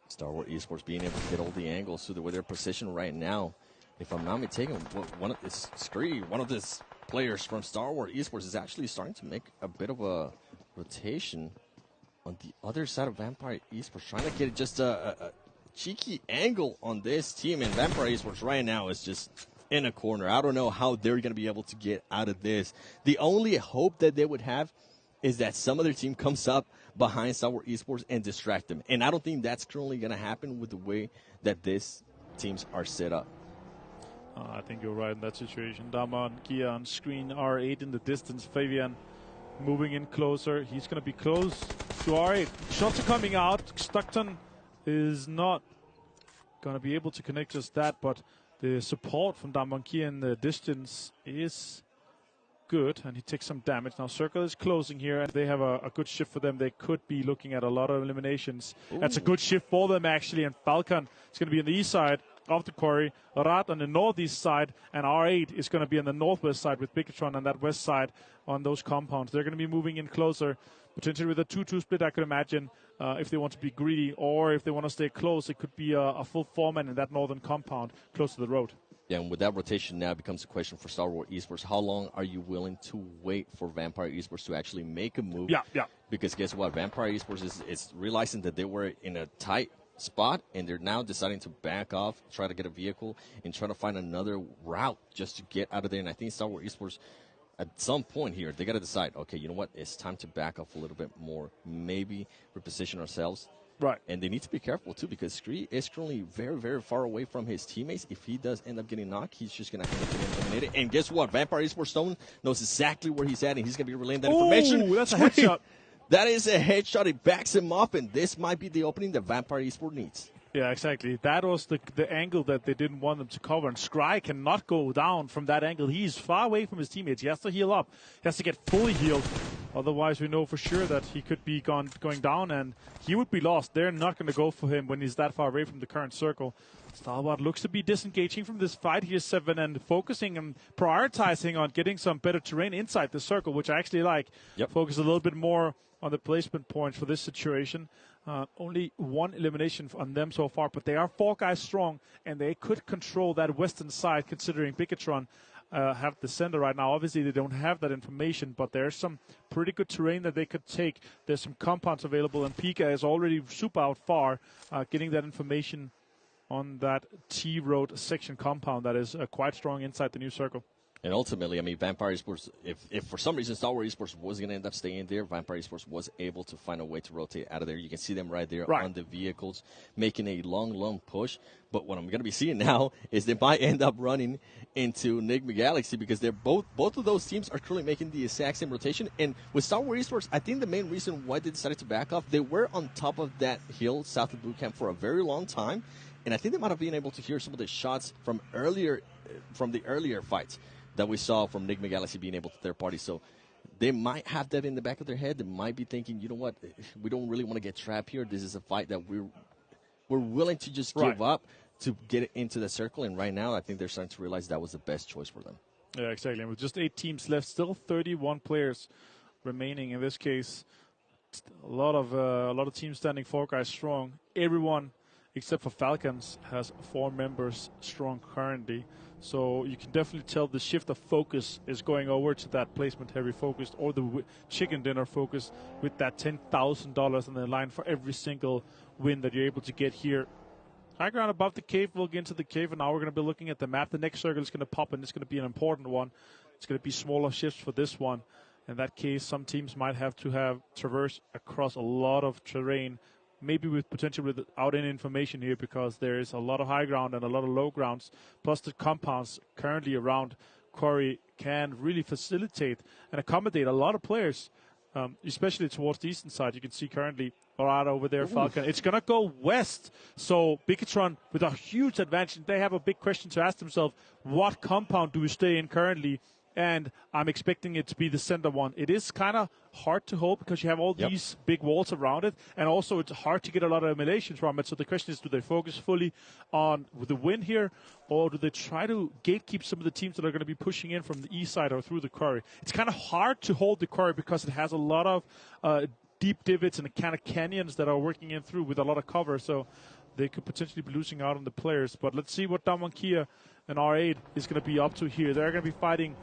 Star Wars Esports being able to get all the angles to where they're positioned right now. If I'm not mistaken, one of these players from Star Wars Esports is actually starting to make a bit of a rotation on the other side of Vampire Esports, trying to get just a cheeky angle on this team. And Vampire Esports right now is just in a corner. I don't know how they're going to be able to get out of this. The only hope that they would have is that some other team comes up behind Star Wars Esports and distract them. And I don't think that's currently going to happen with the way that these teams are set up. I think you're right in that situation. Damon, Kia on screen, R8 in the distance. Fabian moving in closer. He's going to be close to R8. Shots are coming out. Stockton is not going to be able to connect just that, but the support from Damon Kia in the distance is good, and he takes some damage. Now Circle is closing here, and they have a good shift for them. They could be looking at a lot of eliminations. Ooh. That's a good shift for them, actually, and Falcon is going to be on the east side of the quarry, Rat on the northeast side, and R8 is going to be on the northwest side with Bigatron on that west side on those compounds. They're going to be moving in closer, potentially with a 2-2 split, I could imagine, if they want to be greedy, or if they want to stay close, it could be a full 4-man in that northern compound close to the road. Yeah, and with that rotation now becomes a question for Star Wars Esports. How long are you willing to wait for Vampire Esports to actually make a move? Yeah. Because guess what? Vampire Esports is realizing that they were in a tight spot, and they're now deciding to back off, try to get a vehicle, and try to find another route just to get out of there. And I think Star Wars Esports, at some point here, they got to decide, okay, you know what? It's time to back off a little bit more. Maybe reposition ourselves. Right. And they need to be careful, too, because Scree is currently very, very far away from his teammates. If he does end up getting knocked, he's just going to end up getting eliminated. And guess what? Vampire Esports Stone knows exactly where he's at, and he's going to be relaying that information. Ooh, that's a headshot. That is a headshot. It backs him up, and this might be the opening that Vampire Esports needs. Yeah, exactly. That was the angle that they didn't want them to cover. And Scry cannot go down from that angle. He's far away from his teammates. He has to heal up. He has to get fully healed. Otherwise, we know for sure that he could be going down, and he would be lost. They're not going to go for him when he's that far away from the current circle. Stalwart looks to be disengaging from this fight here, Seven, and focusing and prioritizing on getting some better terrain inside the circle, which I actually like. Yep. Focus a little bit more on the placement points for this situation. Only one elimination on them so far, but they are 4 guys strong, and they could control that western side, considering Bigatron have the center right now. Obviously, they don't have that information, but there's some pretty good terrain that they could take. There's some compounds available, and Pika is already super out far, getting that information on that T-Road section compound that is quite strong inside the new circle. And ultimately, I mean, Vampire Esports, if for some reason Star Wars Esports was going to end up staying there, Vampire Esports was able to find a way to rotate out of there. You can see them right there on the vehicles, making a long push. But what I'm going to be seeing now is they might end up running into Enigma Galaxy, because they're both of those teams are currently making the exact same rotation. And with Star Wars Esports, I think the main reason why they decided to back off, they were on top of that hill south of boot camp for a very long time. And I think they might have been able to hear some of the shots from the earlier fights that we saw from Enigma Galaxy being able to third party. So they might have that in the back of their head. They might be thinking, you know what, we don't really want to get trapped here. This is a fight that we're willing to just give up to get it into the circle. And right now, I think they're starting to realize that was the best choice for them. Yeah, exactly. And with just 8 teams left, still 31 players remaining. In this case, a lot of teams standing 4 guys strong. Everyone except for Falcons has 4 members strong currently. So you can definitely tell the shift of focus is going over to that placement heavy focus, or the chicken dinner focus, with that $10,000 on the line for every single win that you're able to get here. High ground above the cave. We'll get into the cave, and now we're going to be looking at the map. The next circle is going to pop, and it's going to be an important one. It's going to be smaller shifts for this one. In that case, some teams might have to traverse across a lot of terrain, maybe with potential without any information here, because there is a lot of high ground and a lot of low grounds, plus the compounds currently around Quarry can really facilitate and accommodate a lot of players, especially towards the eastern side. You can see currently right over there, Falcon. It's going to go west. So Bigatron with a huge advantage. They have a big question to ask themselves, what compound do we stay in currently? And I'm expecting it to be the center one. It is kind of hard to hold because you have all these big walls around it, and also it's hard to get a lot of emulations from it. So the question is, do they focus fully on the win here, or do they try to gatekeep some of the teams that are going to be pushing in from the east side or through the quarry? It's kind of hard to hold the quarry because it has a lot of deep divots and kind of canyons that are working in through with a lot of cover. So they could potentially be losing out on the players. But let's see what Damankia and R8 is going to be up to here. They're going to be fighting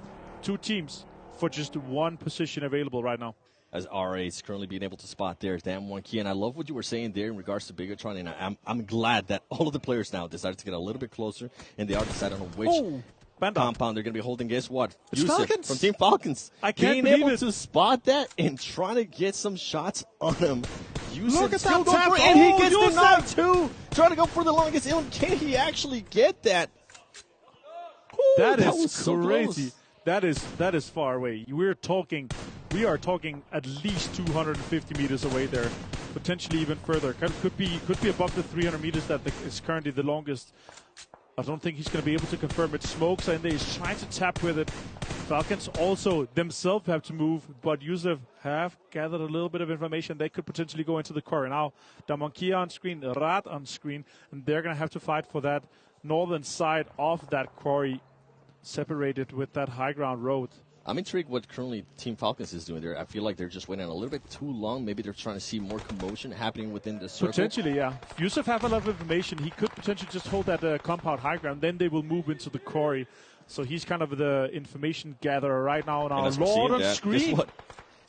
2 teams for just 1 position available right now. As RA is currently being able to spot there, Dan One Key. And I love what you were saying there in regards to Bigatron. And I'm glad that all of the players now decided to get a little bit closer, and they are deciding on which compound they're going to be holding. Guess what? It's Falcons. From Team Falcons. I can't being believe able to spot that and trying to get some shots on him. Look at that tap. And he gets the knock too. Trying to go for the longest aim. Can he actually get that? Ooh, that is crazy. So that is far away. We are talking at least 250 meters away there, potentially even further. Could be above the 300 meters that is currently the longest. I don't think he's going to be able to confirm it. Smokes and he's trying to tap with it. Falcons also themselves have to move, but Yusuf have gathered a little bit of information. They could potentially go into the quarry. Now, Damankia on screen, Rat on screen, and they're going to have to fight for that northern side of that quarry, separated with that high ground road. I'm intrigued what currently Team Falcons is doing there. I feel like they're just waiting a little bit too long. Maybe they're trying to see more commotion happening within the circle. Potentially, yeah. If Yusuf have a lot of information, he could potentially just hold that compound high ground. Then they will move into the quarry. So he's kind of the information gatherer right now on our Lord on screen. Guess what?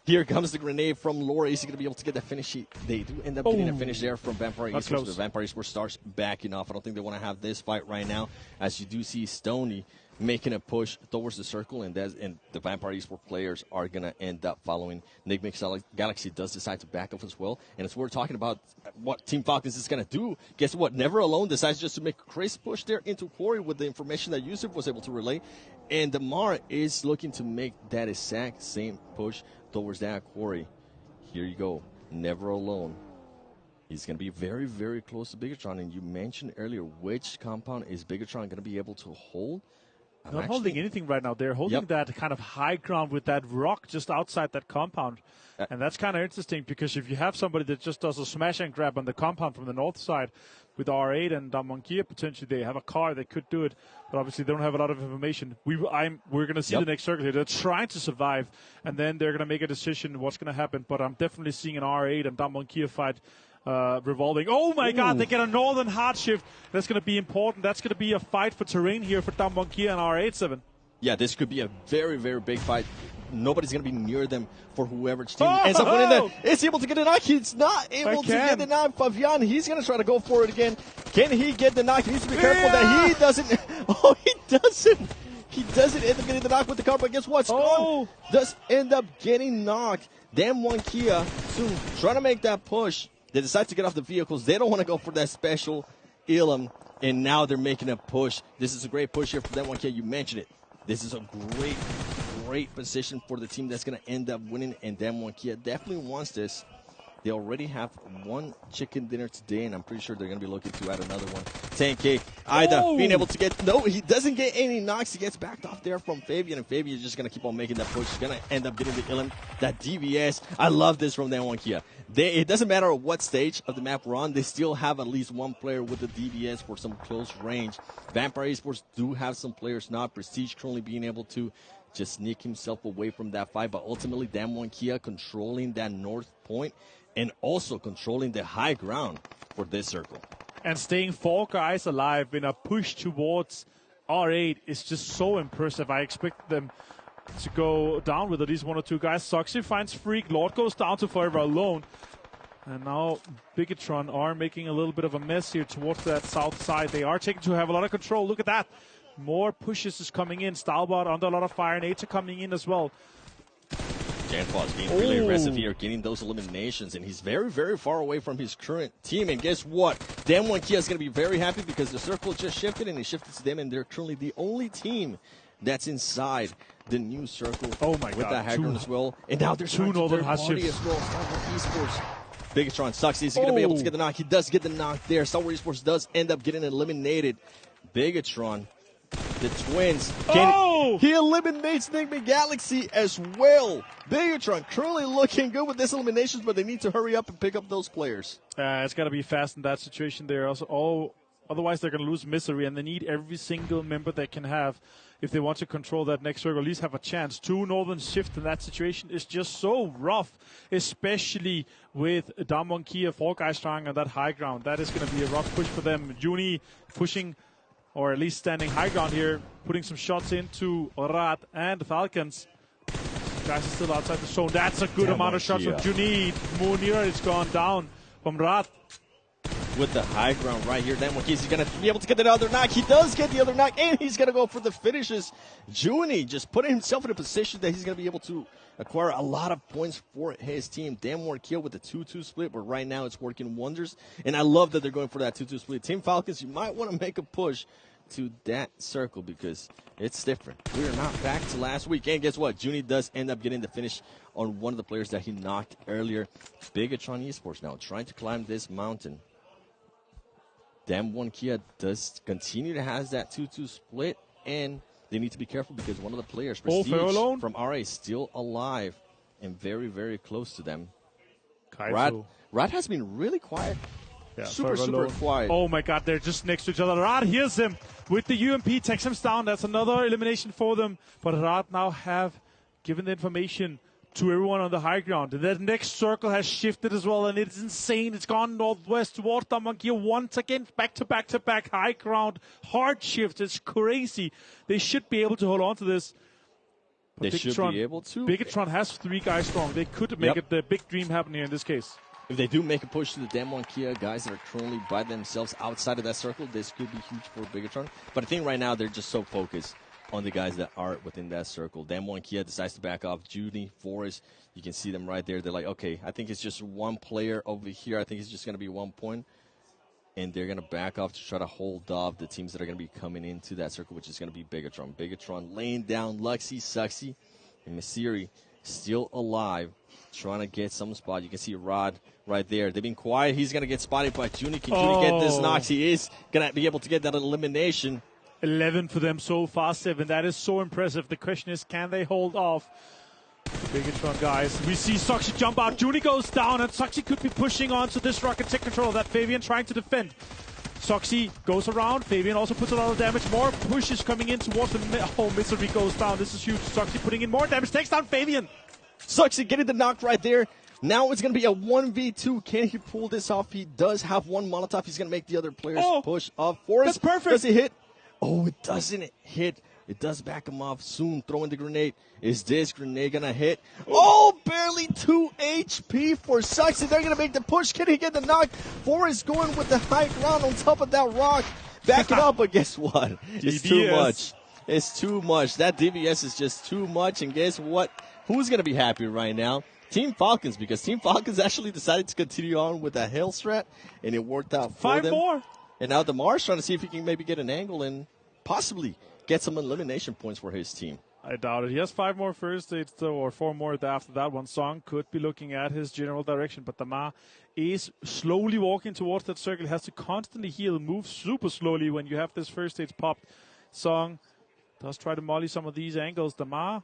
Here comes the grenade from Laura. Is he going to be able to get that finish? They do end up getting a finish there from Vampire Esports. The Vampire Esports starts backing off. I don't think they want to have this fight right now. As you do see Stoney making a push towards the circle, and the Vampire Esports players are going to end up following. Nick Mix Galaxy does decide to back off as well. And as we're talking about what Team Falcons is going to do, guess what? Never Alone decides just to make a crazy push there into Quarry with the information that Yusuf was able to relay. And Damar is looking to make that exact same push towards that Quarry. Here you go. Never Alone. He's going to be very, very close to Bigatron. And you mentioned earlier, which compound is Bigatron going to be able to hold? Not holding anything right now. They're holding that kind of high ground with that rock just outside that compound. And that's kind of interesting because if you have somebody that just does a smash and grab on the compound from the north side with R8 and Damonkia, potentially they have a car that could do it. But obviously they don't have a lot of information. We're going to see the next circle here. They're trying to survive, and then they're going to make a decision what's going to happen. But I'm definitely seeing an R8 and Damonkia fight revolving. Oh my God, they get a northern hard shift. That's going to be important. That's going to be a fight for terrain here for Damonkia and R87. Yeah, this could be a very, very big fight. Nobody's going to be near them for whoever's team ends up winning that. Is he able to get the knock? He's not able to get the knock. Fabian, he's going to try to go for it again. Can he get the knock? He needs to be careful that he doesn't. Oh, he doesn't. He doesn't end up getting the knock with the car, but guess what? Scott does end up getting knocked. Damn one Kia soon trying to make that push. They decide to get off the vehicles. They don't want to go for that special Elam, and now they're making a push. This is a great push here for that one Kia. You mentioned it. This is a great position for the team that's going to end up winning, and Damwon Kia definitely wants this. They already have one chicken dinner today, and I'm pretty sure they're going to be looking to add another one. 10K, Ida being able to get, no, he doesn't get any knocks. He gets backed off there from Fabian, and Fabian is just going to keep on making that push. He's going to end up getting the Ilum, that DVS. I love this from Damwon Kia. It doesn't matter what stage of the map we're on, they still have at least one player with the DVS for some close range. Vampire Esports do have some players now. Prestige currently being able to just sneak himself away from that fight, but ultimately Damwon Kia controlling that north point and also controlling the high ground for this circle. And staying 4 guys alive in a push towards R8 is just so impressive. I expect them to go down with at least 1 or 2 guys. Soxy finds Freak. Lord goes down to Forever Alone. And now Bigatron are making a little bit of a mess here towards that south side. They are taking to have a lot of control. Look at that. More pushes is coming in. Stalbot under a lot of fire. Nades are coming in as well. Janfos being really aggressive here, getting those eliminations, and he's very, very far away from his current team. And guess what? Damwon Kia is going to be very happy because the circle just shifted, and it shifted to them, and they're currently the only team that's inside the new circle. Oh my God! With that Hagron as well, and now there's 2 northern hot shifts as well. Esports. Bigatron sucks. He's going to be able to get the knock. He does get the knock there. Star Wars Esports does end up getting eliminated. Bigatron. The twins. He eliminates Nickman Galaxy as well. Bigatron currently looking good with this eliminations, but they need to hurry up and pick up those players. It's got to be fast in that situation there. Also, otherwise they're going to lose Misery, and they need every single member they can have if they want to control that next circle, at least have a chance. 2 northern shift in that situation is just so rough, especially with Damwon Kia, 4 guys trying on that high ground. That is going to be a rough push for them. Juni pushing, or at least standing high ground here, putting some shots into Rat and the Falcons. Guys are still outside the zone. That's a good amount of shots from Juni. Munir is gone down from Rat. With the high ground right here, then he's going to be able to get the other knock. He does get the other knock, and he's going to go for the finishes. Juni just putting himself in a position that he's going to be able to acquire a lot of points for his team. Damwon Kia with the 2-2 split, but right now it's working wonders. And I love that they're going for that 2-2 split. Team Falcons, you might want to make a push to that circle because it's different. We are not back to last week. And guess what? Juni does end up getting the finish on one of the players that he knocked earlier. Bigatron Esports now trying to climb this mountain. Damwon Kia does continue to have that 2-2 split, and they need to be careful because one of the players, Prestige from RA, is still alive and very, very close to them. Rad has been really quiet. Yeah, super quiet. Oh my God, they're just next to each other. Rad hears him with the UMP, takes him down. That's another elimination for them. But Rad now have given the information to everyone on the high ground. And that next circle has shifted as well, and it's insane. It's gone northwest towards Damankia once again, back to back high ground, hard shift. It's crazy. They should be able to hold on to this. But They should be able to. Bigatron has 3 guys strong. They could make it the big dream happen here in this case. If they do make a push to the Damwon Kia guys that are currently by themselves outside of that circle, this could be huge for Bigatron. But I think right now they're just so focused on the guys that are within that circle. Damwon Kia decides to back off. Judy, Forrest, you can see them right there. They're like, okay, I think it's just one player over here. I think it's just going to be 1 point. And they're going to back off to try to hold off the teams that are going to be coming into that circle, which is going to be Bigatron. Bigatron laying down Luxie, Suxy, and Masiri still alive, trying to get some spot. You can see Rod right there. They've been quiet. He's going to get spotted by Junie. Can Junie get this knock? He is going to be able to get that elimination. 11 for them so far, 7. That is so impressive. The question is, can they hold off the Bigatron guys? We see Soxy jump out. Junie goes down, and Soxy could be pushing on to this rocket, take control of that. Fabian trying to defend. Soxy goes around. Fabian also puts a lot of damage. More pushes coming in towards the... Misery goes down. This is huge. Soxy putting in more damage. Takes down Fabian. Soxy getting the knock right there. Now it's going to be a 1v2. Can he pull this off? He does have one Molotov. He's going to make the other players push off. Forrest, that's perfect. Does it hit? Oh, it doesn't hit. It does back him off soon. Throwing the grenade. Is this grenade going to hit? Oh, barely 2 HP for Soxy. They're going to make the push. Can he get the knock? Forrest going with the high ground on top of that rock. Back it up, but guess what? It's too much. It's too much. That DBS is just too much. And guess what? Who's going to be happy right now? Team Falcons, because Team Falcons actually decided to continue on with a Hail strat, and it worked out for them. 5 more. And now Damar's trying to see if he can maybe get an angle and possibly get some elimination points for his team. I doubt it. He has 5 more first aids, though, or 4 more after that one. Song could be looking at his general direction, but Damar is slowly walking towards that circle. He has to constantly heal, move super slowly when you have this first aids popped. Song does try to molly some of these angles. Damar,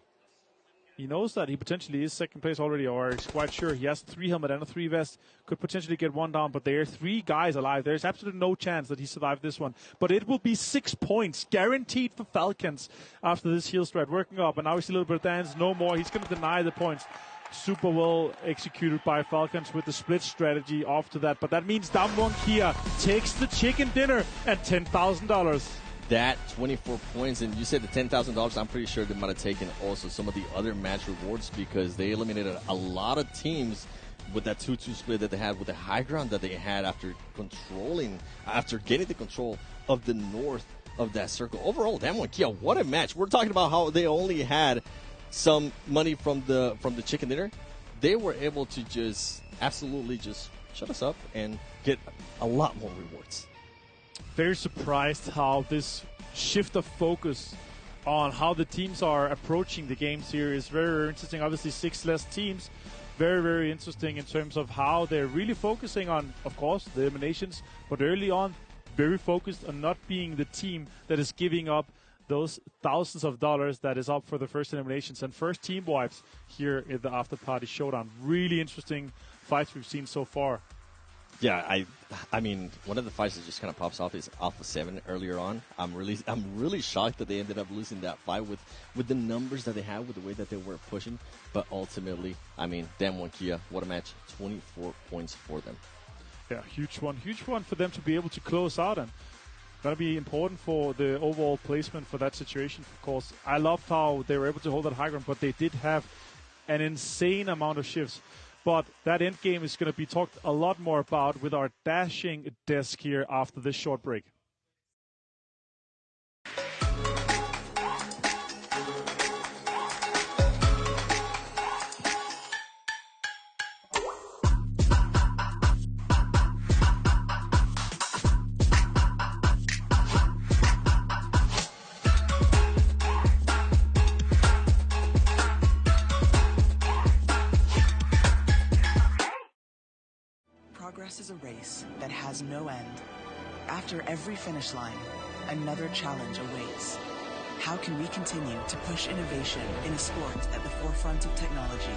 he knows that he potentially is second place already, or is quite sure. He has 3 helmet and a 3 vest. Could potentially get 1 down, but there are 3 guys alive. There's absolutely no chance that he survived this one. But it will be 6 points guaranteed for Falcons after this heal strat working up. And now we see a little bit of dance. No more. He's going to deny the points. Super well executed by Falcons with the split strategy after that. But that means Damwon Kia takes the chicken dinner and $10,000. That 24 points, and you said the $10,000, I'm pretty sure they might have taken also some of the other match rewards because they eliminated a lot of teams with that 2-2 split that they had, with the high ground that they had after getting the control of the north of that circle. Overall, Damwon Kia, what a match. We're talking about how they only had some money from the chicken dinner. They were able to just absolutely just shut us up and get a lot more rewards. Very surprised how this shift of focus on how the teams are approaching the games here is very, very interesting. Obviously, 6 less teams. Very, very interesting in terms of how they're really focusing on, of course, the eliminations. But early on, very focused on not being the team that is giving up those thousands of dollars that is up for the first eliminations and first team wipes here in the After Party Showdown. Really interesting fights we've seen so far. Yeah, I mean, one of the fights that just kind of pops off is Alpha 7 earlier on. I'm really shocked that they ended up losing that fight with the numbers that they had, with the way that they were pushing. But ultimately, I mean, Damwon Kia, what a match. 24 points for them. Yeah, huge one for them to be able to close out, and going to be important for the overall placement for that situation, of course. I loved how they were able to hold that high ground, but they did have an insane amount of shifts. But that end game is going to be talked a lot more about with our dashing desk here after this short break. Progress is a race that has no end. After every finish line, another challenge awaits. How can we continue to push innovation in a sport at the forefront of technology?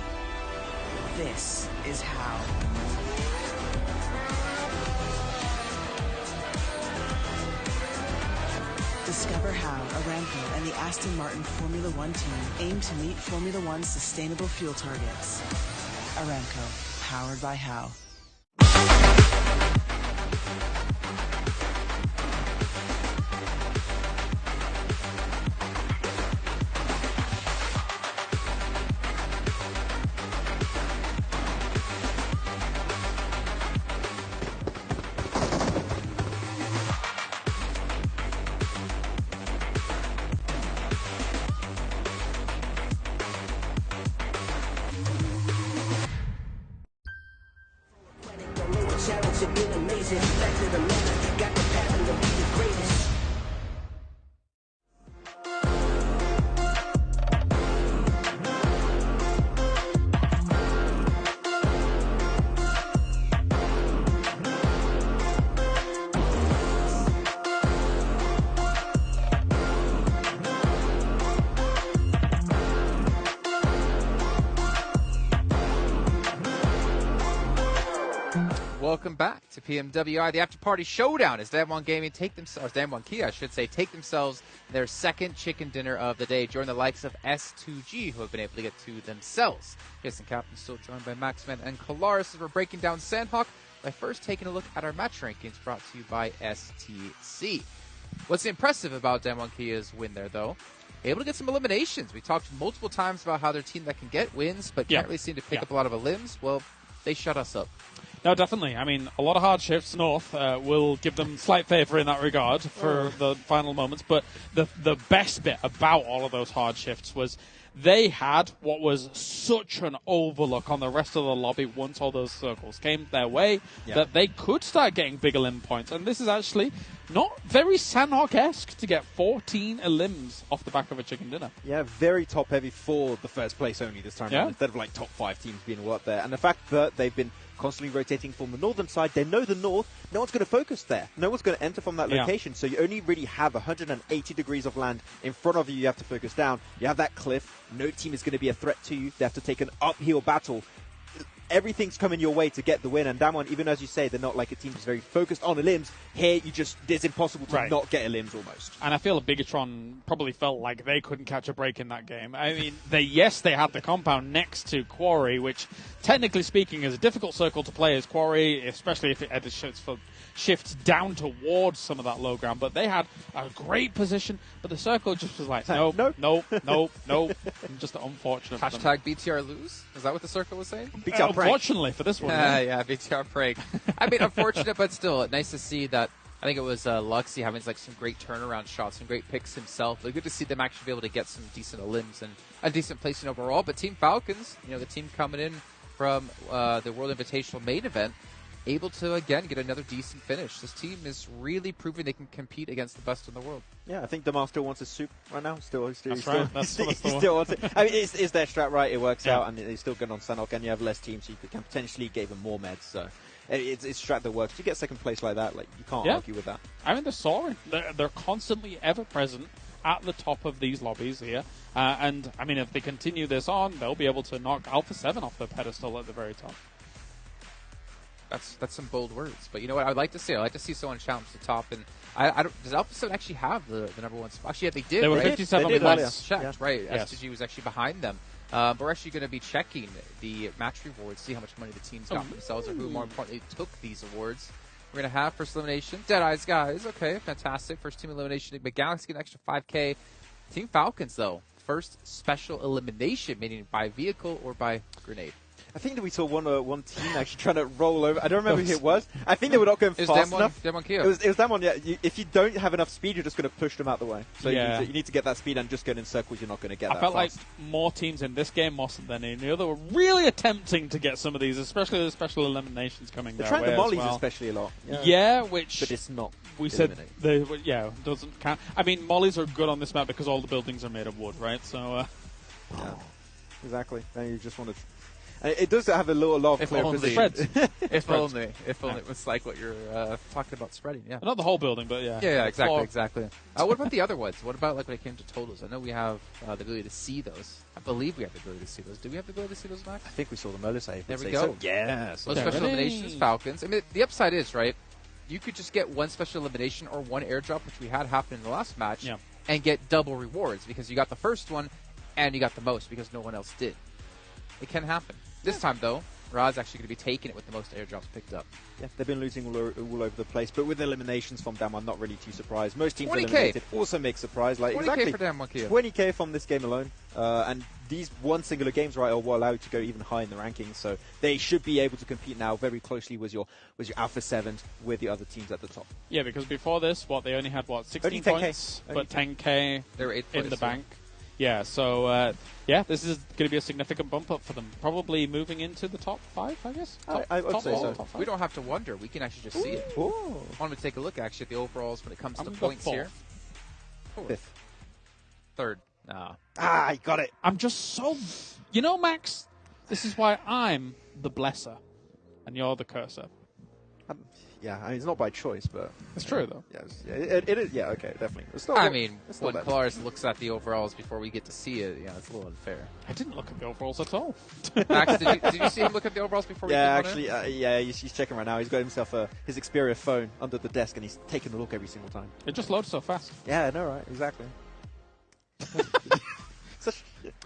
This is how. Discover matter how, Aramco and the Aston Martin Formula One team aim to meet Formula One's sustainable fuel targets. Aramco, powered by How. Welcome back to PMWI, the After Party Showdown, as Damwon Gaming take themselves, Damwon Kia, I should say, take themselves their second chicken dinner of the day, join the likes of S2G, who have been able to get two themselves. Jason Captain still joined by Maxman and Kalaris as we're breaking down Sandhawk by first taking a look at our match rankings brought to you by STC. What's impressive about Damwon Kia's win there, though, able to get some eliminations. We talked multiple times about how they're a team that can get wins, but can't really seem to pick up a lot of limbs. Well, they shut us up. No, definitely. I mean, a lot of hard shifts. North will give them slight favour in that regard for the final moments. But the best bit about all of those hard shifts was they had what was such an overlook on the rest of the lobby once all those circles came their way that they could start getting big elim points. And this is actually not very Sandhawk-esque to get 14 elims off the back of a chicken dinner. Yeah, very top-heavy for the first place only this time around, instead of like top 5 teams being worked there. And the fact that they've been constantly rotating from the northern side, they know the north, no one's going to focus there. No one's going to enter from that location, so you only really have 180 degrees of land in front of you have to focus down. You have that cliff, no team is going to be a threat to you, they have to take an uphill battle. Everything's coming your way to get the win, and Damwon, even as you say, they're not like a team that's very focused on elims. Here, it's impossible to not get elims almost. And I feel Bigatron probably felt like they couldn't catch a break in that game. I mean, they had the compound next to Quarry, which, technically speaking, is a difficult circle to play as Quarry, especially if it shifts down towards some of that low ground. But they had a great position, but the circle just was like, no. Just unfortunate. Hashtag BTR lose? Is that what the circle was saying? BTR unfortunately for this one. Yeah, BTR prank. I mean, unfortunate, but still nice to see that. I think it was Luxy having like some great turnaround shots, some great picks himself. But good to see them actually be able to get some decent elims and a decent placing overall. But Team Falcons, the team coming in from the World Invitational main event, able to, again, get another decent finish. This team is really proving they can compete against the best in the world. Yeah, I think Damar still wants his soup right now. He still wants it. I mean, it's their strat, right? It works out, and they're still good on Sandhawk, and you have less teams, so you can potentially give them more meds. So it's strat that works. You get second place like that, like you can't argue with that. I mean, they're soaring. They're constantly ever present at the top of these lobbies here. And, I mean, if they continue this on, they'll be able to knock Alpha 7 off the pedestal at the very top. That's some bold words, but you know what? I'd like to see someone challenge the top. And I don't. Does Alpha 7 actually have the number one spot? Actually, yeah, they did. They were right? 57 they points. Checked, right? Yes. STG was actually behind them. But we're actually going to be checking the match rewards, see how much money the teams got for themselves, or who, more importantly, took these awards. We're going to have first elimination, Dead Eyes guys. Okay, fantastic. First team elimination. McGalaxy get an extra 5K. Team Falcons though, first special elimination, meaning by vehicle or by grenade. I think that we saw one team actually trying to roll over. I don't remember who it was. I think they were not going fast enough. Damwon Kia. It was Damwon, yeah. If you don't have enough speed, you're just going to push them out the way. So yeah. you need to get that speed, and just going in circles, you're not going to get that I felt fast. like more teams in this game, more than any other, were really attempting to get some of these, especially the special eliminations coming They're their trying way the mollies as well. especially a lot. Yeah, which... But it's not We said, doesn't count. I mean, mollies are good on this map because all the buildings are made of wood, right? So... Yeah, exactly. Then you just want to... It does have a lot of clear position. If only it was like what you're talking about spreading. Yeah, not the whole building, but yeah. Yeah, exactly. What about the other ones? What about like when it came to totals? I know we have the ability to see those. I believe we have the ability to see those. Do we have the ability to see those, Max? I think we saw them earlier. There we go. So. Yeah. Those special eliminations, Falcons. I mean, the upside is right. You could just get one special elimination or one airdrop, which we had happen in the last match. Yeah. and get double rewards because you got the first one and you got the most because no one else did. It can happen. This time, though, Rod's actually going to be taking it with the most airdrops picked up. Yeah, they've been losing all over the place, but with eliminations from Damwon, I'm not really too surprised. Most teams 20K. eliminated also make surprise. Like 20K exactly for Damwon Kia. 20K from this game alone, and these one singular games right will allow you to go even higher in the rankings. So they should be able to compete now very closely with your Alpha 7s with the other teams at the top. Yeah, because before this, they only had 16 Only 10K. points, Only but 10K They were 8th in place, the bank. Yeah, so this is going to be a significant bump up for them. Probably moving into the top 5, I guess. I would say so. We don't have to wonder. We can actually just see it. Ooh. I want to take a look actually at the overalls when it comes to I'm points fourth. here. 5th. 3rd. Nah. I got it. I'm just so... You know, Max, this is why I'm the blesser, and you're the cursor. Yeah, I mean, it's not by choice, but... It's true, though. Yes, it is. Yeah, okay, definitely. It's not, I mean, it's not when bad. Kolaris looks at the overalls before we get to see it, it's a little unfair. I didn't look at the overalls at all. Max, did you see him look at the overalls before we came on in? Yeah, he's checking right now. He's got himself his Xperia phone under the desk, and he's taking a look every single time. It just loads so fast. Yeah, I know, right? Exactly.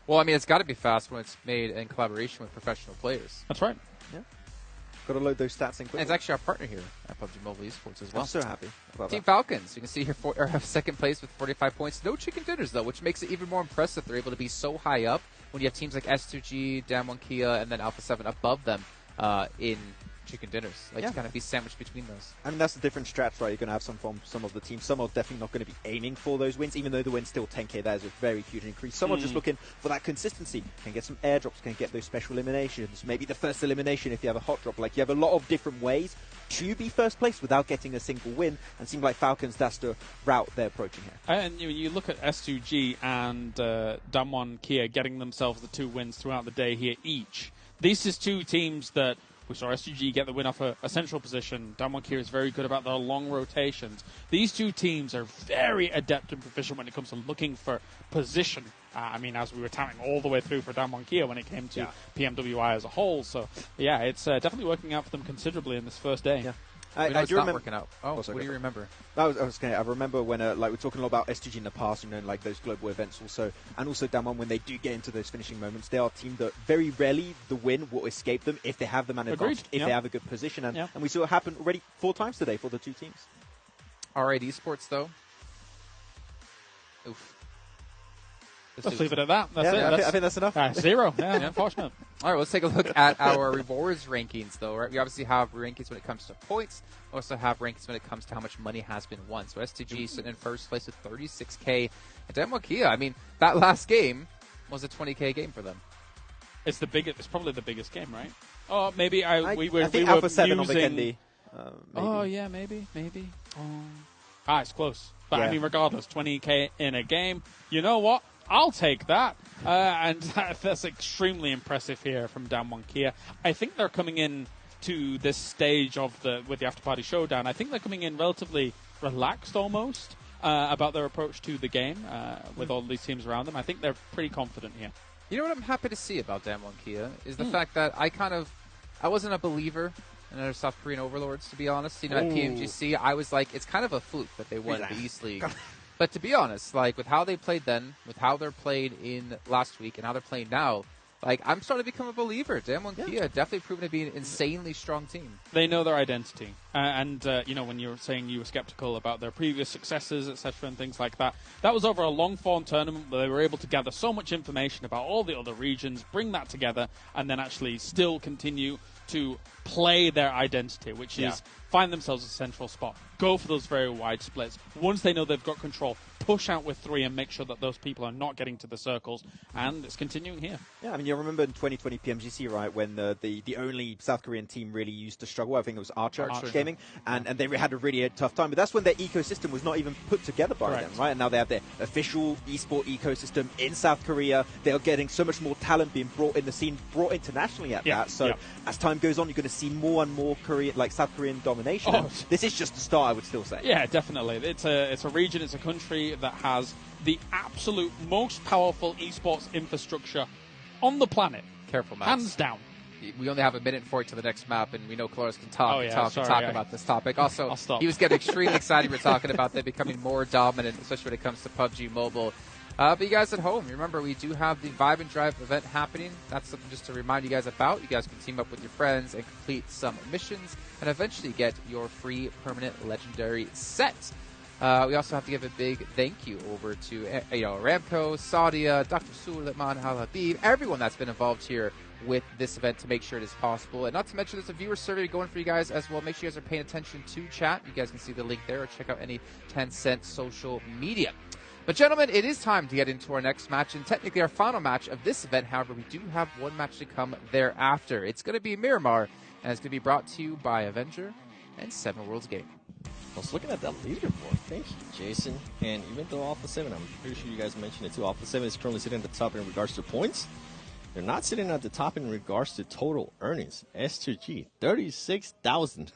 Well, I mean, it's got to be fast when it's made in collaboration with professional players. That's right. Yeah. Got to load those stats in And quickly. it's actually our partner here at PUBG Mobile Esports as well. I'm so happy about Team that. Falcons, you can see here have second place with 45 points. No chicken dinners, though, which makes it even more impressive. They're able to be so high up when you have teams like S2G, Damwon Kia, and then Alpha 7 above them in chicken dinners. Like to kind of be sandwiched between those. I mean, that's the different strats, right? You're going to have some from some of the teams. Some are definitely not going to be aiming for those wins, even though the win's still 10k. That is a very huge increase. Some are just looking for that consistency. Can get some airdrops, can get those special eliminations. Maybe the first elimination if you have a hot drop. Like, you have a lot of different ways to be first place without getting a single win. And it seems like Falcons, that's the route they're approaching here. And you look at S2G and Damwon Kia getting themselves the 2 wins throughout the day here each. These is 2 teams that we saw SGG get the win off a central position. Damwon Kia is very good about their long rotations. These 2 teams are very adept and proficient when it comes to looking for position. I mean, as we were touting all the way through for Damwon Kia when it came to PMWI as a whole. So, yeah, it's definitely working out for them considerably in this first day. Yeah. I do not remember working out. What do you remember? I remember when we're talking a lot about SGG in the past, like those global events also, and also Damwon when they do get into those finishing moments, they are a team that very rarely the win will escape them if they have the man advantage, if they have a good position, and we saw it happen already 4 times today for the 2 teams. Alright, esports though. Oof. Let's leave it at that. That's yeah, it. I think that's enough. 0. Yeah, unfortunate. All right, let's take a look at our rewards rankings, though. Right, we obviously have rankings when it comes to points. We also have rankings when it comes to how much money has been won. So STG sitting in first place with 36K. And Damwon Kia, I mean, that last game was a 20K game for them. It's the biggest. It's probably the biggest game, right? Oh, maybe we I think Alpha 7 on the Kendi. Oh yeah, maybe. It's close. But I mean, regardless, 20K in a game. You know what? I'll take that. And that's extremely impressive here from Damwon Kia. I think they're coming in to this stage with the After Party Showdown. I think they're coming in relatively relaxed almost about their approach to the game with all these teams around them. I think they're pretty confident here. You know what I'm happy to see about Damwon Kia is the fact that I wasn't a believer in their South Korean overlords, to be honest. At PMGC, I was like, it's kind of a fluke that they won the East League. But to be honest, like with how they played then, with how they're played in last week, and how they're playing now, like I'm starting to become a believer. Damwon Kia definitely proven to be an insanely strong team. They know their identity, and when you were saying you were skeptical about their previous successes, etc., and things like that, that was over a long-form tournament where they were able to gather so much information about all the other regions, bring that together, and then actually still continue to play their identity, which is find themselves a central spot, go for those very wide splits. Once they know they've got control, push out with 3 and make sure that those people are not getting to the circles, and it's continuing here. Yeah, I mean, you remember in 2020 PMGC, right, when the only South Korean team really used to struggle, I think it was Archer Gaming, and they had a really tough time, but that's when their ecosystem was not even put together by them, right? And now they have their official esport ecosystem in South Korea. They are getting so much more talent being brought in the scene, brought internationally at that. So as time goes on, you're going to see more and more South Korean domination. This is just the start, I would still say. Yeah, definitely. It's a region, it's a country that has the absolute most powerful esports infrastructure on the planet. Careful, Max. Hands down. we only have a minute for it to the next map, and we know Cloris can talk about this topic. Also, he was getting extremely excited. We're talking about them becoming more dominant, especially when it comes to PUBG Mobile. But you guys at home, remember, we do have the Vibe and Drive event happening. That's something just to remind you guys about. You guys can team up with your friends and complete some missions and eventually get your free permanent legendary set. We also have to give a big thank you over to Aramco, Saudia, Dr. Suleiman Al Habib, everyone that's been involved here with this event to make sure it is possible. And not to mention there's a viewer survey going for you guys as well. Make sure you guys are paying attention to chat. You guys can see the link there or check out any Tencent social media. But gentlemen, it is time to get into our next match, and technically our final match of this event. However, we do have one match to come thereafter. It's going to be Miramar, and it's going to be brought to you by Avenger and 7 Worlds Gaming. I was looking at that leaderboard. Thank you, Jason. And even though Alpha 7, I'm pretty sure you guys mentioned it too, Alpha 7 is currently sitting at the top in regards to points. They're not sitting at the top in regards to total earnings. S2G, 36,000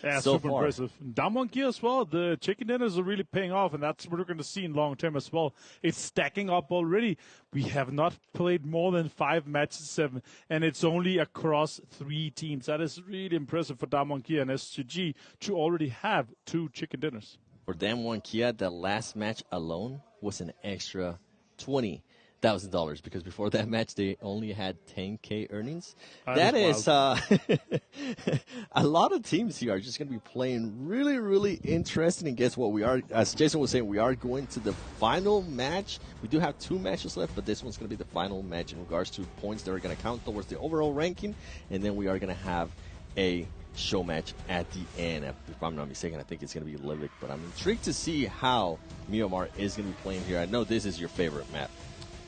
Yeah, so super far. impressive. Down 1 gear as well. The chicken dinners are really paying off, and that's what we're going to see in long term as well. It's stacking up already. We have not played more than 5 matches, 7, and it's only across 3 teams. That is really impressive for Down 1 gear and S2G to already have 2 chicken dinners. For Damwon Kia, the last match alone was an extra $20,000 because before that match they only had 10K earnings. That is a lot of teams here are just going to be playing really, really interesting. And guess what? We are, as Jason was saying, we are going to the final match. We do have 2 matches left, but this one's going to be the final match in regards to points that are going to count towards the overall ranking. And then we are going to have a show match at the end. If I'm not mistaken, I think it's going to be Livik, but I'm intrigued to see how Miramar is going to be playing here. I know this is your favorite map.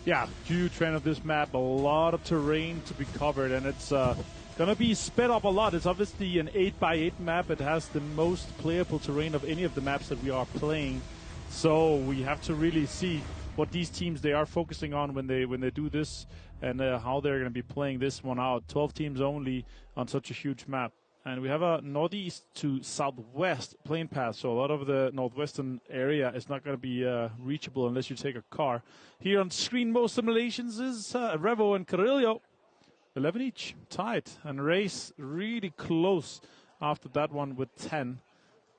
Yeah, huge fan of this map. A lot of terrain to be covered, and it's going to be sped up a lot. It's obviously an 8x8 map. It has the most playable terrain of any of the maps that we are playing. So we have to really see what these teams they are focusing on when they do this, and how they're going to be playing this one out. 12 teams only on such a huge map. And we have a northeast to southwest plane path, so a lot of the northwestern area is not going to be reachable unless you take a car. Here on screen, most simulations is Revo and Carrillo, 11 each, tied, and Race really close after that one with 10.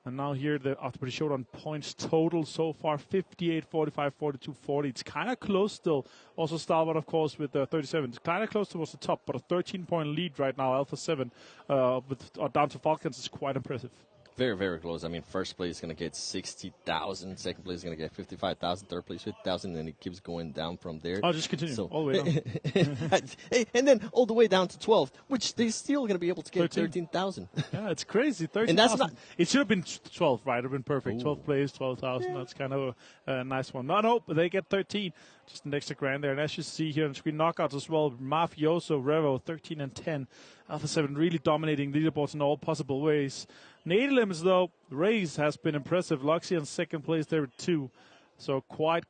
And now here, after pretty short on points total so far, 58, 45, 42, 40. It's kind of close still. Also Stalwart, of course, with 37. It's kind of close towards the top, but a 13-point lead right now, Alpha 7, down to Falcons is quite impressive. Very, very close. I mean, first place is going to get 60,000. Second place is going to get 55,000. Third place, 50,000. And it keeps going down from there. I'll just continue all the way down. And then all the way down to 12, which they're still going to be able to get 13,000. Yeah, it's crazy. 13,000. It should have been 12, right? It would have been perfect. Ooh. 12 plays, 12,000. Yeah. That's kind of a nice one. No, but they get 13. Just an extra grand there. And as you see here on the screen, knockouts as well. Mafioso, Revo, 13 and 10. Alpha 7 really dominating leaderboards in all possible ways. Nederlands, though, Race has been impressive. Luxy in second place there with 2. So quite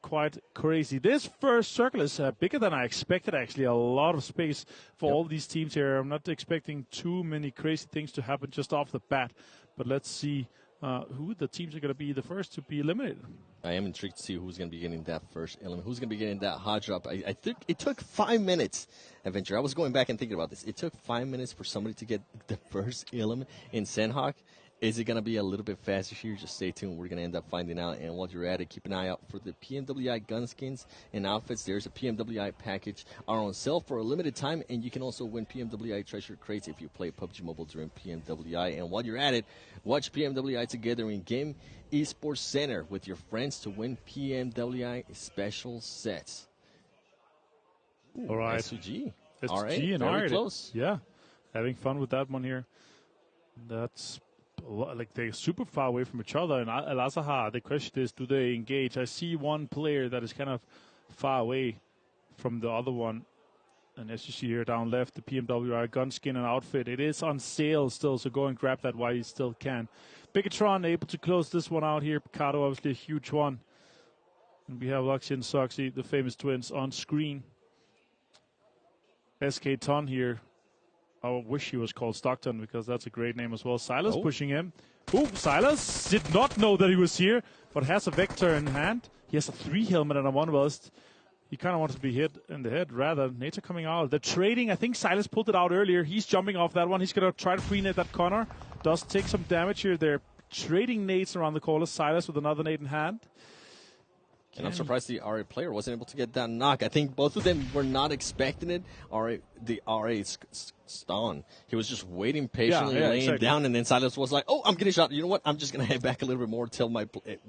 crazy. This first circle is bigger than I expected, actually. A lot of space for all these teams here. I'm not expecting too many crazy things to happen just off the bat. But let's see who the teams are going to be the first to be eliminated. I am intrigued to see who's going to be getting that first element. Who's going to be getting that hot drop. I think it took 5 minutes, Adventure. I was going back and thinking about this. It took 5 minutes for somebody to get the first element in Sandhawk. Is it going to be a little bit faster here? Just stay tuned. We're going to end up finding out. And while you're at it, keep an eye out for the PMWI gun skins and outfits. There's a PMWI package are on sale for a limited time. And you can also win PMWI treasure crates if you play PUBG Mobile during PMWI. And while you're at it, watch PMWI together in Game Esports Center with your friends to win PMWI special sets. Ooh, all right. SUG. SUG and very close. Yeah. Having fun with that one here. That's like they're super far away from each other. And Al-Azhar, the question is, do they engage? I see one player that is kind of far away from the other one. And as you see here down left, the PMWI gun skin and outfit. It is on sale still, so go and grab that while you still can. Bigatron able to close this one out here. Picardo, obviously a huge one. And we have Luxy and Soxy, the famous twins, on screen. SK Ton here. I wish he was called Stockton because that's a great name as well. Silas pushing him. Ooh, Silas did not know that he was here, but has a Vector in hand. He has a 3 helmet and a 1 vest. he kind of wants to be hit in the head rather. Nature coming out. The trading, I think Silas pulled it out earlier. He's jumping off that one. He's going to try to free-nade that corner. Does take some damage here. They're trading nades around the corner. Silas with another nade in hand. And I'm surprised the RA player wasn't able to get that knock. I think both of them were not expecting it. The RA Stan, he was just waiting patiently, laying down, and then Silas was like, "Oh, I'm getting shot. You know what? I'm just gonna head back a little bit more,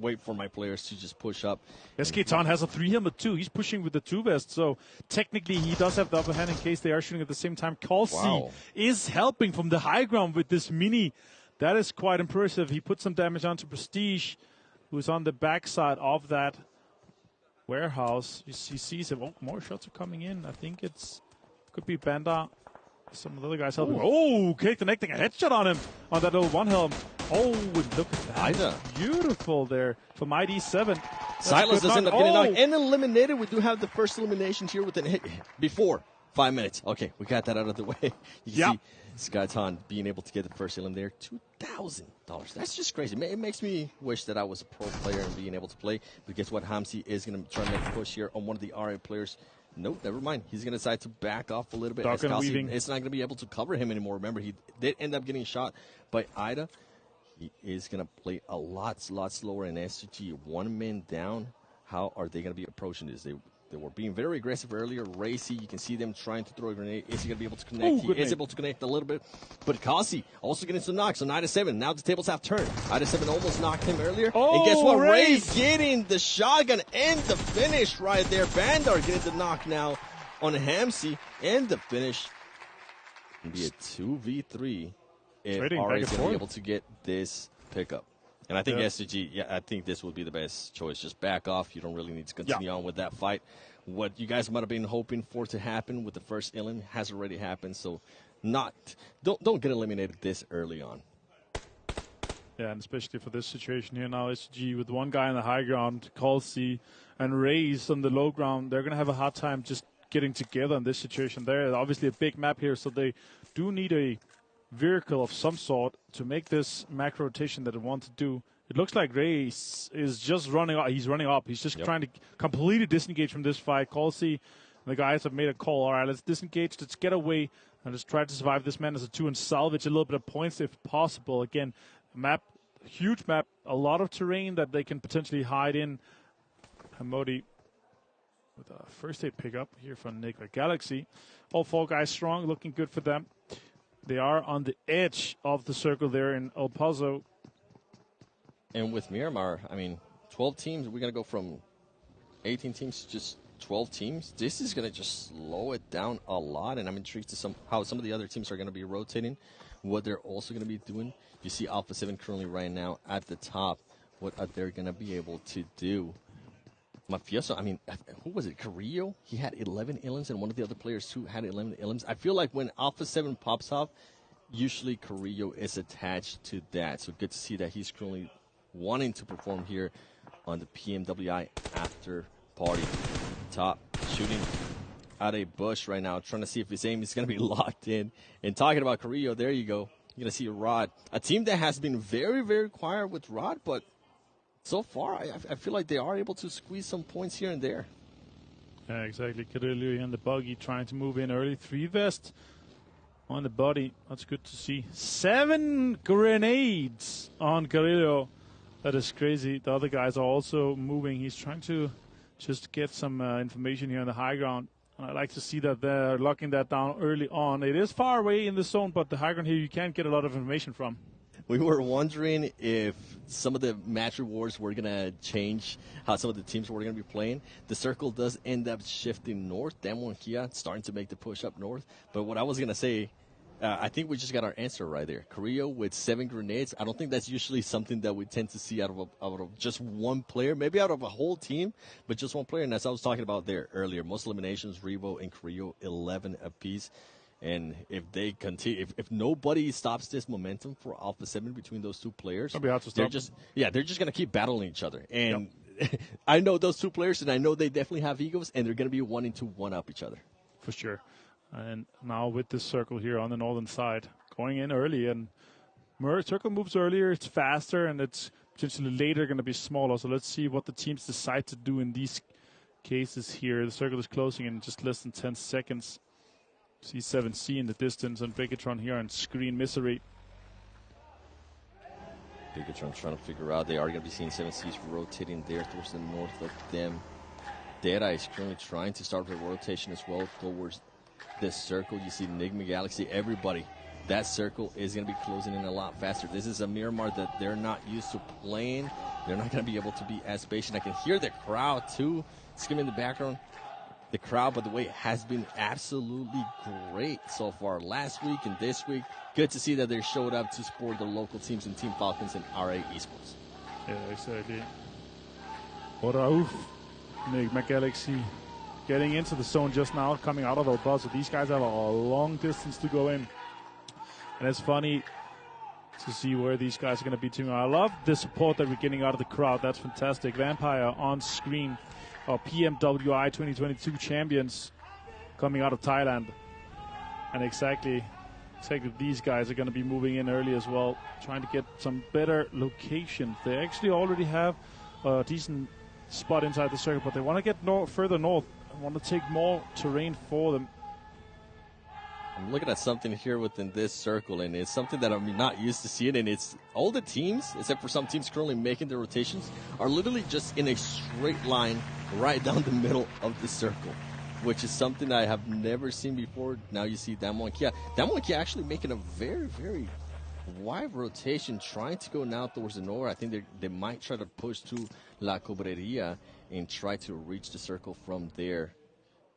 wait for my players to just push up." SK-Ton has a 3 helmet too. He's pushing with the 2 vest, so technically he does have the upper hand in case they are shooting at the same time. Kalsi is helping from the high ground with this mini. That is quite impressive. He put some damage onto Prestige, who's on the backside of that warehouse. He sees him. Oh, more shots are coming in. I think could be Bandar. Some of the other guys helping. Oh, okay, connecting a headshot on him on that little one helm. Oh, look at that. Ida. Beautiful there from ID7. Silas does end up getting knocked and eliminated. We do have the first elimination here within before 5 minutes. Okay, we got that out of the way. You can see SK-Ton being able to get the first elim there. $2,000. That's just crazy. It makes me wish that I was a pro player and being able to play. But guess what? Hamsi is going to try to make a push here on one of the RA players. Nope, never mind. He's going to decide to back off a little bit. It's not going to be able to cover him anymore. Remember, he did end up getting shot by Ida. He is going to play a lot slower in SG. 1 man down. How are they going to be approaching this? They were being very aggressive earlier. Racy, you can see them trying to throw a grenade. Is he going to be able to connect? He is able to connect a little bit. But Kasi also getting some knocks. So 9-7. Now the tables have turned. 9-7 almost knocked him earlier. And guess what? Ray getting the shotgun and the finish right there. Bandar getting the knock now on Hamsi. And the finish can be a 2v3 if RA is going to be able to get this pickup. And I think SCG, I think this would be the best choice. Just back off. You don't really need to continue on with that fight. What you guys might have been hoping for to happen with the first elim has already happened. So don't get eliminated this early on. Yeah, and especially for this situation here now, SCG with one guy on the high ground, Kalsi, and Raze on the low ground, they're going to have a hard time just getting together in this situation. They're obviously a big map here, so they do need a vehicle of some sort to make this macro rotation that they want to do. It looks like Ray is just running up. He's running up. He's just trying to completely disengage from this fight. Kalsi, the guys have made a call. All right, let's disengage. Let's get away and just try to survive this man as a 2 and salvage a little bit of points if possible. Again, map, huge map, a lot of terrain that they can potentially hide in. Hamodi with a first aid pickup here from Nick Galaxy. All 4 guys strong, looking good for them. They are on the edge of the circle there in El Paso. And with Miramar, 12 teams. We're going to go from 18 teams to just 12 teams. This is going to just slow it down a lot. And I'm intrigued to how some of the other teams are going to be rotating, what they're also going to be doing. You see Alpha 7 currently right now at the top. What are they going to be able to do? Mafioso, who was it? Carrillo? He had 11 elims, and one of the other players too had 11 elims. I feel like when Alpha 7 pops off, usually Carrillo is attached to that. So good to see that he's currently wanting to perform here on the PMWI after party. Top shooting at a bush right now, trying to see if his aim is going to be locked in. And talking about Carrillo, there you go. You're going to see Rod, a team that has been very, very quiet with Rod, but so far, I feel like they are able to squeeze some points here and there. Yeah, exactly. Carrillo and the buggy trying to move in early. 3 vest on the body. That's good to see. 7 grenades on Carrillo. That is crazy. The other guys are also moving. He's trying to just get some information here on the high ground. I like to see that they're locking that down early on. It is far away in the zone, but the high ground here you can't get a lot of information from. We were wondering if some of the match rewards were going to change how some of the teams were going to be playing. The circle does end up shifting north. Damwon Kia starting to make the push up north. But what I was going to say, I think we just got our answer right there. Carrillo with 7 grenades. I don't think that's usually something that we tend to see out of just one player, maybe out of a whole team, but just one player. And as I was talking about there earlier, most eliminations, Revo and Carrillo, 11 apiece. And if they continue, if nobody stops this momentum for Alpha 7 between those 2 players, they're just going to keep battling each other. And I know those 2 players, and I know they definitely have egos, and they're going to be wanting to one-up each other. For sure. And now with this circle here on the northern side, going in early, and circle moves earlier, it's faster, and it's potentially later going to be smaller. So let's see what the teams decide to do in these cases here. The circle is closing in just less than 10 seconds. See 7C in the distance and Bigatron here on screen misery. Bigatron trying to figure out. They are going to be seeing 7Cs rotating there towards the north of them. Data is currently trying to start the rotation as well towards this circle. You see Enigma Galaxy, everybody. That circle is going to be closing in a lot faster. This is a Miramar that they're not used to playing. They're not going to be able to be as patient. I can hear the crowd, too, screaming in the background. The crowd, by the way, has been absolutely great so far. Last week and this week, good to see that they showed up to support their local teams and Team Falcons and RA Esports. Yeah, exactly. Rauf, Enigma Galaxy getting into the zone just now, coming out of the buzzer. These guys have a long distance to go in. And it's funny to see where these guys are going to be teaming. I love the support that we're getting out of the crowd. That's fantastic. Vampire on screen. Our PMWI 2022 champions coming out of Thailand. And exactly these guys are going to be moving in early as well, trying to get some better locations. They actually already have a decent spot inside the circle, but they want to get further north and want to take more terrain for them. I'm looking at something here within this circle, and it's something that I'm not used to seeing, and it's all the teams, except for some teams currently making their rotations, are literally just in a straight line right down the middle of the circle, which is something I have never seen before. Now you see Damwon Kia. Damwon Kia actually making a very, very wide rotation, trying to go now towards the north. I think they might try to push to La Cobreria and try to reach the circle from there.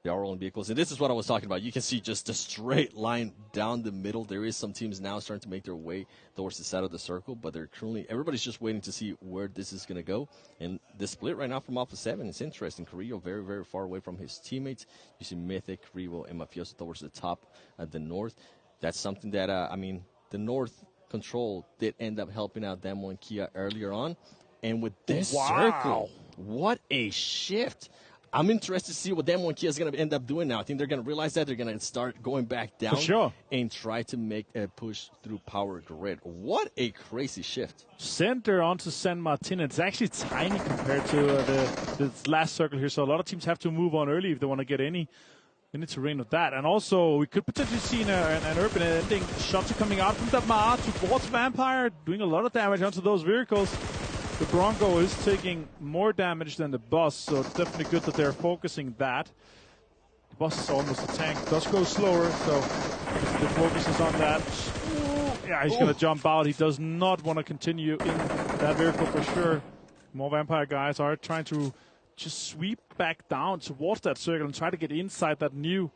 They are rolling vehicles, and this is what I was talking about. You can see just a straight line down the middle. There is some teams now starting to make their way towards the side of the circle, but everybody's just waiting to see where this is going to go. And the split right now from Alpha 7 is interesting. Carrillo very, very far away from his teammates. You see Mythic, Revo, and Mafioso towards the top at the north. That's something that, the north control did end up helping out Demo and Kia earlier on. And with this circle, what a shift. I'm interested to see what Demo and Kia is going to end up doing now. I think they're going to realize that. They're going to start going back down and try to make a push through Power Grid. What a crazy shift. Center onto San Martin. It's actually tiny compared to the last circle here, so a lot of teams have to move on early if they want to get any terrain of that. And also, we could potentially see an urban ending. Shots are coming out from Damar towards Vampire, doing a lot of damage onto those vehicles. The Bronco is taking more damage than the bus, so it's definitely good that they're focusing that. The bus is almost a tank. It does go slower, so the focus is on that. Yeah, he's going to jump out. He does not want to continue in that vehicle for sure. More Vampire guys are trying to just sweep back down towards that circle and try to get inside that new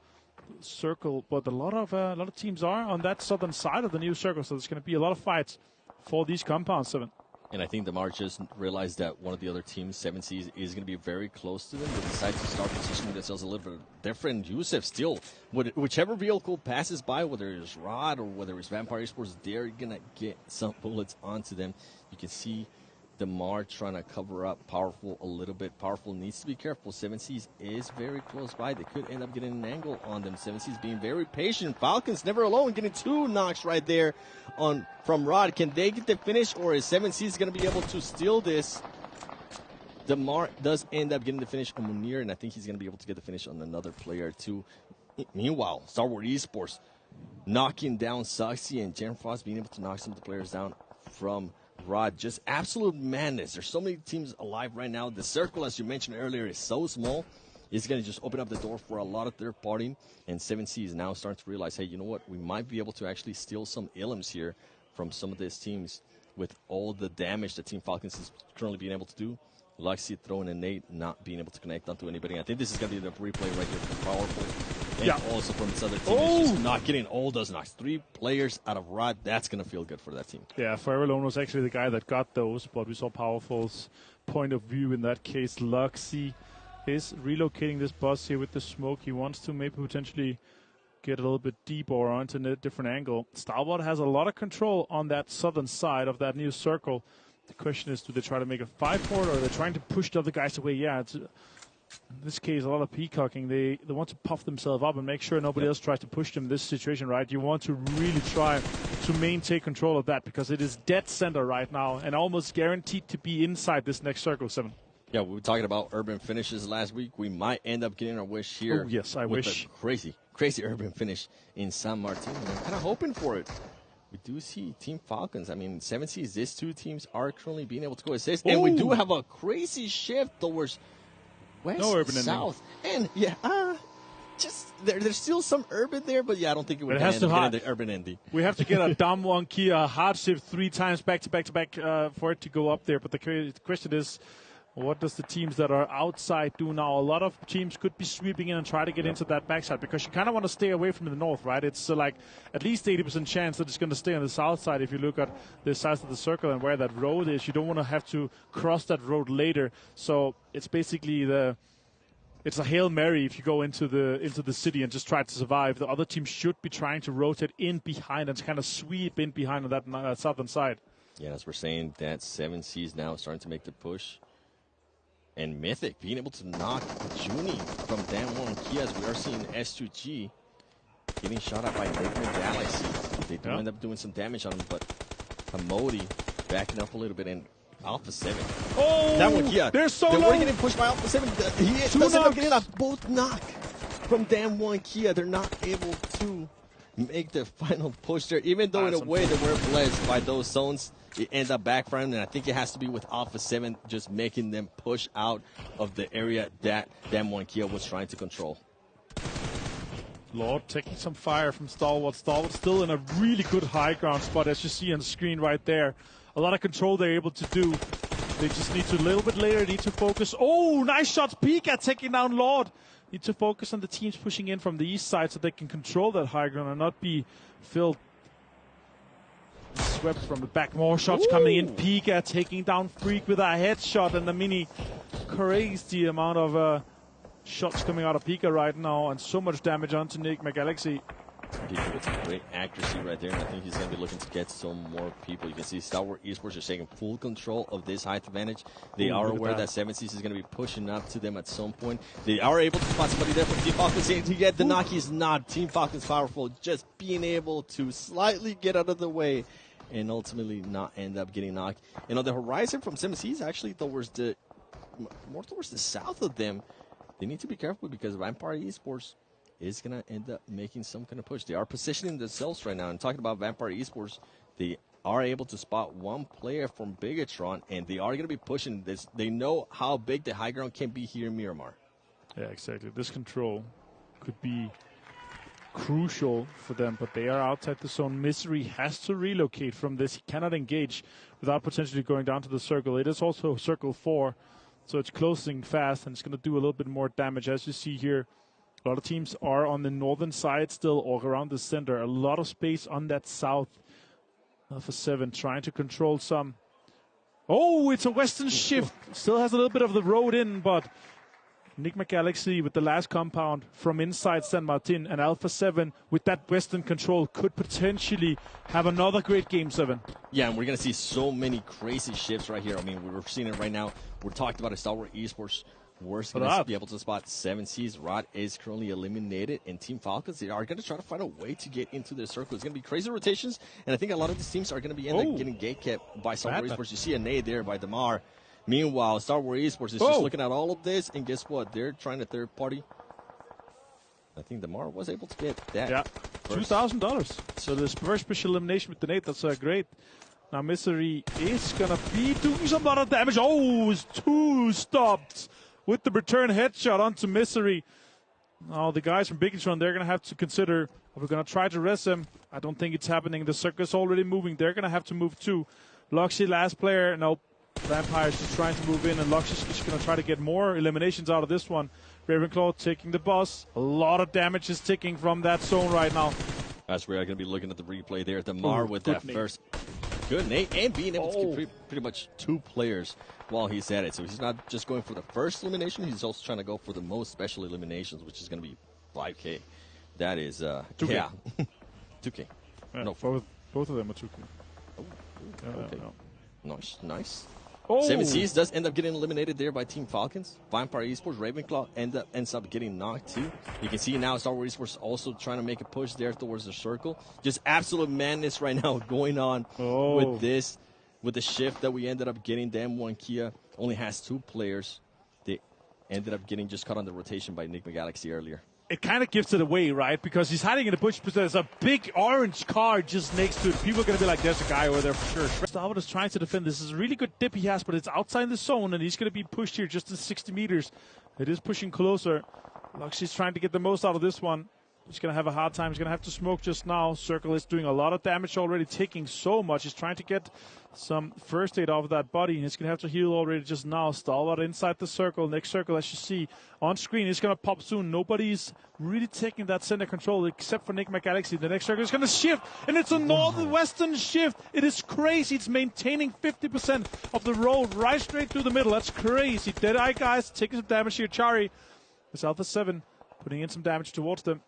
circle. But a lot of teams are on that southern side of the new circle, so there's going to be a lot of fights for these compounds, 7. And I think Damar just realized that one of the other teams, 7C, is going to be very close to them. They decide to start positioning themselves a little bit different. Yusef still, whichever vehicle passes by, whether it's Rod or whether it's Vampire Esports, they're going to get some bullets onto them. You can see Damar trying to cover up Powerful a little bit. Powerful needs to be careful. 7Cs is very close by. They could end up getting an angle on them. 7Cs being very patient. Falcons never alone, getting 2 knocks right there from Rod. Can they get the finish, or is 7Cs going to be able to steal this? Damar does end up getting the finish on Munir, and I think he's going to be able to get the finish on another player too. Meanwhile, Star Wars Esports knocking down Suxy, and Jaren Frost being able to knock some of the players down from Rod. Just absolute madness. There's so many teams alive right now. The circle, as you mentioned earlier, is so small. It's going to just open up the door for a lot of third party. And 7C is now starting to realize, hey, you know what? We might be able to actually steal some Illims here from some of these teams with all the damage that Team Falcons is currently being able to do. Luxy throwing a nade, not being able to connect onto anybody. I think this is going to be the replay right here for Powerful. And also from this other team, is just not getting all those knocks. 3 players out of Rod, that's going to feel good for that team. Yeah, Forever Alone was actually the guy that got those, but we saw Powerful's point of view in that case. Luxy is relocating this bus here with the smoke. He wants to maybe potentially get a little bit deeper or onto a different angle. Starboard has a lot of control on that southern side of that new circle. The question is, do they try to make a fight for it, or are they trying to push the other guys away? Yeah, it's in this case, a lot of peacocking. They want to puff themselves up and make sure nobody else tries to push them in this situation, right? You want to really try to maintain control of that because it is dead center right now and almost guaranteed to be inside this next circle, 7. Yeah, we were talking about urban finishes last week. We might end up getting our wish here. Oh, yes, I with wish. A crazy urban finish in San Martin. I'm kind of hoping for it. We do see Team Falcons. I mean, 7 Seas, these two teams are currently being able to go assist. And we do have a crazy shift towards west, no urban south. Ending. And, just there's still some urban there, but I don't think it would end up the urban ending. We have to get a Dam 1 Kia hard shift 3 times back to back for it to go up there. But the question is, what does the teams that are outside do now? A lot of teams could be sweeping in and try to get into that backside because you kind of want to stay away from the north, right? It's like at least 80% chance that it's going to stay on the south side. If you look at the size of the circle and where that road is, you don't want to have to cross that road later. So it's basically it's a Hail Mary if you go into the city and just try to survive. The other team should be trying to rotate in behind and kind of sweep in behind on that southern side. Yeah, as we're saying, that 7 Seas now starting to make the push. And Mythic being able to knock Junie from Dan 1 Kia, as we are seeing S2G getting shot at by Liquid Galaxy. They do end up doing some damage on him, but Hamodi backing up a little bit and Alpha 7. Oh, that one, Kia. They're so They low. were getting pushed by Alpha 7. He does end up getting a both knock from Dan 1 Kia. They're not able to make the final push there, even though in a way they were blessed by those zones. It ends up backfiring, and I think it has to be with Alpha 7 just making them push out of the area that Dan 1 Kia was trying to control. Lord taking some fire from Stalwart. Stalwart still in a really good high ground spot, as you see on the screen right there. A lot of control they're able to do. They just need to, a little bit later, need to focus. Oh, nice shots. Pika taking down Lord. Need to focus on the teams pushing in from the east side so they can control that high ground and not be filled. Swept from the back. More shots coming in. Pika taking down Freak with a headshot and the mini. Crazy amount of shots coming out of Pika right now and so much damage onto Nick McGalaxy. Pika with some great accuracy right there, and I think he's going to be looking to get some more people. You can see Star Wars Esports is taking full control of this height advantage. They are aware that 7 Seas is going to be pushing up to them at some point. They are able to spot somebody there from Team Falcons to get the knock. He's not. Team Falcons powerful, just being able to slightly get out of the way and ultimately not end up getting knocked. And on the horizon from 7 Seas, actually more towards the south of them, they need to be careful because Vampire Esports is going to end up making some kind of push. They are positioning themselves right now. And talking about Vampire Esports, they are able to spot one player from Bigatron, and they are going to be pushing this. They know how big the high ground can be here in Miramar. Yeah, exactly. This control could be crucial for them, but they are outside the zone. Misery has to relocate from this. He cannot engage without potentially going down to the circle. It is also circle 4, so it's closing fast, and it's going to do a little bit more damage. As you see here, a lot of teams are on the northern side still or around the center. A lot of space on that south. Alpha 7 trying to control some. Oh, it's a western shift. Still has a little bit of the road in, but Nick McGalaxy with the last compound from inside San Martin, and Alpha 7 with that western control could potentially have another great Game 7. Yeah, and we're going to see so many crazy shifts right here. I mean, we're seeing it right now. We're talking about a Star Wars Esports. We're going to be able to spot 7 Seas. Rod is currently eliminated, and Team Falcons, they are going to try to find a way to get into their circle. It's going to be crazy rotations, and I think a lot of these teams are going to be getting gate kept by Star Wars Esports. You see a nade there by Damar. Meanwhile, Star Wars Esports is just looking at all of this, and guess what? They're trying to third party. I think Damar was able to get that. Yeah, $2,000. So this first special elimination with the nade, that's great. Now Misery is going to be doing some lot of damage. Oh, it's 2 stopped with the return headshot onto Misery. Now the guys from Bigatron, they're going to have to consider, we're going to try to rest him. I don't think it's happening. The circus already moving. They're going to have to move too. Loxy, last player. Nope. Vampire's just trying to move in, and Loxy's just going to try to get more eliminations out of this one. Ravenclaw taking the bus. A lot of damage is ticking from that zone right now. That's where I'm going to be looking at the replay there. Damar with that first good nade and being able to get pretty much 2 players while he's at it. So he's not just going for the first elimination, he's also trying to go for the most special eliminations, which is going to be 5K. That is, 2K. Yeah. 2K. Yeah, No, both of them are 2K. Okay. Nice. Oh. 7 Seas does end up getting eliminated there by Team Falcons. Vampire Esports, Ravenclaw ends up getting knocked too. You can see now Star Wars Esports also trying to make a push there towards the circle. Just absolute madness right now going on with this. With the shift that we ended up getting, Dam 1 Kia only has 2 players ended up getting just caught on the rotation by Enigma Galaxy earlier. It kind of gives it away, right? Because he's hiding in the bush, but there's a big orange car just next to it. People are going to be like, there's a guy over there for sure. Starwood is trying to defend. This is a really good dip he has, but it's outside the zone, and he's going to be pushed here just in 60 meters. It is pushing closer. Luxy's trying to get the most out of this one. He's going to have a hard time. He's going to have to smoke just now. Circle is doing a lot of damage already, taking so much. He's trying to get some first aid off of that body. He's going to have to heal already just now. Stalwart inside the circle. Next circle, as you see on screen, is going to pop soon. Nobody's really taking that center control except for Enigma Galaxy. The next circle is going to shift, and it's a northwestern shift. It is crazy. It's maintaining 50% of the road right straight through the middle. That's crazy. Deadeye guys taking some damage here. Chari is Alpha 7 putting in some damage towards them.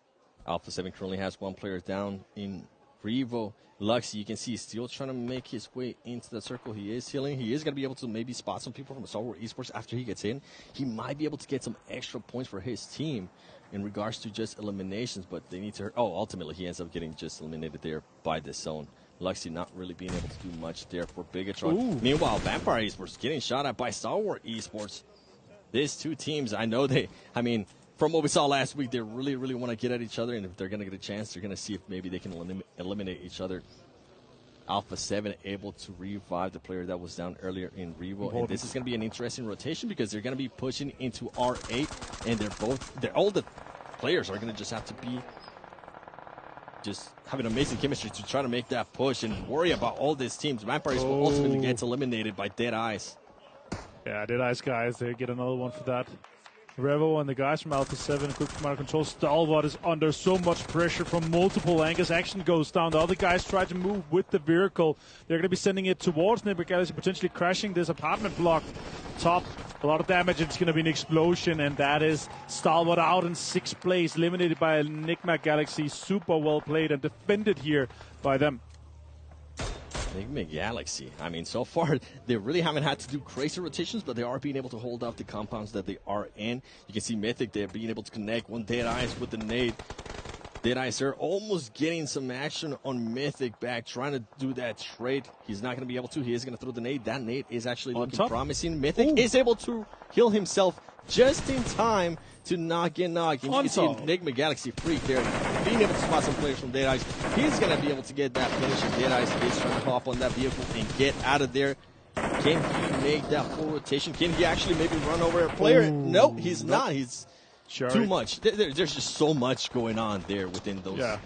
Alpha 7 currently has one player down in Revo. Luxy, you can see, he's still trying to make his way into the circle. He is healing. He is going to be able to maybe spot some people from Starwood Esports after he gets in. He might be able to get some extra points for his team in regards to just eliminations, but they need to... ultimately, he ends up getting just eliminated there by this zone. Luxy not really being able to do much there for Bigatron. Meanwhile, Vampire Esports getting shot at by Starwood Esports. These two teams, from what we saw last week, they really, really want to get at each other, and if they're going to get a chance, they're going to see if maybe they can eliminate each other. Alpha 7 able to revive the player that was down earlier in Revo, and this is going to be an interesting rotation because they're going to be pushing into R8, and all the players are going to just have to be just having amazing chemistry to try to make that push and worry about all these teams. Vampires will ultimately get eliminated by Dead Eyes. Yeah, Dead Eyes guys, they get another one for that. Revo and the guys from Alpha 7, quick command and control. Stalwart is under so much pressure from multiple angles. Action goes down. The other guys try to move with the vehicle. They're going to be sending it towards Enigma Galaxy, potentially crashing this apartment block. Top, a lot of damage. It's going to be an explosion, and that is Stalwart out in 6th place, eliminated by Enigma Galaxy. Super well played and defended here by them. Enigma Galaxy. So far, they really haven't had to do crazy rotations, but they are being able to hold off the compounds that they are in. You can see Mythic, they're being able to connect one Dead Eyes with the nade. Dead Eyes are almost getting some action on Mythic back, trying to do that trade. He's not going to be able to. He is going to throw the nade. That nade is actually looking promising. Mythic is able to heal himself just in time to not get knocked. And you can see Enigma Galaxy Freak there, being able to spot some players from Dead Eyes. He's going to be able to get that finish, and Dead Eyes is trying to hop on that vehicle and get out of there. Can he make that full rotation? Can he actually maybe run over a player? No, he's not. He's too much. There's just so much going on there within those. Yeah.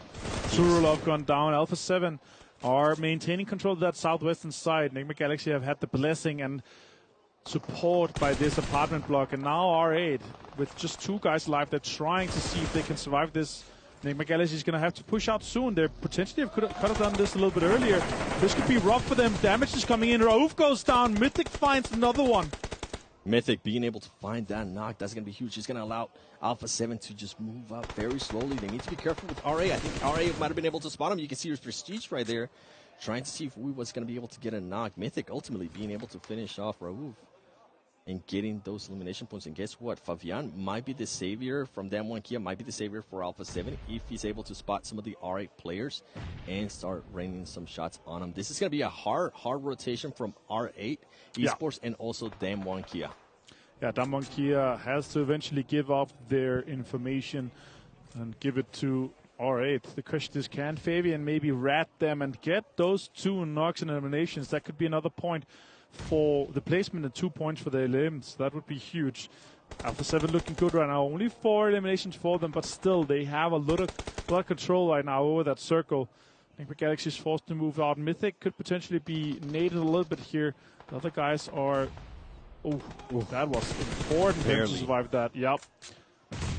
Surulov gone down. Alpha 7 are maintaining control of that southwestern side. Enigma Galaxy have had the blessing and support by this apartment block, and now R8 with just 2 guys alive. They're trying to see if they can survive this. Enigma Galaxy is going to have to push out soon. They potentially could have done this a little bit earlier. This could be rough for them. Damage is coming in. Raouf goes down. Mythic finds another one. Mythic being able to find that knock, that's going to be huge. It's going to allow Alpha 7 to just move up very slowly. They need to be careful with RA. I think RA might have been able to spot him. You can see his Prestige right there, trying to see if we was going to be able to get a knock. Mythic ultimately being able to finish off Raouf and getting those elimination points. And guess what? Fabian might be the savior from Damwon Kia, might be the savior for Alpha 7 if he's able to spot some of the R8 players and start raining some shots on them. This is going to be a hard rotation from R8 Esports and also Damwon Kia. Yeah, Damwon Kia has to eventually give up their information and give it to R8. The question is, can Fabian maybe rat them and get those 2 knocks and eliminations? That could be another point for the placement and 2 points for the elims. That would be huge. Alpha 7 looking good right now. Only 4 eliminations for them, but still they have a lot of control right now over that circle. I think the Galaxy is forced to move out. Mythic could potentially be naded a little bit here. The other guys are... Oh, that was important to survive that. Yep.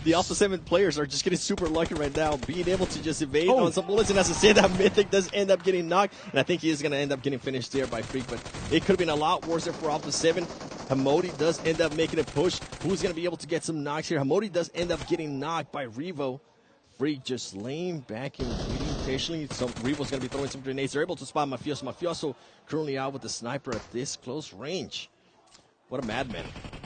The Alpha 7 players are just getting super lucky right now, being able to just evade on some bullets. And as I say, that Mythic does end up getting knocked. And I think he is going to end up getting finished there by Freak. But it could have been a lot worse for Alpha 7. Hamodi does end up making a push. Who's going to be able to get some knocks here? Hamodi does end up getting knocked by Revo. Freak just laying back and waiting patiently. So Revo's going to be throwing some grenades. They're able to spot Mafioso. Mafioso currently out with the sniper at this close range. What a madman.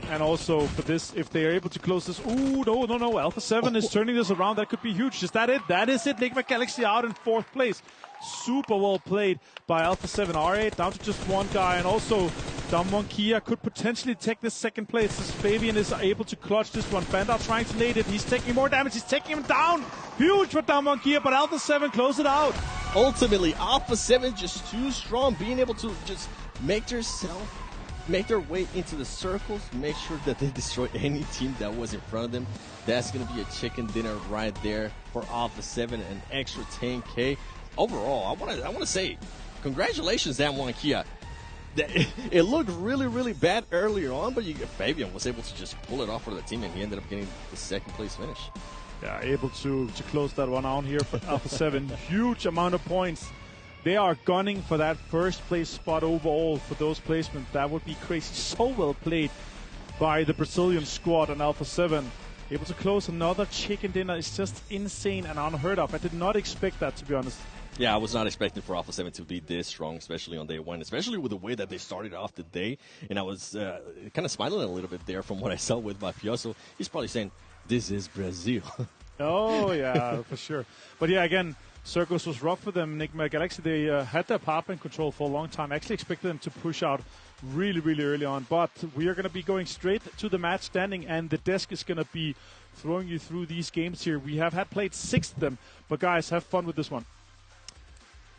And also for this, if they are able to close this... Ooh, no. Alpha 7 is turning this around. That could be huge. Is that it? That is it. Enigma Galaxy out in 4th place. Super well played by Alpha 7. R8 down to just 1 guy. And also Damwon Kia could potentially take this second place as Fabian is able to clutch this one. Bandar trying to nade it. He's taking more damage. He's taking him down. Huge for Damwon Kia, but Alpha 7 close it out. Ultimately, Alpha 7 just too strong, being able to just make their way into the circles, make sure that they destroy any team that was in front of them. That's going to be a chicken dinner right there for Alpha 7, an extra 10K. Overall, I want to say congratulations, Damwon Kia. It looked really, really bad earlier on, but Fabian was able to just pull it off for the team, and he ended up getting the second place finish. Yeah, able to close that one out here for Alpha 7. Huge amount of points. They are gunning for that first place spot overall for those placements. That would be crazy. So well played by the Brazilian squad on Alpha 7. Able to close another chicken dinner is just insane and unheard of. I did not expect that, to be honest. Yeah, I was not expecting for Alpha 7 to be this strong, especially on day one, especially with the way that they started off the day. And I was kind of smiling a little bit there from what I saw with Mafioso. He's probably saying, this is Brazil. Oh, yeah, for sure. But yeah, again, Circus was rough for them. Enigma Galaxy, they had their power in control for a long time. I actually expected them to push out really, really early on. But we are going to be going straight to the match standing, and the desk is going to be throwing you through these games here. We have played 6 of them. But guys, have fun with this one.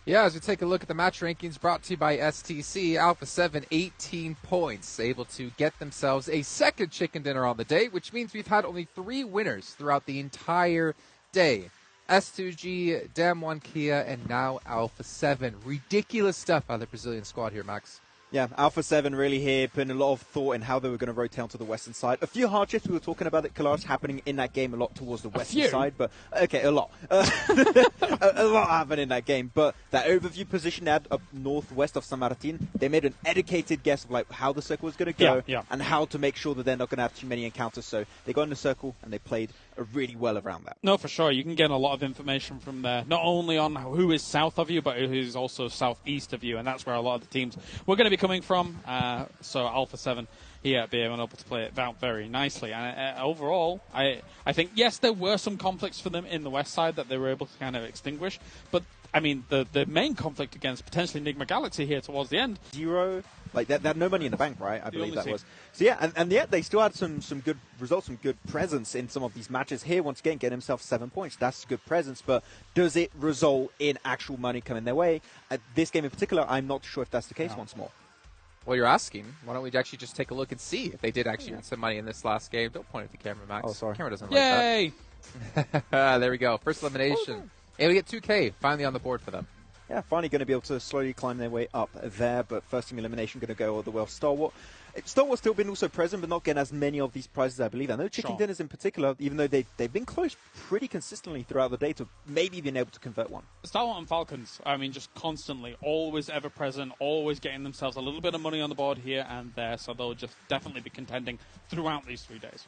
Yeah, as we take a look at the match rankings brought to you by STC, Alpha 7, 18 points, able to get themselves a second chicken dinner on the day, which means we've had only 3 winners throughout the entire day. S2G, Damwon Kia, and now Alpha 7. Ridiculous stuff by the Brazilian squad here, Max. Yeah, Alpha 7 really here putting a lot of thought in how they were going to rotate onto the western side. A few hardships we were talking about at Kalash happening in that game a lot towards the western side, but okay, a lot. A lot happened in that game, but that overview position at up northwest of San Martin, they made an educated guess of like how the circle was going to go and how to make sure that they're not going to have too many encounters. So they got in the circle and they played really well around that. No, for sure. You can get a lot of information from there, not only on who is south of you, but who's also southeast of you, and that's where a lot of the teams we're going to be coming from. So Alpha 7 here being able to play it out very nicely. And overall, I think, yes, there were some conflicts for them in the west side that they were able to kind of extinguish, but I mean, the main conflict against potentially Enigma Galaxy here towards the end. 0, like they had no money in the bank, right? I believe that was. So yeah, and yet they still had some good results, some good presence in some of these matches here. Once again, getting himself 7 points. That's good presence, but does it result in actual money coming their way? At this game in particular, I'm not sure if that's the case once more. Well, you're asking. Why don't we actually just take a look and see if they did actually win some money in this last game? Don't point at the camera, Max. Oh, sorry. The camera doesn't Yay! like that. There we go. First elimination. Able to get 2K finally on the board for them. Yeah, finally going to be able to slowly climb their way up there, but first team elimination going to go all the way off Stalwart. Stalwart's still been also present, but not getting as many of these prizes, I believe. I know Chicken Dinners in particular, even though they've been close pretty consistently throughout the day to maybe being able to convert one. Stalwart and Falcons, I mean, just constantly, always ever present, always getting themselves a little bit of money on the board here and there, so they'll just definitely be contending throughout these 3 days.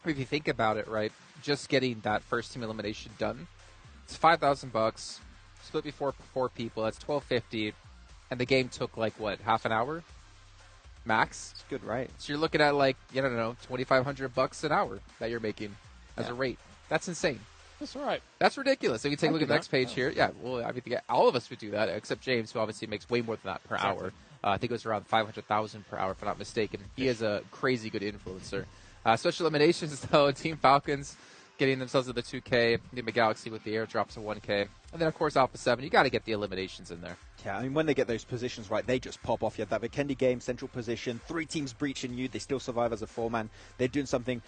If you think about it, right, just getting that first team elimination done, it's $5,000, split before 4 people, that's $1,250, and the game took, like, what, half an hour? Max? It's good, right? So you're looking at, like, I don't know, $2,500 an hour that you're making as a rate. That's insane. That's right. That's ridiculous. So you take a look at the next page here. Yeah, well, I mean, all of us would do that, except James, who obviously makes way more than that per hour. I think it was around $500,000 per hour, if I'm not mistaken. He is a crazy good influencer. Special eliminations, though, Team Falcons getting themselves to the 2K, Enigma Galaxy with the airdrops of 1K. And then, of course, Alpha 7, you got to get the eliminations in there. Yeah, I mean, when they get those positions right, they just pop off. You have that Vikendi game, central position, 3 teams breaching you. They still survive as a 4-man. They're doing something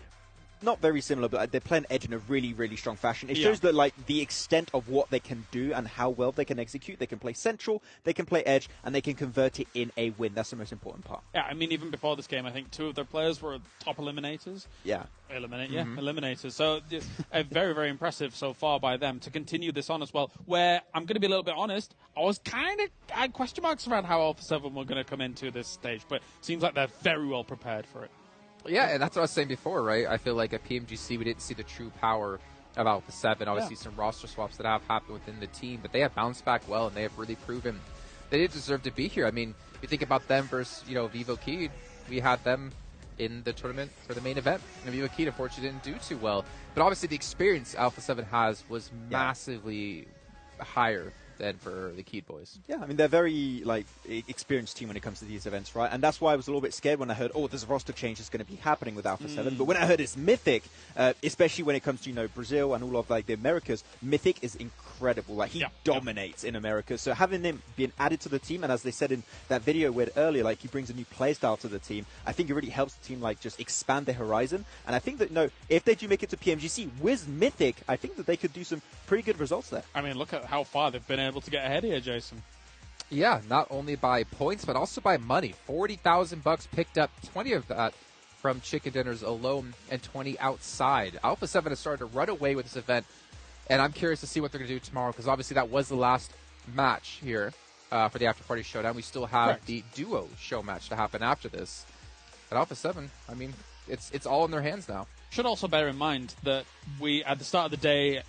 not very similar, but they're playing Edge in a really, really strong fashion. It shows that, like, the extent of what they can do and how well they can execute. They can play central, they can play Edge, and they can convert it in a win. That's the most important part. Yeah, I mean, even before this game, I think 2 of their players were top eliminators. Yeah. Eliminators. So very, very impressive so far by them to continue this on as well. Where I'm going to be a little bit honest, I had question marks around how Alpha 7 were going to come into this stage, but it seems like they're very well prepared for it. Yeah, and that's what I was saying before, right? I feel like at PMGC we didn't see the true power of Alpha 7. Obviously some roster swaps that have happened within the team, but they have bounced back well, and they have really proven they did deserve to be here. I mean, if you think about them versus, Vivo Key, we had them in the tournament for the main event. And Vivo Key, unfortunately, didn't do too well. But obviously the experience Alpha 7 has was massively higher than for the Keed boys. Yeah, I mean, they're very experienced team when it comes to these events, right? And that's why I was a little bit scared when I heard, there's a roster change that's going to be happening with Alpha 7. But when I heard it's Mythic, especially when it comes to, Brazil and all of, the Americas, Mythic is incredible. He dominates in America. So having him being added to the team, and as they said in that video we had earlier, he brings a new playstyle to the team, I think it really helps the team, just expand their horizon. And I think that, if they do make it to PMGC with Mythic, I think that they could do some pretty good results there. I mean, look at how far they've been able to get ahead here, Jason. Yeah, not only by points, but also by money. $40,000 picked up, 20 of that from chicken dinners alone, and 20 outside. Alpha 7 has started to run away with this event, and I'm curious to see what they're going to do tomorrow, because obviously that was the last match here for the After Party Showdown. We still have the duo show match to happen after this. But Alpha 7, I mean, it's all in their hands now. Should also bear in mind that we, at the start of the day,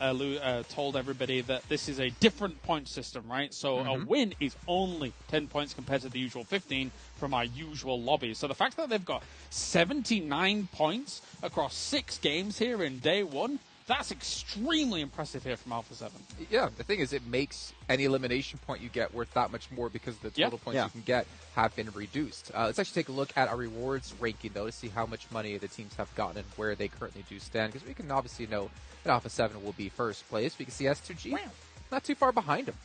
told everybody that this is a different point system, right? So a win is only 10 points compared to the usual 15 from our usual lobbies. So the fact that they've got 79 points across 6 games here in day 1, that's extremely impressive here from Alpha 7. Yeah, the thing is, it makes any elimination point you get worth that much more because the total points you can get have been reduced. Let's actually take a look at our rewards ranking, though, to see how much money the teams have gotten and where they currently do stand, because we can obviously know that Alpha 7 will be first place. We can see S2G not too far behind them.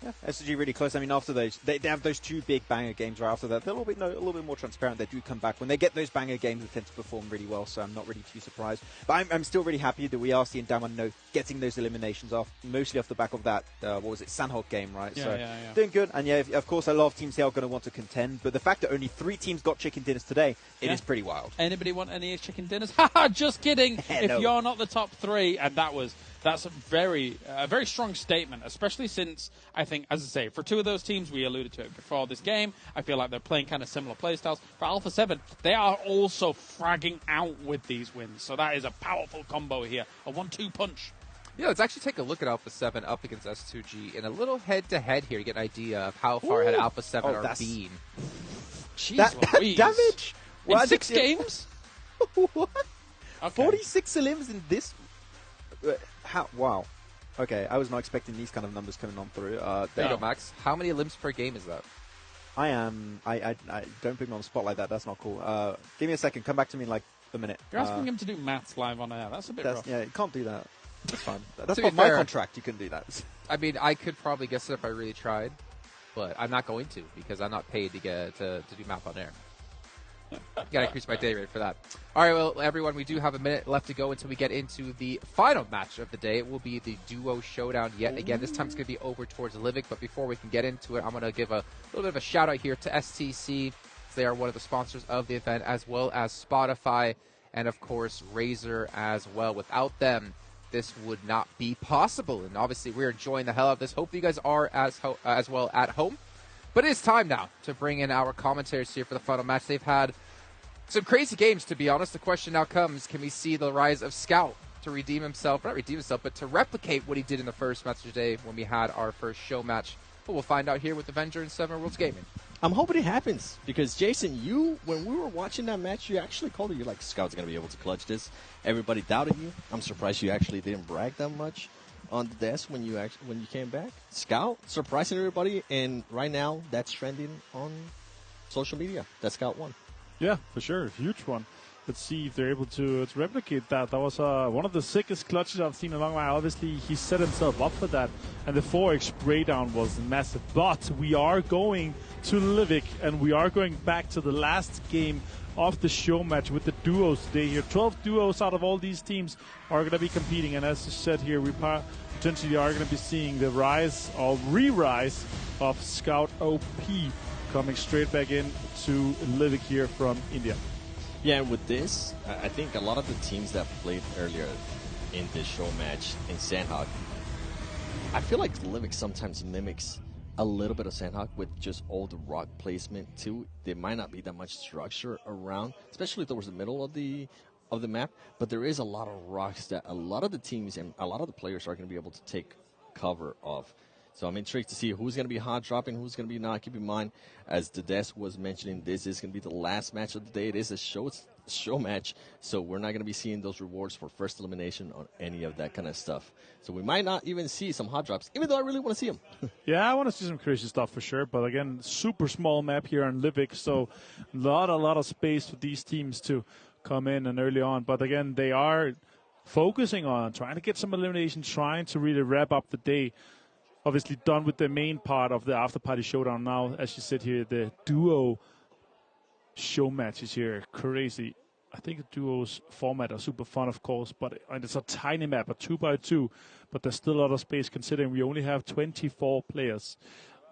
Yeah, SG really close. I mean, after those, they have those 2 big banger games right after that. They're a little bit more transparent. They do come back. When they get those banger games, they tend to perform really well, so I'm not really too surprised. But I'm still really happy that we are seeing Damwon getting those eliminations off, mostly off the back of that, Sandhog game, right? Yeah. Doing good. And of course, a lot of teams here are going to want to contend. But the fact that only 3 teams got chicken dinners today, it is pretty wild. Anybody want any chicken dinners? Haha, just kidding. If you're not the top 3, and that's a very strong statement, especially since, I think, as I say, for 2 of those teams, we alluded to it before this game, I feel like they're playing kind of similar playstyles. For Alpha 7, they are also fragging out with these wins, so that is a powerful combo here, a 1-2 punch. Yeah, let's actually take a look at Alpha 7 up against S2G in a little head-to-head here to get an idea of how far ahead Alpha 7 are being. Jeez, that damage? In 6 games? What? Okay. 46 elims in this... Wow. Okay, I was not expecting these kind of numbers coming on through. There you go, Max. How many limbs per game is that? I don't put me on the spot like that. That's not cool. Give me a second. Come back to me in a minute. You're asking him to do maths live on air. That's a bit rough. Yeah, you can't do that. That's fine. That's not my contract. You can do that. I mean, I could probably guess it if I really tried, but I'm not going to because I'm not paid to do math on air. Gotta increase my day rate for that. All right, well, everyone, we do have a minute left to go until we get into the final match of the day. It will be the duo showdown yet again. This time it's going to be over towards Livik, but before we can get into it, I'm going to give a little bit of a shout-out here to STC. They are one of the sponsors of the event, as well as Spotify and, of course, Razer as well. Without them, this would not be possible, and obviously we're enjoying the hell out of this. Hopefully you guys are as well at home. But it is time now to bring in our commentators here for the final match. They've had some crazy games, to be honest. The question now comes, can we see the rise of Scout to redeem himself? Not redeem himself, but to replicate what he did in the first match today when we had our first show match. But we'll find out here with Avenger and 7 Worlds Gaming. I'm hoping it happens because, Jason, when we were watching that match, you actually called it. You're like, Scout's going to be able to clutch this. Everybody doubted you. I'm surprised you actually didn't brag that much on the desk when you came back. Scout surprising everybody, and right now that's trending on social media. That Scout won. Yeah, for sure, huge one. Let's see if they're able to replicate that. That was one of the sickest clutches I've seen in a long while. Obviously, he set himself up for that, and the 4x spray down was massive. But we are going to Livik, and we are going back to the last game of the show match with the duos today here. 12 duos out of all these teams are going to be competing, and as I said here, we potentially are going to be seeing the rise or re-rise of Scout OP coming straight back in to Livik here from India. Yeah, and with this, I think a lot of the teams that played earlier in this show match in Sandhog, I feel like Livik sometimes mimics a little bit of Sandhog with just all the rock placement too. There might not be that much structure around, especially towards the middle of the map, but there is a lot of rocks that a lot of the teams and a lot of the players are going to be able to take cover of. So I'm intrigued to see who's going to be hot dropping, who's going to be not. Keep in mind, as the desk was mentioning, this is going to be the last match of the day. It is a show match, so we're not going to be seeing those rewards for first elimination or any of that kind of stuff. So we might not even see some hot drops, even though I really want to see them. Yeah, I want to see some crazy stuff for sure. But again, super small map here on Livik, so a lot of space for these teams to come in and early on. But again, they are focusing on trying to get some elimination, trying to really wrap up the day. Obviously done with the main part of the after party showdown now. As you said here, the duo show matches here, crazy. I think the duos format are super fun, of course, but it's a tiny map, a 2x2, but there's still a lot of space considering we only have 24 players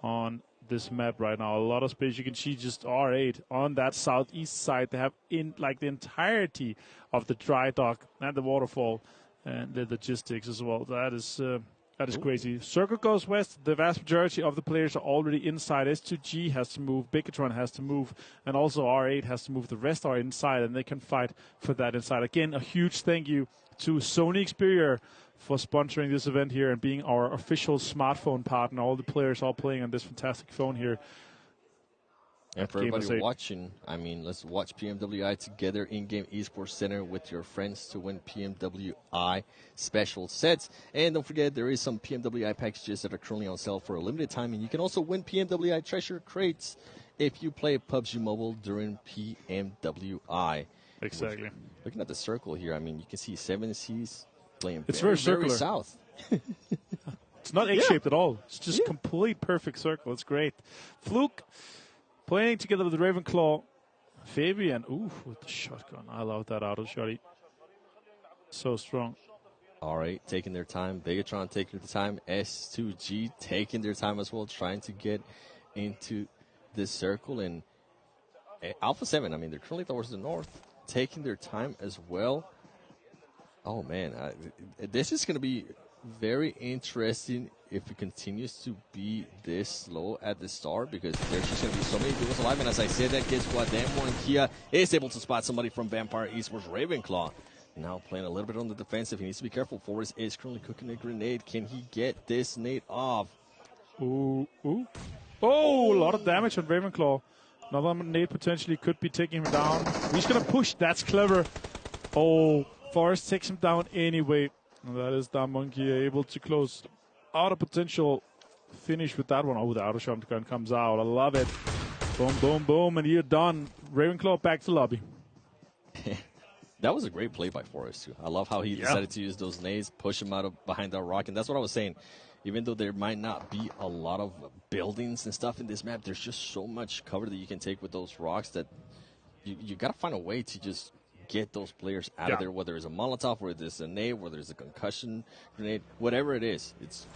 on this map right now. A lot of space. You can see just R8 on that southeast side. They have in like the entirety of the dry dock and the waterfall and the logistics as well. That is crazy. Circle goes west. The vast majority of the players are already inside. S2G has to move. Bigatron has to move. And also R8 has to move. The rest are inside, and they can fight for that inside. Again, a huge thank you to Sony Xperia for sponsoring this event here and being our official smartphone partner. All the players all playing on this fantastic phone here. And for everybody watching, I mean, let's watch PMWI together in-game esports center with your friends to win PMWI special sets. And don't forget, there is some PMWI packages that are currently on sale for a limited time. And you can also win PMWI treasure crates if you play PUBG Mobile during PMWI. Exactly. Looking at the circle here, I mean, you can see 7Cs playing very circular. south. It's not egg-shaped at all. It's just complete perfect circle. It's great. Fluke playing together with the Ravenclaw. Fabian, with the shotgun. I love that auto shotty. So strong. All right, taking their time. Bigatron taking their time. S2G taking their time as well, trying to get into this circle. And Alpha 7, I mean, they're currently towards the north, taking their time as well. Oh, man, this is going to be very interesting if it continues to be this slow at the start, because there's just going to be so many duels alive. And as I said, that guess what? Damwon Kia is able to spot somebody from Vampire Esports Ravenclaw. Now playing a little bit on the defensive. He needs to be careful. Forrest is currently cooking a grenade. Can he get this nade off? Oh, a lot of damage on Ravenclaw. Another nade potentially could be taking him down. He's going to push. That's clever. Oh, Forrest takes him down anyway. And that is Damwon Kia able to close out a potential finish with that one. Oh, the auto shotgun comes out. I love it. Boom, boom, boom, and you're done. Ravenclaw back to lobby. That was a great play by Forrest, too. I love how he decided to use those nades, push him out of behind that rock. And that's what I was saying. Even though there might not be a lot of buildings and stuff in this map, there's just so much cover that you can take with those rocks that you got to find a way to just get those players out of there, whether it's a Molotov, whether it's a nade, whether it's a concussion grenade, whatever it is. It's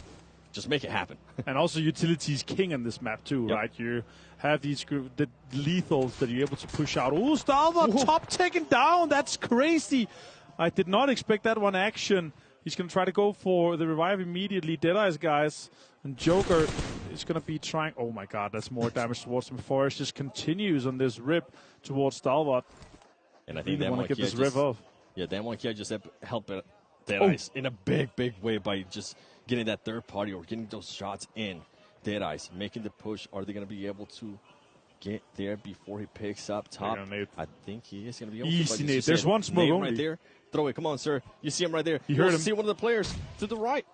just make it happen. And also utility is king on this map too, right? You have these the lethals that you're able to push out. Oh, Stalwart top taken down. That's crazy. I did not expect that one action. He's going to try to go for the revive immediately. Deadeyes, guys. And Joker is going to be trying. Oh, my God. That's more damage towards him. Forrest just continues on this rip towards Stalwart. And I think they want to get this rip off. Yeah, Damwon Kia just helped Deadeyes in a big, big way by just getting that third party or getting those shots in. Deadeyes making the push. Are they going to be able to get there before he picks up top? I think he is going to be able to. Easy nade. There's one smoke only. Right there. Throw it. Come on, sir. You see him right there. You heard him. See one of the players to the right.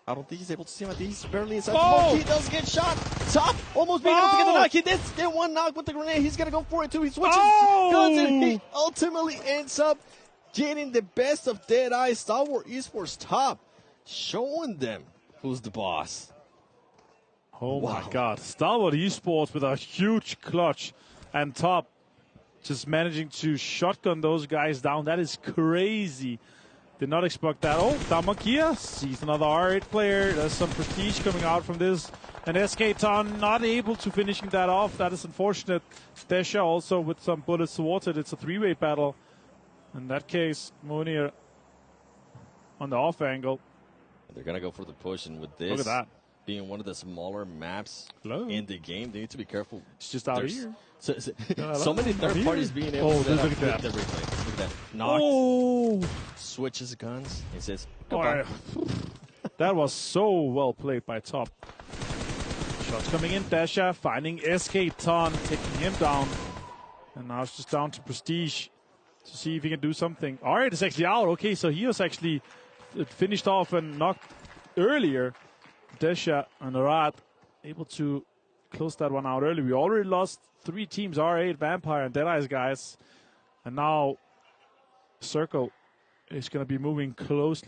I don't think he's able to see him. I think he's barely inside. Oh! He does get shot. Top. Almost being able to get the knock. He did get one knock with the grenade. He's going to go for it, too. He switches guns, and he ultimately ends up getting the best of Deadeye. Stalwart Esports top. Showing them who's the boss. Oh, my God. Stalwart Esports with a huge clutch. And top just managing to shotgun those guys down. That is crazy. Did not expect that. Oh, Damwon Kia sees another R8 player. There's some prestige coming out from this. And SK Town not able to finishing that off. That is unfortunate. Desha also with some bullets towards it. It's a three-way battle. In that case, Munir on the off angle. They're going to go for the push. And with this look at that. Being one of the smaller maps in the game, they need to be careful. It's just out here. So many third parties being able to look at that. Everything. Look at that. Knocked. Oh! Switches guns and says, that was so well played by top. Shots coming in. Dasha finding SK Ton, taking him down. And now it's just down to Prestige to see if he can do something. Alright, is actually out. Okay, so he was actually finished off and knocked earlier. Dasha and Arad able to close that one out early. We already lost 3 teams, R8, Vampire, and Deadeyes, guys. And now Circle is going to be moving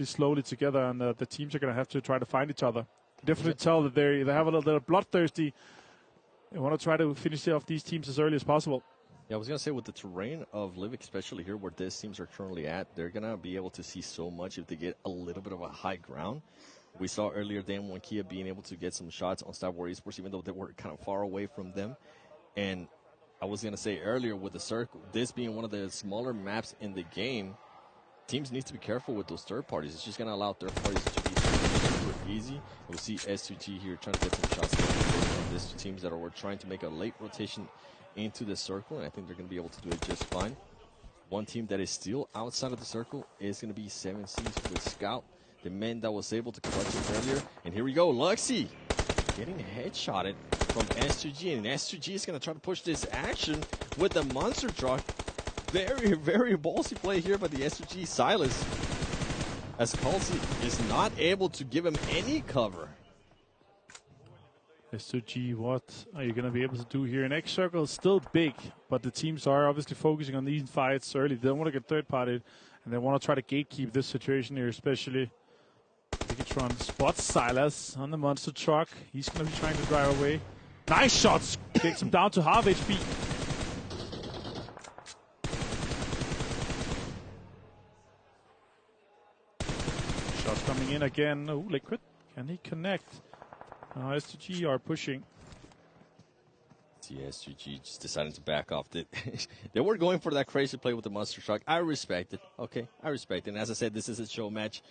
slowly together, and the teams are going to have to try to find each other. Definitely tell that they have a little bloodthirsty. They want to try to finish off these teams as early as possible. Yeah, I was going to say, with the terrain of Livik, especially here where these teams are currently at, they're going to be able to see so much if they get a little bit of a high ground. We saw earlier Dan Kia being able to get some shots on Star Wars Esports, even though they were kind of far away from them. And I was going to say earlier with the Circle, this being one of the smaller maps in the game, teams need to be careful with those third parties. It's just going to allow third parties to be super easy. We'll see S2G here trying to get some shots on these 2 teams that are trying to make a late rotation into the circle, and I think they're going to be able to do it just fine. One team that is still outside of the circle is going to be 7Cs with Scout, the man that was able to clutch it earlier. And here we go, Luxy getting headshotted from S2G, and S2G is going to try to push this action with the monster truck. Very, very ballsy play here by the S2G Silas, as Halsey is not able to give him any cover. S2G, what are you going to be able to do here? An X Circle is still big, but the teams are obviously focusing on these fights early. They don't want to get third-partied, and they want to try to gatekeep this situation here, especially. Bigatron spots Silas on the monster truck. He's going to be trying to drive away. Nice shots! Takes him down to half HP. Shots coming in again. Oh, Liquid. Can he connect? S2G are pushing. See, S2G just decided to back off. They were going for that crazy play with the monster truck. I respect it. Okay, I respect it. And as I said, this is a show match.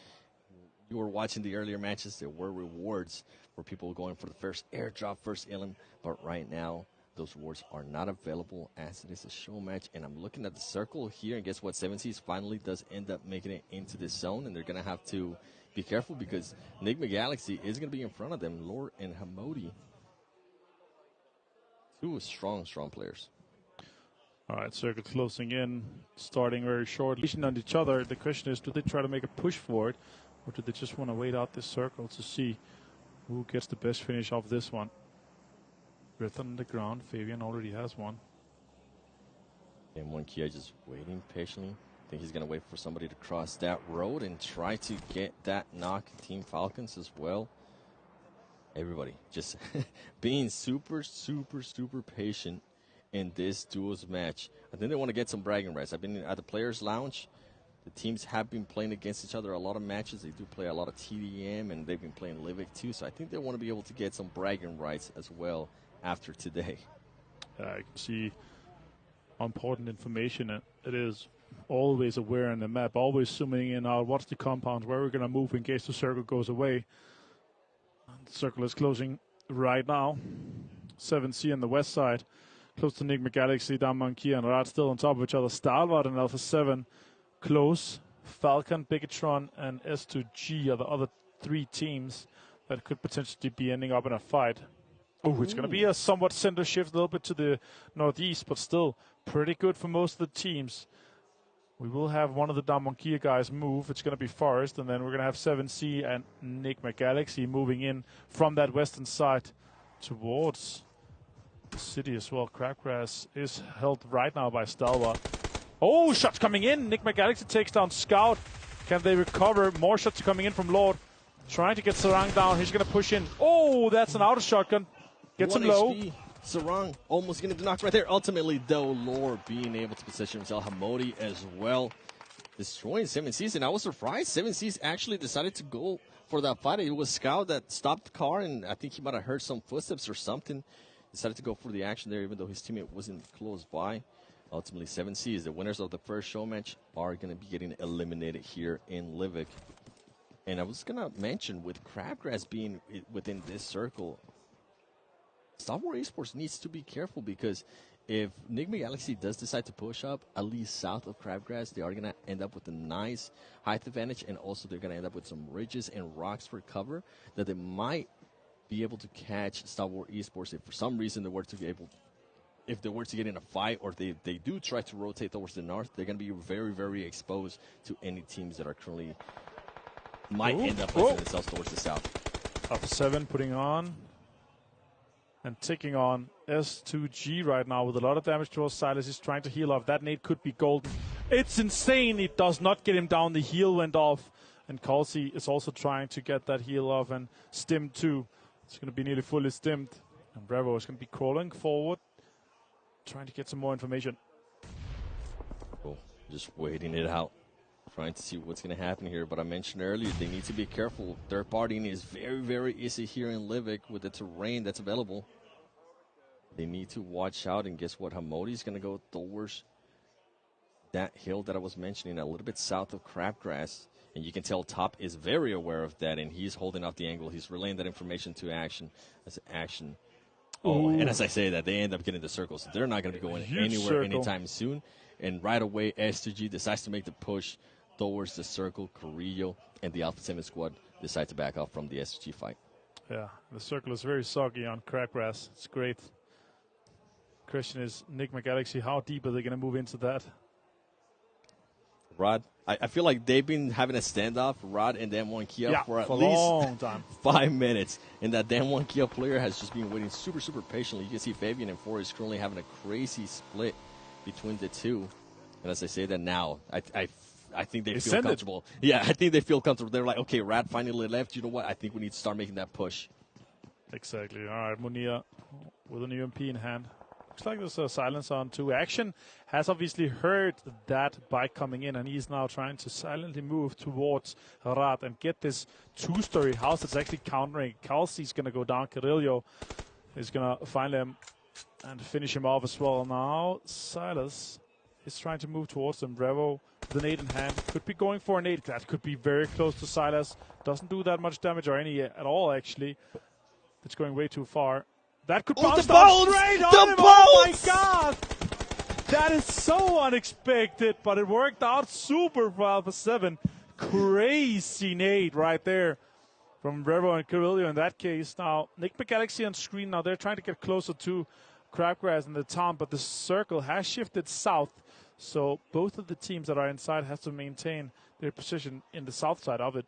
You were watching the earlier matches. There were rewards for people going for the first airdrop, first elim. But right now, those rewards are not available as it is a show match. And I'm looking at the circle here. And guess what? 7Cs finally does end up making it into this zone. And they're going to have to be careful because Enigma Galaxy is going to be in front of them. Lord and Hamodi. 2 strong players. All right, Circle closing in, starting very shortly on each other. The question is, do they try to make a push for it, or do they just want to wait out this circle to see who gets the best finish off this one? Rhythm on the ground. Fabian already has one. And Kia just waiting patiently. I think he's going to wait for somebody to cross that road and try to get that knock. Team Falcons as well. Everybody just being super patient in this duos match. I think they want to get some bragging rights. I've been at the Players Lounge. The teams have been playing against each other a lot of matches. They do play a lot of TDM, and they've been playing Livik too. So I think they want to be able to get some bragging rights as well after today. I can see important information. It is always aware on the map, always zooming in out. What's the compounds? Where we're going to move in case the circle goes away. The circle is closing right now. 7C on the west side, close to Enigma Galaxy, Monkey and Rad still on top of each other. Stalwart and Alpha 7 close. Falcon, Bigatron, and S2G are the other 3 teams that could potentially be ending up in a fight. Oh, it's going to be a somewhat center shift, a little bit to the northeast, but still pretty good for most of the teams. We will have one of the Damonkia guys move. It's going to be Forest, and then we're going to have 7C and Enigma Galaxy moving in from that western side towards the city as well. Crabgrass is held right now by Stalwart. Oh, shots coming in. Enigma Galaxy takes down Scout. Can they recover? More shots coming in from Lord. Trying to get Sarang down. He's going to push in. Oh, that's an outer shotgun. Gets him low. HP. Sarang almost getting the knock right there. Ultimately, though, Lord being able to position himself. Hamodi as well. Destroying 7Cs. And I was surprised 7Cs actually decided to go for that fight. It was Scout that stopped the car, and I think he might have heard some footsteps or something. Decided to go for the action there, even though his teammate wasn't close by. Ultimately, 7Cs, the winners of the first show match, are going to be getting eliminated here in Livik. And I was going to mention, with Crabgrass being within this circle, Star Wars Esports needs to be careful, because if Enigma Galaxy does decide to push up, at least south of Crabgrass, they are going to end up with a nice height advantage, and also they're going to end up with some ridges and rocks for cover that they might be able to catch Star Wars Esports if for some reason they were to be able, if they were to get in a fight or they do try to rotate towards the north, they're going to be very, very exposed to any teams that are currently might end up placing themselves towards the south. Up 7 putting on and ticking on S2G right now with a lot of damage towards Silas. He's trying to heal off. That nade could be golden. It's insane. It does not get him down. The heal went off. And Kalsi is also trying to get that heal off and stim too. It's going to be nearly fully stimmed. And Bravo is going to be crawling forward, trying to get some more information. Cool. Just waiting it out. Trying to see what's going to happen here. But I mentioned earlier, they need to be careful. Third partying is very, very easy here in Livik with the terrain that's available. They need to watch out. And guess what? Hamodi is going to go towards that hill that I was mentioning, a little bit south of Crabgrass. And you can tell Top is very aware of that, and he's holding out the angle. He's relaying that information to Action. As Action. Oh, and as I say that, they end up getting the circle. So they're not going to be going anywhere anytime soon. And right away, S2G decides to make the push towards the circle. Carrillo and the Alpha 7 squad decide to back off from the S2G fight. Yeah, the circle is very soggy on Crabgrass. It's great. Question is, Nigma Galaxy, how deep are they going to move into that? Rod, I feel like they've been having a standoff, Rod and Dan1 Kia, for at a least long time. 5 minutes. And that Dan1 Kia player has just been waiting super, super patiently. You can see Fabian and Four is currently having a crazy split between the two. And as I say that now, I think they feel comfortable. Yeah, I think they feel comfortable. They're like, okay, Rad finally left. You know what? I think we need to start making that push. Exactly. All right, Munir with an UMP in hand. Looks like there's a silence on 2. Action has obviously heard that bike coming in, and he's now trying to silently move towards Rad and get this 2-story house that's actually countering. Kalsi's going to go down. Carrillo is going to find him and finish him off as well. Now Silas is trying to move towards him. Bravo, the nade in hand, could be going for a nade. That could be very close to Silas. Doesn't do that much damage or any at all, actually. It's going way too far. That could bounce down straight on him. Oh my God! That is so unexpected, but it worked out super for Alpha 7. Crazy nade right there from Bravo and Carrillo in that case. Now, Nick McGalaxy on screen. Now they're trying to get closer to Crabgrass in the town, but the circle has shifted south. So both of the teams that are inside have to maintain their position in the south side of it.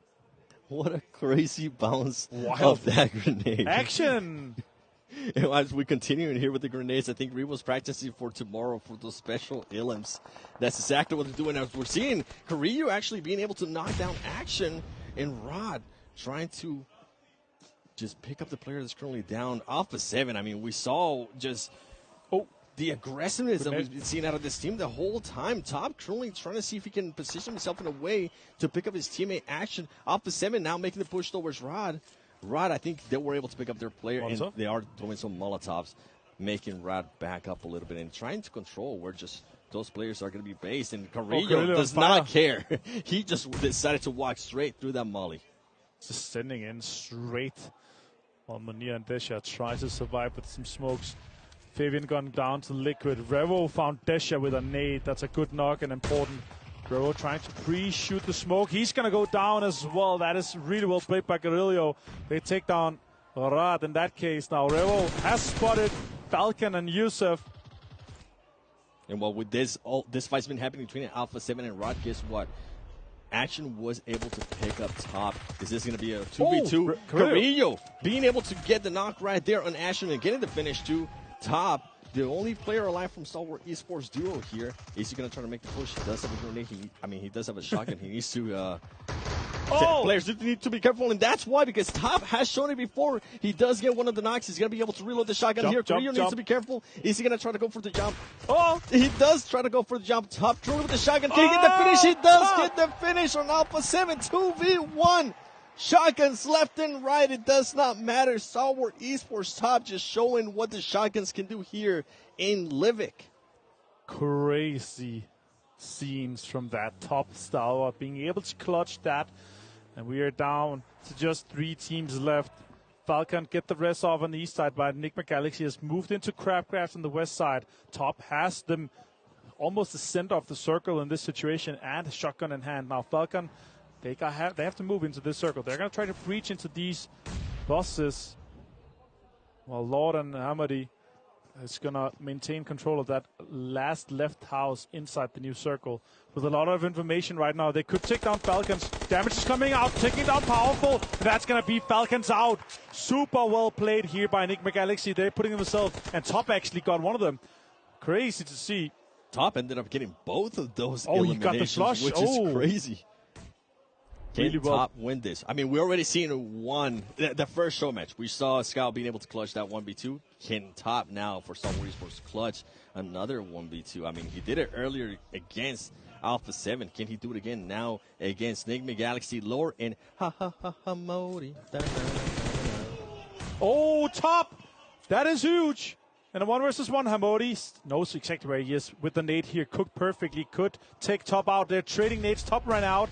What a crazy bounce of that grenade. Action! As we continue here with the grenades, I think Revo's practicing for tomorrow for those special elims. That's exactly what they're doing. As we're seeing Carrillo actually being able to knock down Action, and Rod trying to just pick up the player that's currently down. Alpha 7, I mean, we saw just the aggressiveness that we've been seeing out of this team the whole time. Top currently trying to see if he can position himself in a way to pick up his teammate Action. Alpha 7 now making the push towards Rod. Rod, I think they were able to pick up their player, and they are throwing some Molotovs, making Rod back up a little bit and trying to control where just those players are going to be based. And Carrillo does not care. He just decided to walk straight through that molly. Just sending in straight while Munir and Desha try to survive with some smokes. Fabian gone down to Liquid. Revo found Desha with a nade. That's a good knock and important. Revo trying to pre-shoot the smoke. He's going to go down as well. That is really well played by Carrillo. They take down Rad in that case. Now Revo has spotted Falcon and Yusuf. And well, with this fight's been happening between Alpha 7 and Rod, guess what? Action was able to pick up Top. Is this going to be a 2v2? Carrillo being able to get the knock right there on Action and getting the finish to Top. The only player alive from Star Wars Esports duo here. Is he going to try to make the push? He does have a grenade. He does have a shotgun. He needs to... Players need to be careful, and that's why, because Top has shown it before. He does get one of the knocks. He's going to be able to reload the shotgun here. Carrillo needs to be careful. Is he going to try to go for the jump? Oh, he does try to go for the jump. Top through with the shotgun. Can he get the finish? He does get the finish on Alpha 7. 2v1. Shotguns left and right. It does not matter. Star Wars Esports Top just showing what the shotguns can do here in Livik. Crazy scenes from that Top Star being able to clutch that. And we are down to just 3 teams left. Falcon get the rest off on the east side, but Nick McGalaxy has moved into Crabgrass on the west side. Top has them almost the center of the circle in this situation and a shotgun in hand. Now Falcon, they have to move into this circle. They're going to try to breach into these buses. Well, Lord and Hamadi is going to maintain control of that last left house inside the new circle with a lot of information right now. They could take down Falcons. Damage is coming out, taking down Powerful. That's going to be Falcons out. Super well played here by Enigma Galaxy. They're putting themselves, and Top actually got one of them. Crazy to see. Top ended up getting both of those he got the flush. which is crazy. Can Really well. Top win this? I mean, we already seen the first show match. We saw Scout being able to clutch that 1v2. Can Top now, for Star Wars Esports, clutch another 1v2? I mean, he did it earlier against Alpha 7. Can he do it again now against Enigma Galaxy, Lore, and Modi? Oh, Top! That is huge. And a 1-versus-1, Hamodi knows exactly where he is with the nade here. Cooked perfectly. Could take Top out. They're trading nades. Top ran out.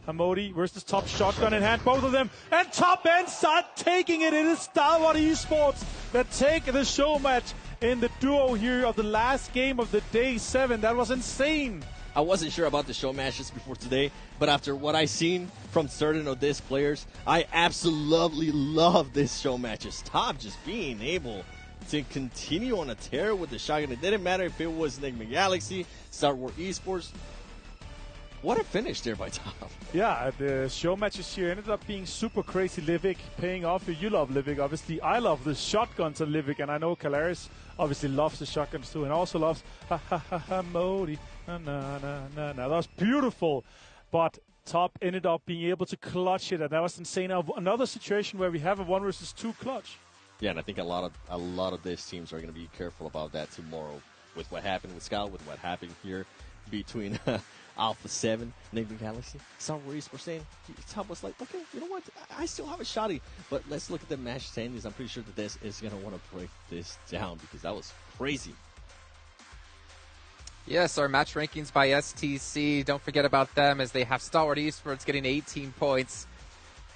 Hamodi versus Top, shotgun in hand, both of them. And Top and start taking it. It is Stalwart Esports that take the show match in the duo here of the last game of the day 7. That was insane. I wasn't sure about the show matches before today, but after what I seen from certain of these players, I absolutely love this show matches. Top just being able to continue on a tear with the shotgun. It didn't matter if it was Enigma Galaxy, Star Wars Esports. What a finish there by Top. Yeah, the show matches here ended up being super crazy. Livik paying off. You love Livik, obviously. I love the shotguns of Livik, and I know Kalaris obviously loves the shotguns too, and also loves Modi. That was beautiful, but Top ended up being able to clutch it, and that was insane. Another situation where we have a 1-versus-2 clutch. Yeah, and I think a lot of these teams are going to be careful about that tomorrow with what happened with Scout, with what happened here between Alpha 7, Enigma Galaxy. Star Wars Esports saying, Top was like, okay, you know what? I still have a shotty, but let's look at the match standings. I'm pretty sure that this is going to want to break this down because that was crazy. Yes, our match rankings by STC. Don't forget about them as they have Stalwart Esports getting 18 points.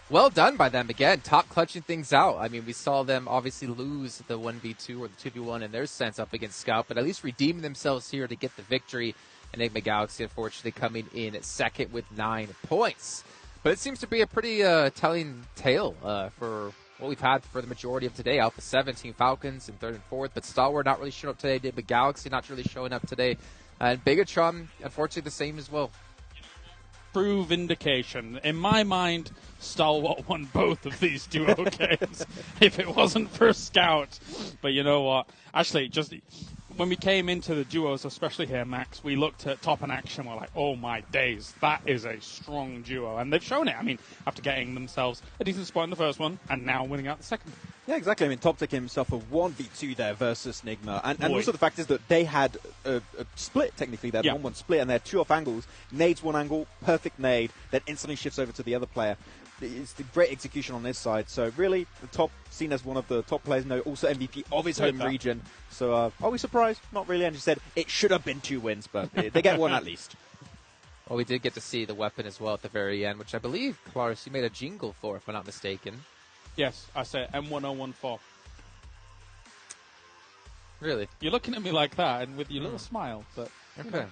Well done by them again. Top clutching things out. I mean, we saw them obviously lose the 1v2 or the 2v1 in their sense up against Scout, but at least redeeming themselves here to get the victory. Enigma Galaxy, unfortunately, coming in second with 9 points. But it seems to be a pretty telling tale for what we've had for the majority of today. Alpha 7, Team Falcons in 3rd and 4th, but Stalwart not really showing up today. Enigma Galaxy not really showing up today. And Bigatron, unfortunately, the same as well. True vindication. In my mind, Stalwart won both of these duo games if it wasn't for Scout. But you know what? Actually, just when we came into the duos, especially here, Max, we looked at Top in action. We're like, oh my days, that is a strong duo. And they've shown it. I mean, after getting themselves a decent spot in the first one and now winning out the second. Yeah, exactly. I mean, Top took himself a 1v2 there versus Enigma. And also the fact is that they had a split, technically. They had 1-1 split, and they had 2 off angles. Nades one angle, perfect nade, then instantly shifts over to the other player. It's the great execution on this side. So really, the Top seen as one of the top players, no, also MVP of his home region. So are we surprised? Not really. And you said it should have been 2 wins, but they get one at least. Well, we did get to see the weapon as well at the very end, which I believe, Claris, you made a jingle for, if I'm not mistaken. Yes, I say M1014. Really? You're looking at me like that and with your little smile, but... Okay.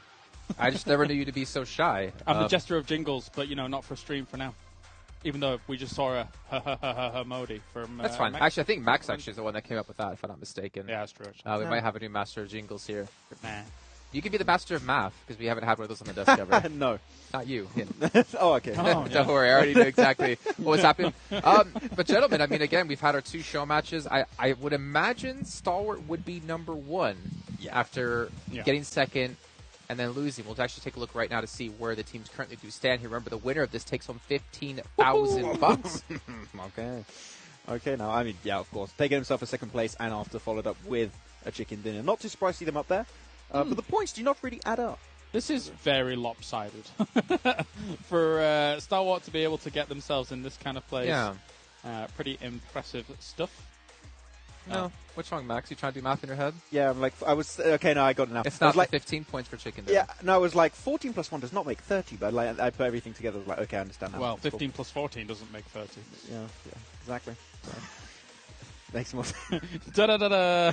I just never knew you to be so shy. I'm the jester of jingles, but, not for stream for now. Even though we just saw a Modi from... That's fine. Max. Actually, I think Max actually is the one that came up with that, if I'm not mistaken. Yeah, that's true. We might have a new master of jingles here. Nah. You can be the master of math, because we haven't had one of those on the desk ever. No. Not you. Oh, okay. Don't worry, I already knew exactly what was happening. But gentlemen, I mean, again, we've had our 2 show matches. I would imagine Stalwart would be number 1 after getting second and then losing. We'll actually take a look right now to see where the teams currently do stand here. Remember, the winner of this takes home $15,000. Okay, now, I mean, yeah, of course. Taking himself a second place and after followed up with a chicken dinner. Not too surprised to see them up there. But the points do not really add up. This is very lopsided for Stalwart to be able to get themselves in this kind of place. Yeah. Pretty impressive stuff. No. What's wrong, Max? You trying to do math in your head? Yeah, I'm like, I was, okay, no, I got enough. It's not like 15 points for chicken dinner. Yeah, no, it was like 14 plus 1 does not make 30, but like, I put everything together, I was like, okay, I understand now. Well, 15 plus 14 doesn't make 30. Yeah, exactly. So. Makes more sense. Da-da-da-da.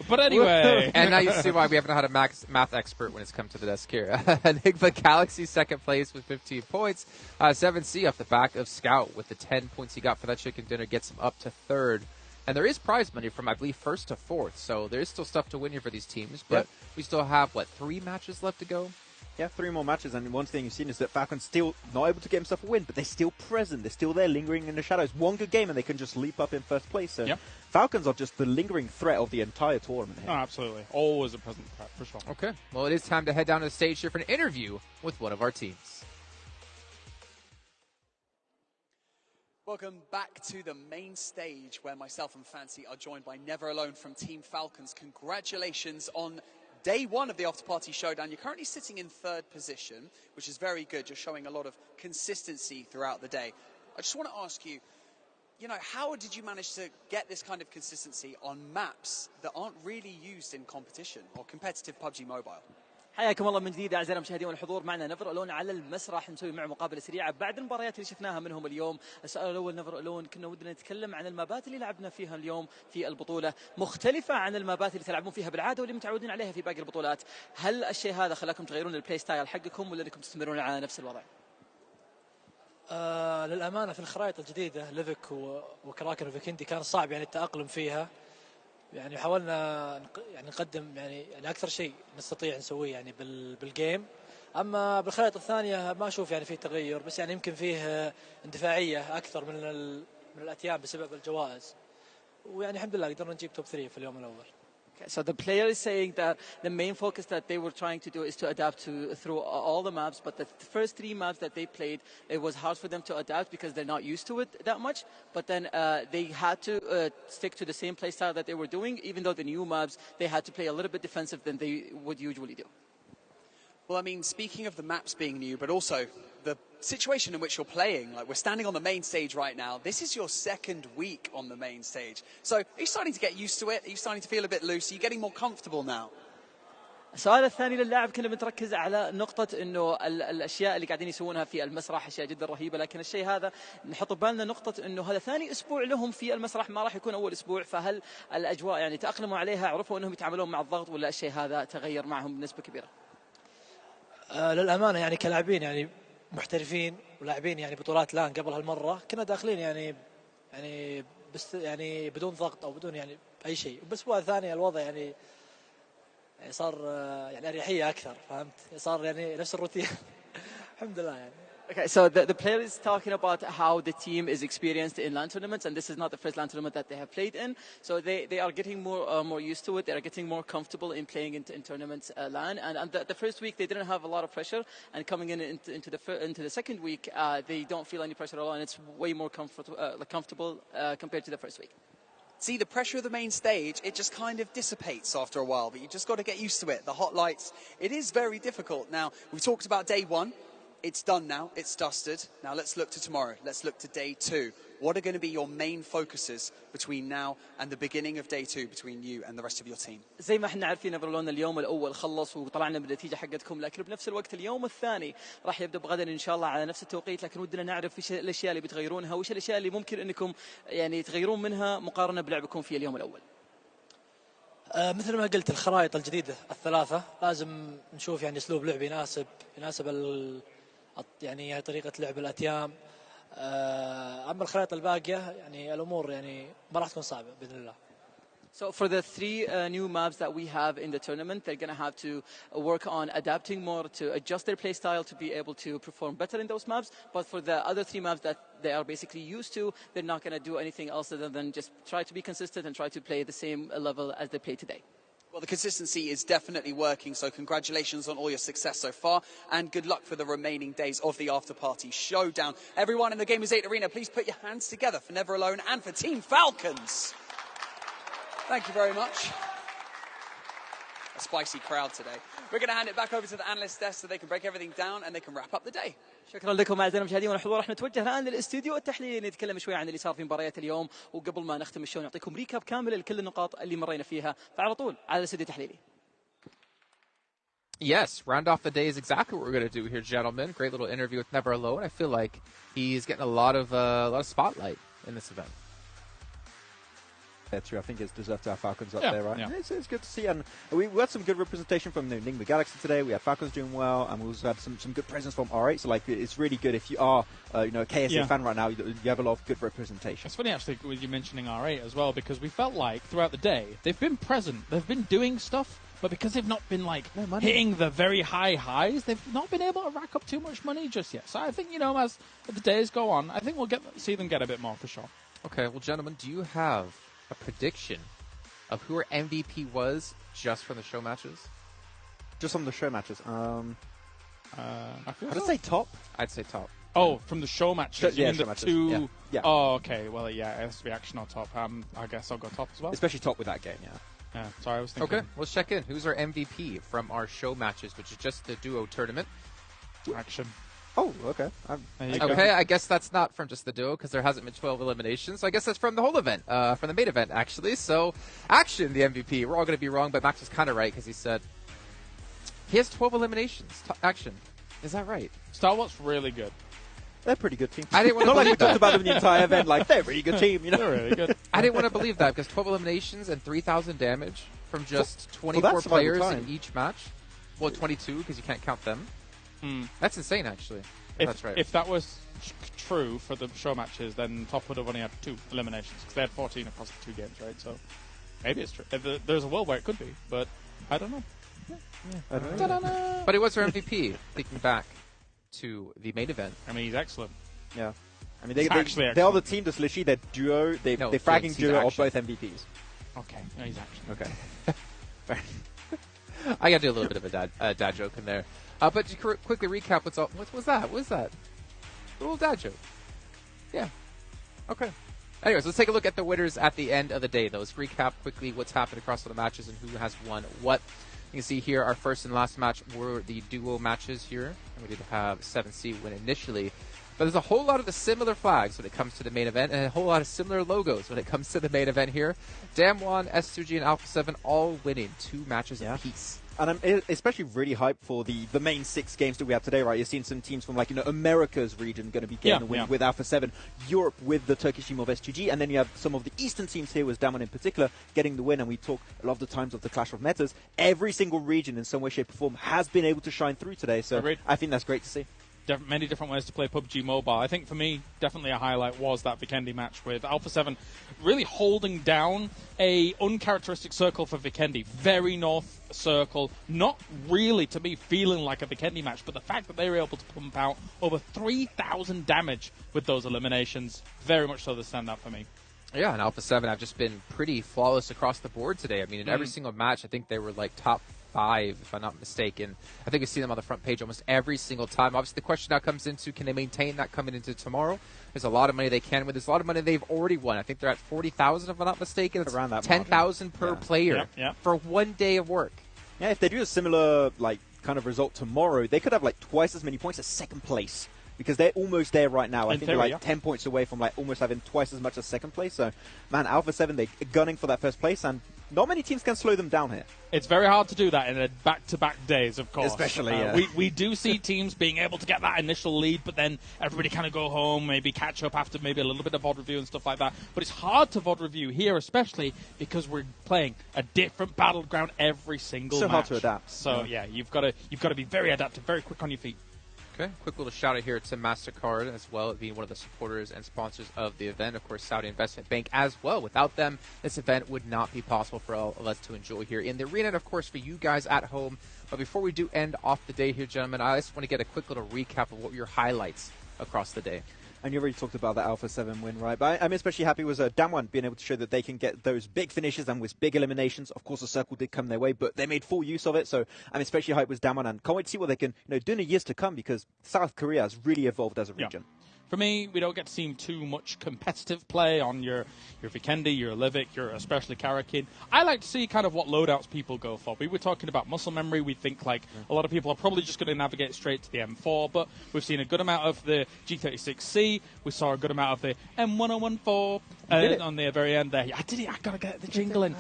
But anyway. And now you see why we haven't had a math expert when it's come to the desk here. Enigma Galaxy, second place with 15 points. 7C off the back of Scout with the 10 points he got for that chicken dinner gets him up to 3rd. And there is prize money from, I believe, 1st to 4th. So there is still stuff to win here for these teams. But we still have, 3 matches left to go? Yeah, 3 more matches, and one thing you've seen is that Falcons still not able to get himself a win, but they're still present. They're still there, lingering in the shadows. One good game, and they can just leap up in first place. So Falcons are just the lingering threat of the entire tournament here. Oh, absolutely. Always a present threat, for sure. Okay. Well, it is time to head down to the stage here for an interview with one of our teams. Welcome back to the main stage, where myself and Fancy are joined by Never Alone from Team Falcons. Congratulations on day 1 of the After Party Showdown. You're currently sitting in 3rd position, which is very good. You're showing a lot of consistency throughout the day. I just want to ask you, how did you manage to get this kind of consistency on maps that aren't really used in competition or competitive PUBG Mobile? حياكم الله من جديد اعزائنا المشاهدين والحضور. معنا نفر الون على المسرح، نسوي معه مقابله سريعه بعد المباريات اللي شفناها منهم اليوم. السؤال الاول نفر الون، كنا ودنا نتكلم عن المابات اللي لعبنا فيها اليوم في البطوله، مختلفه عن المابات اللي تلعبون فيها بالعاده واللي متعودين عليها في باقي البطولات. هل الشيء هذا خلاكم تغيرون البلاي ستايل حقكم ولا انكم تستمرون على نفس الوضع؟ للامانه في الخرائط الجديده ليفك وكراكن وفيكندي كان صعب التاقلم فيها. حاولنا نقدم اكثر شيء نستطيع نسويه بالجيم. اما بالخرائط الثانيه ما اشوف في تغير، بس يمكن فيه اندفاعيه اكثر من الاتيان بسبب الجوائز. الحمد لله قدرنا نجيب توب 3 في اليوم الاول. Okay, so the player is saying that the main focus that they were trying to do is to adapt through all the maps, but the first 3 maps that they played, it was hard for them to adapt because they're not used to it that much. But then they had to stick to the same play style that they were doing, even though the new maps, they had to play a little bit defensive than they would usually do. Well, speaking of the maps being new, but also the situation in which you're playing, we're standing on the main stage right now. This is your 2nd week on the main stage. So are you starting to get used to it? Are you starting to feel a bit loose? Are you getting more comfortable now? السؤال الثاني للاعب، كنا بنركز على نقطة انه الاشياء اللي قاعدين يسوونها في المسرح اشياء جدا رهيبة، لكن الشيء هذا نحط ببالنا نقطة انه هذا ثاني اسبوع لهم في المسرح، ما راح يكون اول اسبوع، فهل الاجواء تأقلموا عليها، عرفوا انهم يتعاملون مع الضغط، ولا الشيء هذا تغير معهم بنسبة كبيرة؟ للامانة كلاعبين محترفين ولاعبين بطولات لان قبل هالمرة كنا داخلين بس بدون ضغط او بدون اي شيء، بالاسبوع الثاني الوضع صار اريحيه اكثر، فهمت؟ صار نفس الروتين. الحمد لله Okay, so the player is talking about how the team is experienced in LAN tournaments, and this is not the first LAN tournament that they have played in. So they are getting more used to it. They are getting more comfortable in playing in tournaments LAN. And the first week they didn't have a lot of pressure, and coming into the second week they don't feel any pressure at all, and it's way more comfortable compared to the first week. See, the pressure of the main stage, it just kind of dissipates after a while, but you just got to get used to it. The hot lights, it is very difficult. Now, we talked about day 1. It's done now. It's dusted. Now let's look to tomorrow. Let's look to day 2. What are going to be your main focuses between now and the beginning of day 2 between you and the rest of your team? زي ما احنا عارفين نفرلون اليوم الاول خلص وطلعنا بالنتيجه حقتكم، لكن بنفس الوقت اليوم الثاني راح يبدا بغدا ان شاء الله على نفس التوقيت، لكن ودنا نعرف ايش الاشياء اللي بتغيرونها وايش الاشياء اللي ممكن انكم تغيرون منها مقارنه بلعبكم في اليوم الاول. مثل ما قلت الخرائط الجديده الثلاثه لازم نشوف اسلوب لعب يناسب طريقة لعب الأتيام. أما الخرائط الباقية الأمور ما راح تكون صعبة بإذن الله. So for the 3 new maps that we have in the tournament, they're going to have to work on adapting more to adjust their play style to be able to perform better in those maps. But for the other 3 maps that they are basically used to, they're not going to do anything else other than just try to be consistent and try to play the same level as they play today. Well, the consistency is definitely working, so congratulations on all your success so far, and good luck for the remaining days of the After Party Showdown. Everyone in the Gamers 8 Arena, please put your hands together for Never Alone and for Team Falcons. Thank you very much. A spicy crowd today. We're going to hand it back over to the analyst desk so they can break everything down and they can wrap up the day. شكرا لكم اعزائنا المشاهدين والحضور. راح نتوجه الان للاستوديو التحليلي نتكلم شوي عن اللي صار في مباريات اليوم، وقبل ما نختم الشو نعطيكم ريكاب كامل لكل النقاط اللي مرينا فيها، فعلى طول على الاستوديو التحليلي. Yes, round off the day is exactly what we're going to do here, gentlemen. Great little interview with Never Alone. I feel like he's getting a lot of spotlight in this event. there too. I think it's deserved to have Falcons up Yeah, there, right? yeah. It's good to see, and we had some good representation from Ningba Galaxy today. We had Falcons doing well, and we also had some good presence from R8. So like, it's really good if you are a KSA fan right now. You have a lot of good representation. It's funny actually with you mentioning R8 as well, because we felt like throughout the day they've been present, they've been doing stuff. But because they've not been hitting the very high highs, they've not been able to rack up too much money just yet. So I think, as the days go on, I think we'll see them get a bit more for sure. Okay, well, gentlemen, do you have a prediction of who our MVP was just from the show matches? Just from the show matches. I'd say top. I'd say top. Oh, from the show matches? Yeah, you mean show the matches. two? Yeah. Oh, okay. Well, yeah, it has to be action or top. I guess I'll go top as well. Especially top with that game, yeah. Yeah, sorry, I was thinking. Okay, let's check in. Who's our MVP from our show matches, which is just the duo tournament? Action. Oh, okay. Okay, I guess that's not from just the duo because there hasn't been 12 eliminations. So I guess that's from the whole event, from the main event, actually. So, Action, the MVP. We're all going to be wrong, but Max was kind of right because he said he has 12 eliminations. Action. Is that right? Star Wars really good. They're a pretty good team. I didn't want to Not like believe we that. talked about them in the entire event. Like, they're a really good team, They're really good. I didn't want to believe that because 12 eliminations and 3,000 damage from just 24 players in each match. Well, 22 because you can't count them. That's insane, actually. That's right. If that was true for the show matches, then Top would have only had 2 eliminations because they had 14 across the 2 games, right? So maybe it's true. There's a world where it could be, but I don't know. But it was our MVP, thinking back to the main event. I mean, he's excellent. Yeah. I mean, He's actually they are the team that's literally their duo. They're fragging he's duo of Action. both MVPs. Okay. No, he's Action. Okay. I got to do a little bit of a dad joke in there. But to quickly recap, what was that? What was that? A little dad joke. Yeah. Okay. Anyways, let's take a look at the winners at the end of the day, though. Let's recap quickly what's happened across all the matches and who has won what. You can see here our first and last match were the duo matches here. And we did have 7C win initially. But there's a whole lot of the similar flags when it comes to the main event and a whole lot of similar logos when it comes to the main event here. Damwon, S2G, and Alpha 7 all winning 2 matches apiece. And I'm especially really hyped for the main 6 games that we have today, right? You're seeing some teams from, America's region going to be getting a win with Alpha 7, Europe with the Turkish team of S2G, and then you have some of the Eastern teams here, with Damwon in particular, getting the win. And we talk a lot of the times of the clash of metas. Every single region in some way, shape, or form has been able to shine through today, so Agreed. I think that's great to see. Many different ways to play PUBG Mobile. I think for me, definitely a highlight was that Vikendi match with Alpha 7 really holding down a uncharacteristic circle for Vikendi. Very north circle. Not really, to me, feeling like a Vikendi match, but the fact that they were able to pump out over 3,000 damage with those eliminations, very much so the standout for me. Yeah, and Alpha 7 have just been pretty flawless across the board today. I mean, in every single match, I think they were top 5, if I'm not mistaken. I think we see them on the front page almost every single time. Obviously, the question now comes into, can they maintain that coming into tomorrow? There's a lot of money they can win. There's a lot of money they've already won. I think they're at 40,000, if I'm not mistaken. It's around that 10,000 per player for 1 day of work. Yeah, if they do a similar kind of result tomorrow, they could have twice as many points as second place. Because they're almost there right now. I think they're 10 points away from almost having twice as much as second place. So, man, Alpha 7, they're gunning for that first place, and not many teams can slow them down here. It's very hard to do that in a back-to-back days, of course. Especially, we do see teams being able to get that initial lead, but then everybody kind of go home, maybe catch up after maybe a little bit of VOD review and stuff like that. But it's hard to VOD review here, especially because we're playing a different battleground every single match. So hard to adapt. So, yeah, you've got to be very adaptive, very quick on your feet. Okay, quick little shout out here to MasterCard as well, being one of the supporters and sponsors of the event. Of course, Saudi Investment Bank as well. Without them, this event would not be possible for all of us to enjoy here in the arena, and of course for you guys at home. But before we do end off the day here, gentlemen, I just want to get a quick little recap of what were your highlights across the day. And you already talked about the Alpha 7 win, right? But I'm especially happy with Damwon being able to show that they can get those big finishes and with big eliminations. Of course, the circle did come their way, but they made full use of it. So I'm especially hyped with Damwon, and can't wait to see what they can do in the years to come, because South Korea has really evolved as a region. For me, we don't get to see too much competitive play on your Vikendi, your Livik, your especially Karakin. I like to see kind of what loadouts people go for. We were talking about muscle memory. We think a lot of people are probably just going to navigate straight to the M4, but we've seen a good amount of the G36C. We saw a good amount of the M1014 on the very end there. I did it. I got to get the jingle in,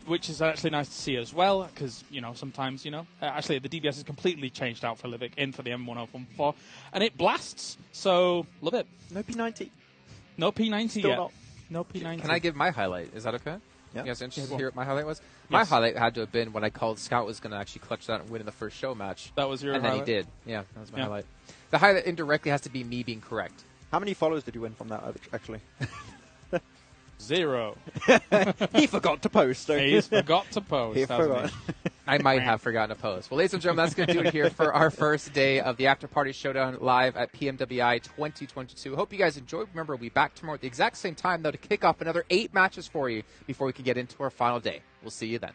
which is actually nice to see as well, because, sometimes, actually the DBS is completely changed out for Livik in for the M1014, and it blasts. So, love it. No P90. No P90 Still yet. Not. No P90. Can I give my highlight? Is that okay? Yeah. You guys interested to Yeah, hear what my highlight was? My Yes. highlight had to have been when I called Scout was going to actually clutch that and win in the first show match. That was your and highlight? then he did. Yeah, that was my Yeah. highlight. The highlight indirectly has to be me being correct. How many followers did you win from that, actually? 0. He forgot to post. He's forgot to post. He hasn't forgot. I might have forgotten to post. Well, ladies and gentlemen, that's going to do it here for our first day of the After Party Showdown live at PMWI 2022. Hope you guys enjoyed. Remember, we'll be back tomorrow at the exact same time, though, to kick off another 8 matches for you before we can get into our final day. We'll see you then.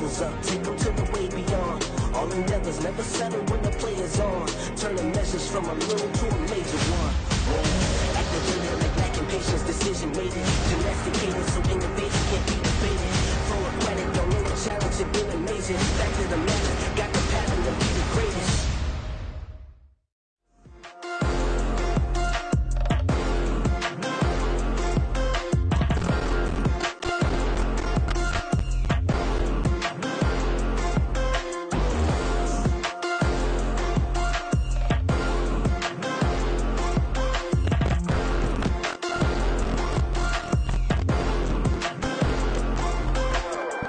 levels up, take them to the way beyond. All endeavors never settle when the player's on. Turn a message from a little to a major one. Activated like lacking patience, decision made it. Domesticated so innovation can't be debated. Full of credit, don't know the challenge has been amazing. Back to the matter, got the pattern to be the greatest.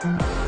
Thank you.